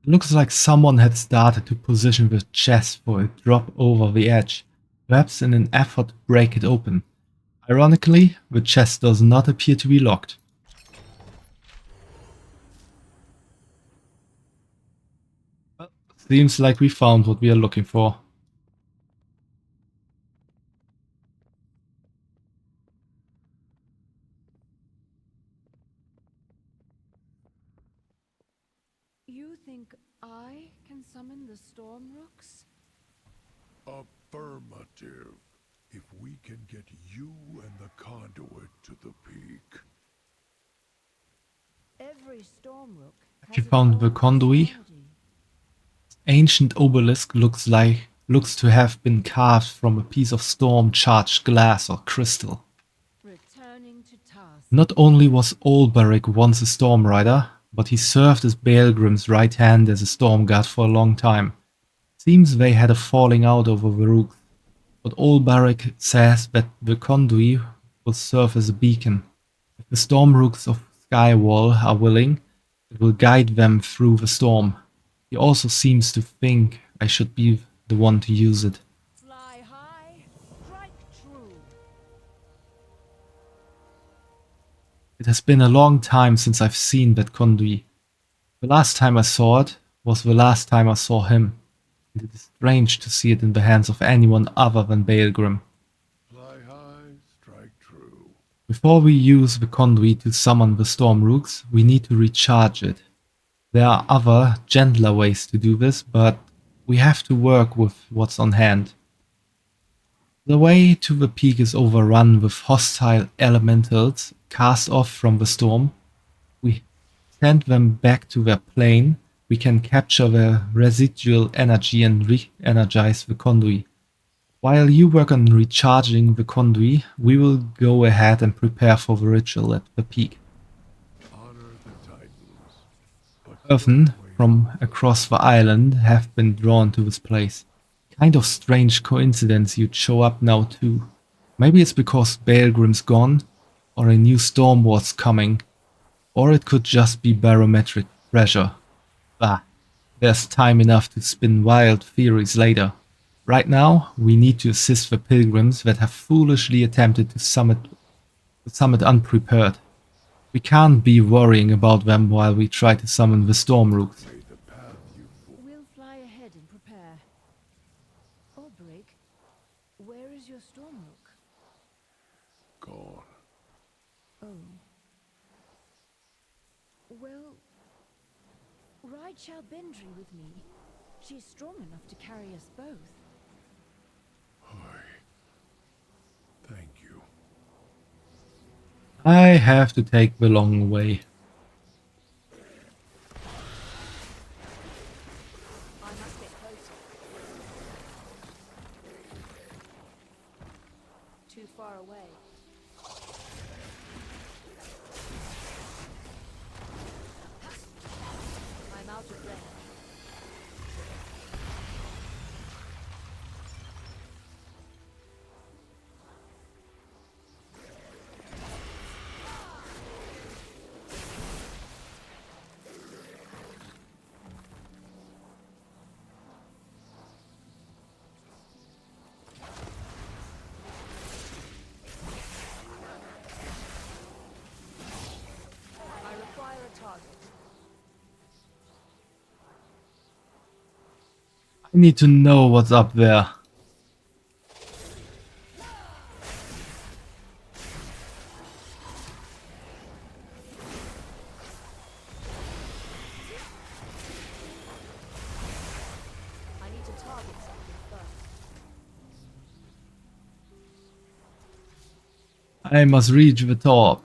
It looks like someone had started to position the chest for a drop over the edge, perhaps in an effort to break it open. Ironically, the chest does not appear to be locked. Well, seems like we found what we are looking for. You think I can summon the storm rooks? Affirmative. If we can get you and the conduit to the peak. Every storm rook Have you found the conduit? Ancient obelisk looks to have been carved from a piece of storm-charged glass or crystal. Returning to task. Not only was Olberic once a storm rider, but he served as Baelgrim's right hand as a storm god for a long time. Seems they had a falling out over the rooks, but Olberic says that the conduit will serve as a beacon. If the storm rooks of Skywall are willing, it will guide them through the storm. He also seems to think I should be the one to use it. Fly high, strike true. It has been a long time since I've seen that conduit. The last time I saw it was the last time I saw him, and it is strange to see it in the hands of anyone other than Baelgrim. Fly high, strike true. Before we use the conduit to summon the storm rooks, we need to recharge it. There are other, gentler ways to do this, but we have to work with what's on hand. The way to the peak is overrun with hostile elementals cast off from the storm. We send them back to their plane. We can capture their residual energy and re-energize the conduit. While you work on recharging the conduit, we will go ahead and prepare for the ritual at the peak. Earthen from across the island have been drawn to this place. Kind of strange coincidence you'd show up now too. Maybe it's because Baelgrim's gone, or a new storm was coming, or it could just be barometric pressure. Bah, there's time enough to spin wild theories later. Right now, we need to assist the pilgrims that have foolishly attempted to summit unprepared. We can't be worrying about them while we try to summon the storm rooks. We'll fly ahead and prepare. Olberic, where is your storm rook? Gone. Oh. Well, ride Shalbindri with me. She's strong enough to carry us both. Thank you. I have to take the long way. I must get closer. Too far away. I'm out of range. I need to know what's up there. I need to target something first. I must reach the top.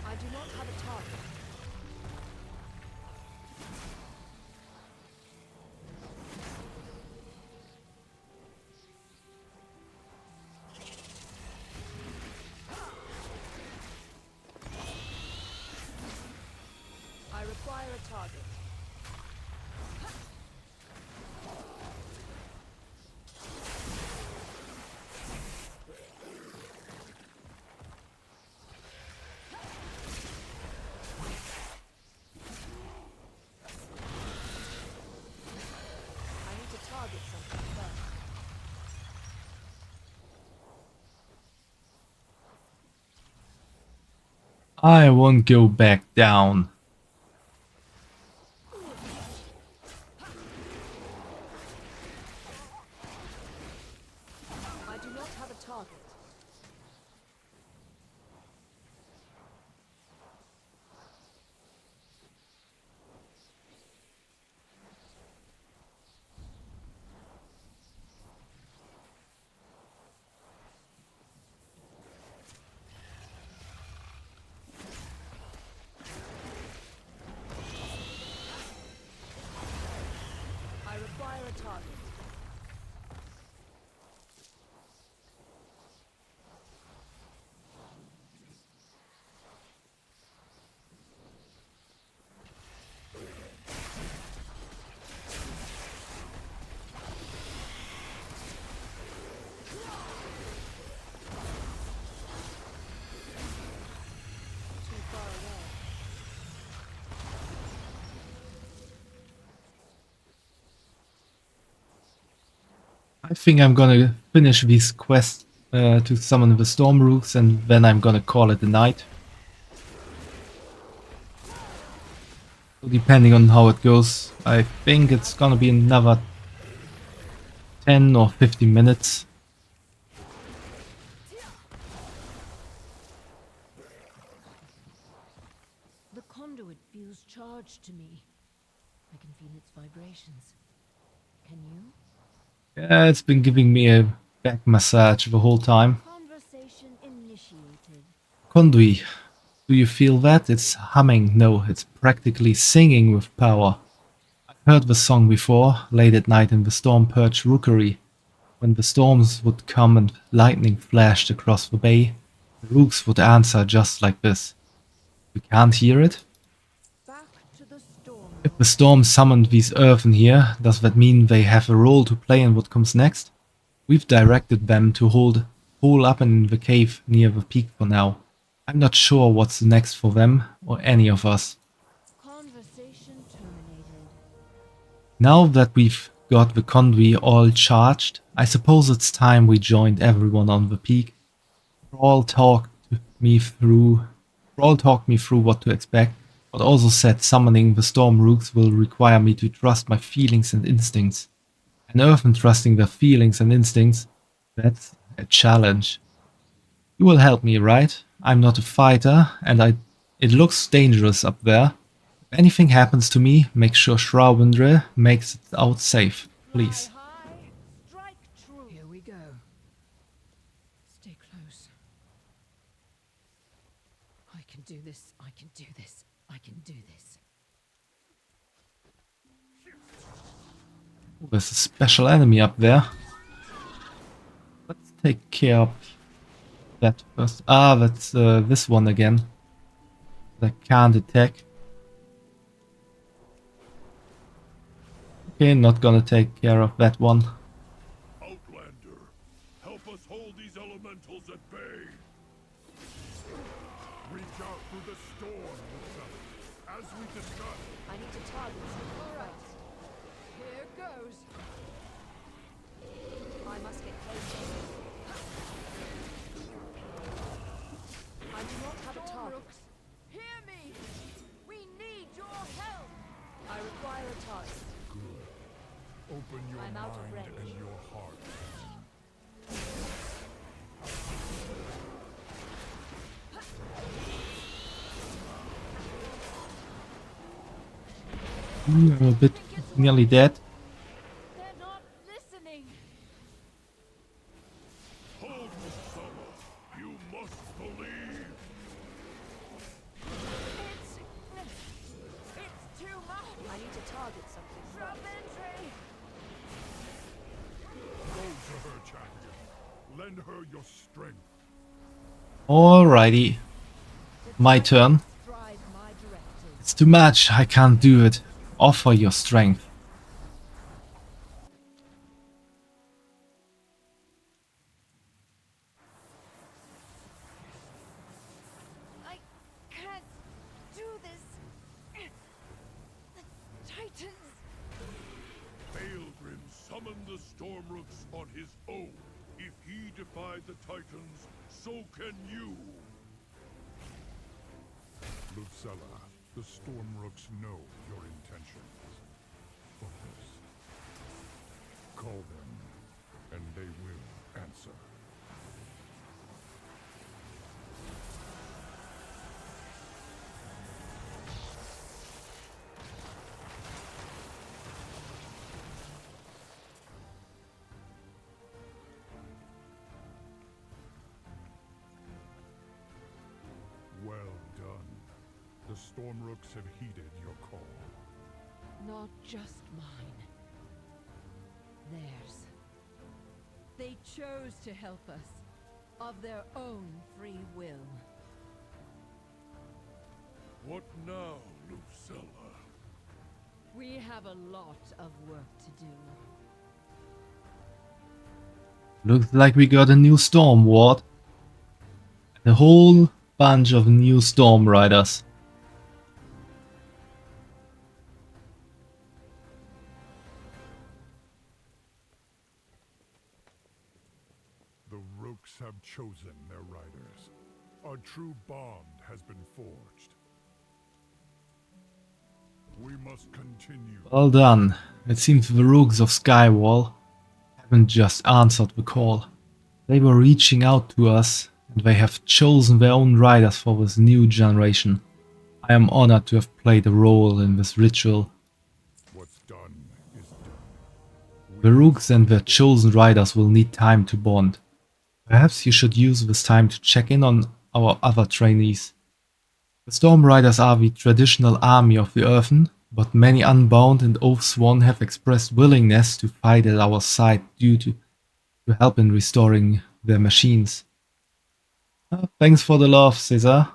I do not have a target. I require a target. I won't go back down. I do not have a target. I require a target. Too far away. I think I'm gonna finish these quests to summon the Storm Rooks, and then I'm gonna call it a night. So depending on how it goes, I think it's gonna be another 10 or 15 minutes. The conduit feels charged to me. I can feel its vibrations. Can you? Yeah, it's been giving me a back massage the whole time. Conversation initiated. Conduit, do you feel that? It's humming. No, it's practically singing with power. I've heard the song before, late at night in the Storm Perch Rookery. When the storms would come and lightning flashed across the bay, the rooks would answer just like this. We can't hear it? If the storm summoned these earthen here, does that mean they have a role to play in what comes next? We've directed them to hole up in the cave near the peak for now. I'm not sure what's next for them or any of us. Conversation terminated. Now that we've got the conduit all charged, I suppose it's time we joined everyone on the peak. Thrall talked me through what to expect, but also said summoning the Storm Rooks will require me to trust my feelings and instincts. An earthen trusting their feelings and instincts, that's a challenge. You will help me, right? I'm not a fighter, and it looks dangerous up there. If anything happens to me, make sure Shraubendre makes it out safe, please. Here we go. Stay close. I can do this. I can do this. I can do this. Oh, there's a special enemy up there. Let's take care of that first. Ah, that's this one again. That can't attack. Okay, not gonna take care of that one. Outlander, help us hold these elementals at bay. Reach out through the storm with them, as we discussed. I need to target something first. Here goes. I must get closer. I do not have a target. Hear me! We need your help! I require a target. Good. Open your I'm out of mind range. and your heart. I'm a bit nearly dead. They're not listening. Hold me, Summer. You must believe. It's too much. I need to target something first. Go to her, champion. Lend her your strength. Alrighty. My turn. It's too much, I can't do it. Offer your strength. I can't do this. The Titans. Baelgrim summoned the Stormrooks on his own. If he defied the Titans, so can you. Lucella, the Stormrooks know your intentions. Focus. Call them, and they will answer. Well done. The Stormrooks have heeded your call. Not just mine. Theirs. They chose to help us, of their own free will. What now, Lucella? We have a lot of work to do. Looks like we got a new Storm Ward. And a whole bunch of new Storm Riders. The Rooks have chosen their riders. A true bond has been forged. We must continue. Well done. It seems the Rooks of Skywall haven't just answered the call. They were reaching out to us, and they have chosen their own riders for this new generation. I am honored to have played a role in this ritual. What's done is done. The Rooks and their chosen riders will need time to bond. Perhaps you should use this time to check in on our other trainees. The Storm Riders are the traditional army of the Earthen, but many Unbound and Oathsworn have expressed willingness to fight at our side due to help in restoring their machines. Thanks for the love, Caesar.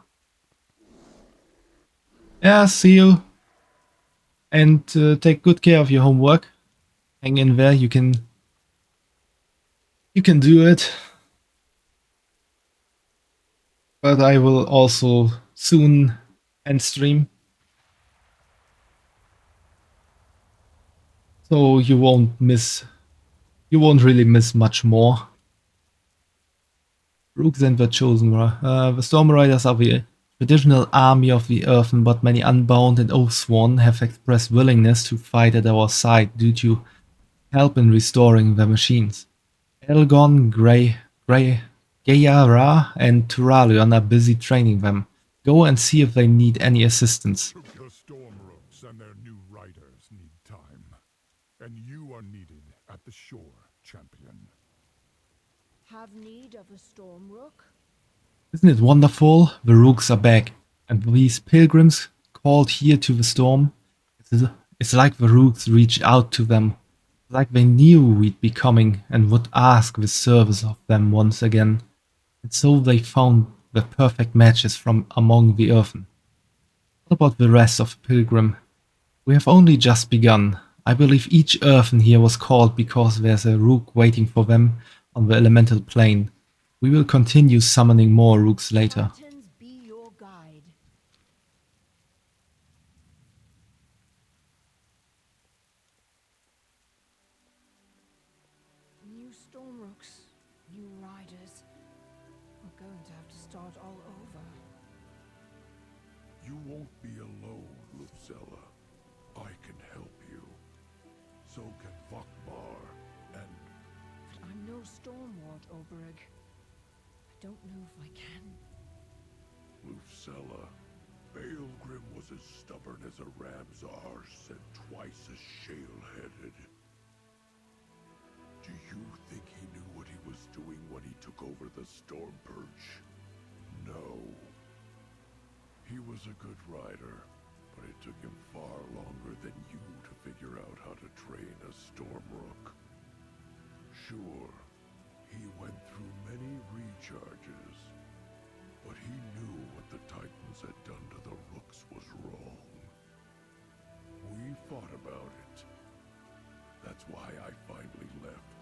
Yeah, see you. And take good care of your homework. Hang in there, you can do it. But I will also soon end stream. So you won't really miss much more. Rooks and the Chosen. The Storm Riders are the traditional army of the Earthen, but many Unbound and Oathsworn have expressed willingness to fight at our side due to help in restoring their machines. Elgon, Gayara and Turalion are busy training them. Go and see if they need any assistance. The Stormrooks and their new riders need time. And you are needed at the shore, champion. Have need of a storm rook? Isn't it wonderful? The Rooks are back, and these pilgrims called here to the storm. It's like the Rooks reached out to them, like they knew we'd be coming and would ask the service of them once again. And so they found the perfect matches from among the Earthen. What about the rest of the pilgrim? We have only just begun. I believe each Earthen here was called because there's a Rook waiting for them on the elemental plane. We will continue summoning more Rooks later. Be your guide. New storm rooks, new riders. We're going to have to start all over. You won't be alone, Lucella. I can help you. So can Vakbar and... But I'm no Stormward, Oberig. I don't know if I can. Lucella, Baelgrim was as stubborn as a ram's arse and twice as shale-headed. Do you think he knew what he was doing when he took over the Storm Perch? No. He was a good rider, but it took him far longer than you to figure out how to train a Stormrook. Sure, he went through many recharges, but he knew what the Titans had done to the Rooks was wrong. We fought about it. That's why I finally left.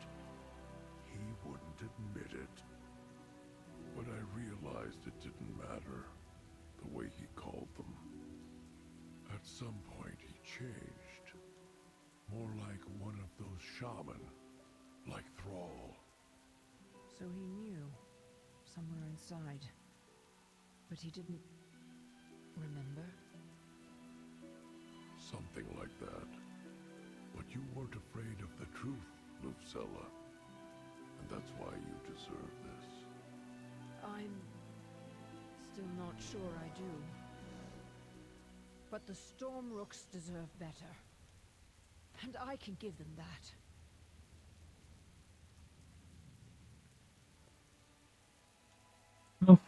He wouldn't admit it. But I realized it didn't matter, the way he called them. At some point he changed. More like one of those shaman, like Thrall. So he knew, somewhere inside. But he didn't remember? Something like that. But you weren't afraid of the truth, Lucella. And that's why you deserve this. I'm still not sure I do. But the Stormrooks deserve better. And I can give them that.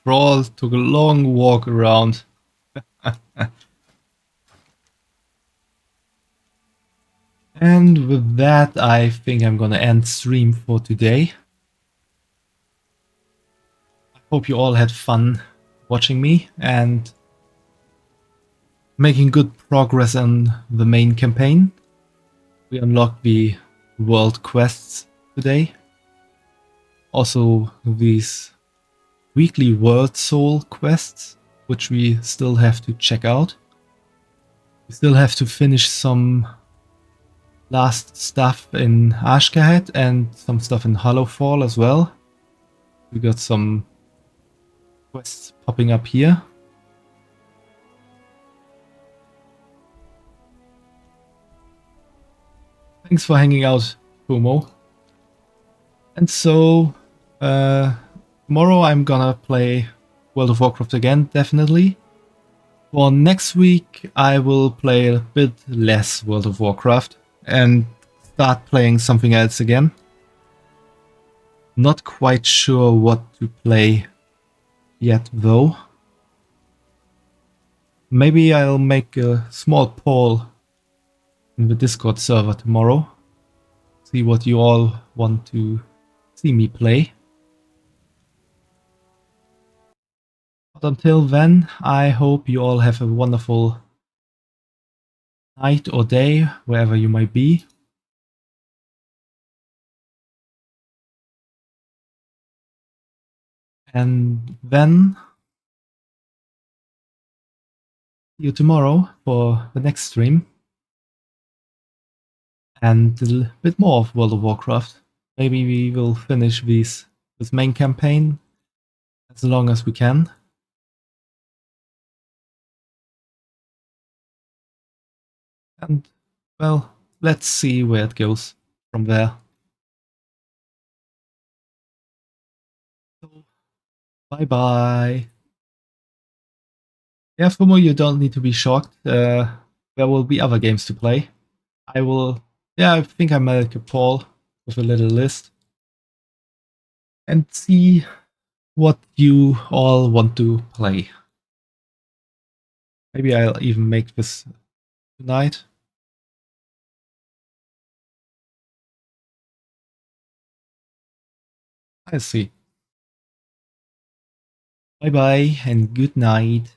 Thrall took a long walk around. And with that, I think I'm gonna end stream for today. I hope you all had fun watching me and making good progress on the main campaign. We unlocked the world quests today. Also these weekly world soul quests, which we still have to check out. We still have to finish some last stuff in Ashgahed and some stuff in Hollowfall as well. We got some quests popping up here. Thanks for hanging out, Kumo. And so, tomorrow I'm gonna play World of Warcraft again, definitely. For next week, I will play a bit less World of Warcraft and start playing something else again. Not quite sure what to play yet, though. Maybe I'll make a small poll in the Discord server tomorrow. See what you all want to see me play. But until then, I hope you all have a wonderful night or day, wherever you might be. And then see you tomorrow for the next stream. And a bit more of World of Warcraft. Maybe we will finish this main campaign as long as we can. And, well, let's see where it goes from there. So, bye-bye. Yeah, Fumo, you don't need to be shocked. There will be other games to play. I think I make a poll with a little list. And see what you all want to play. Maybe I'll even make this tonight. I see. Bye bye and good night.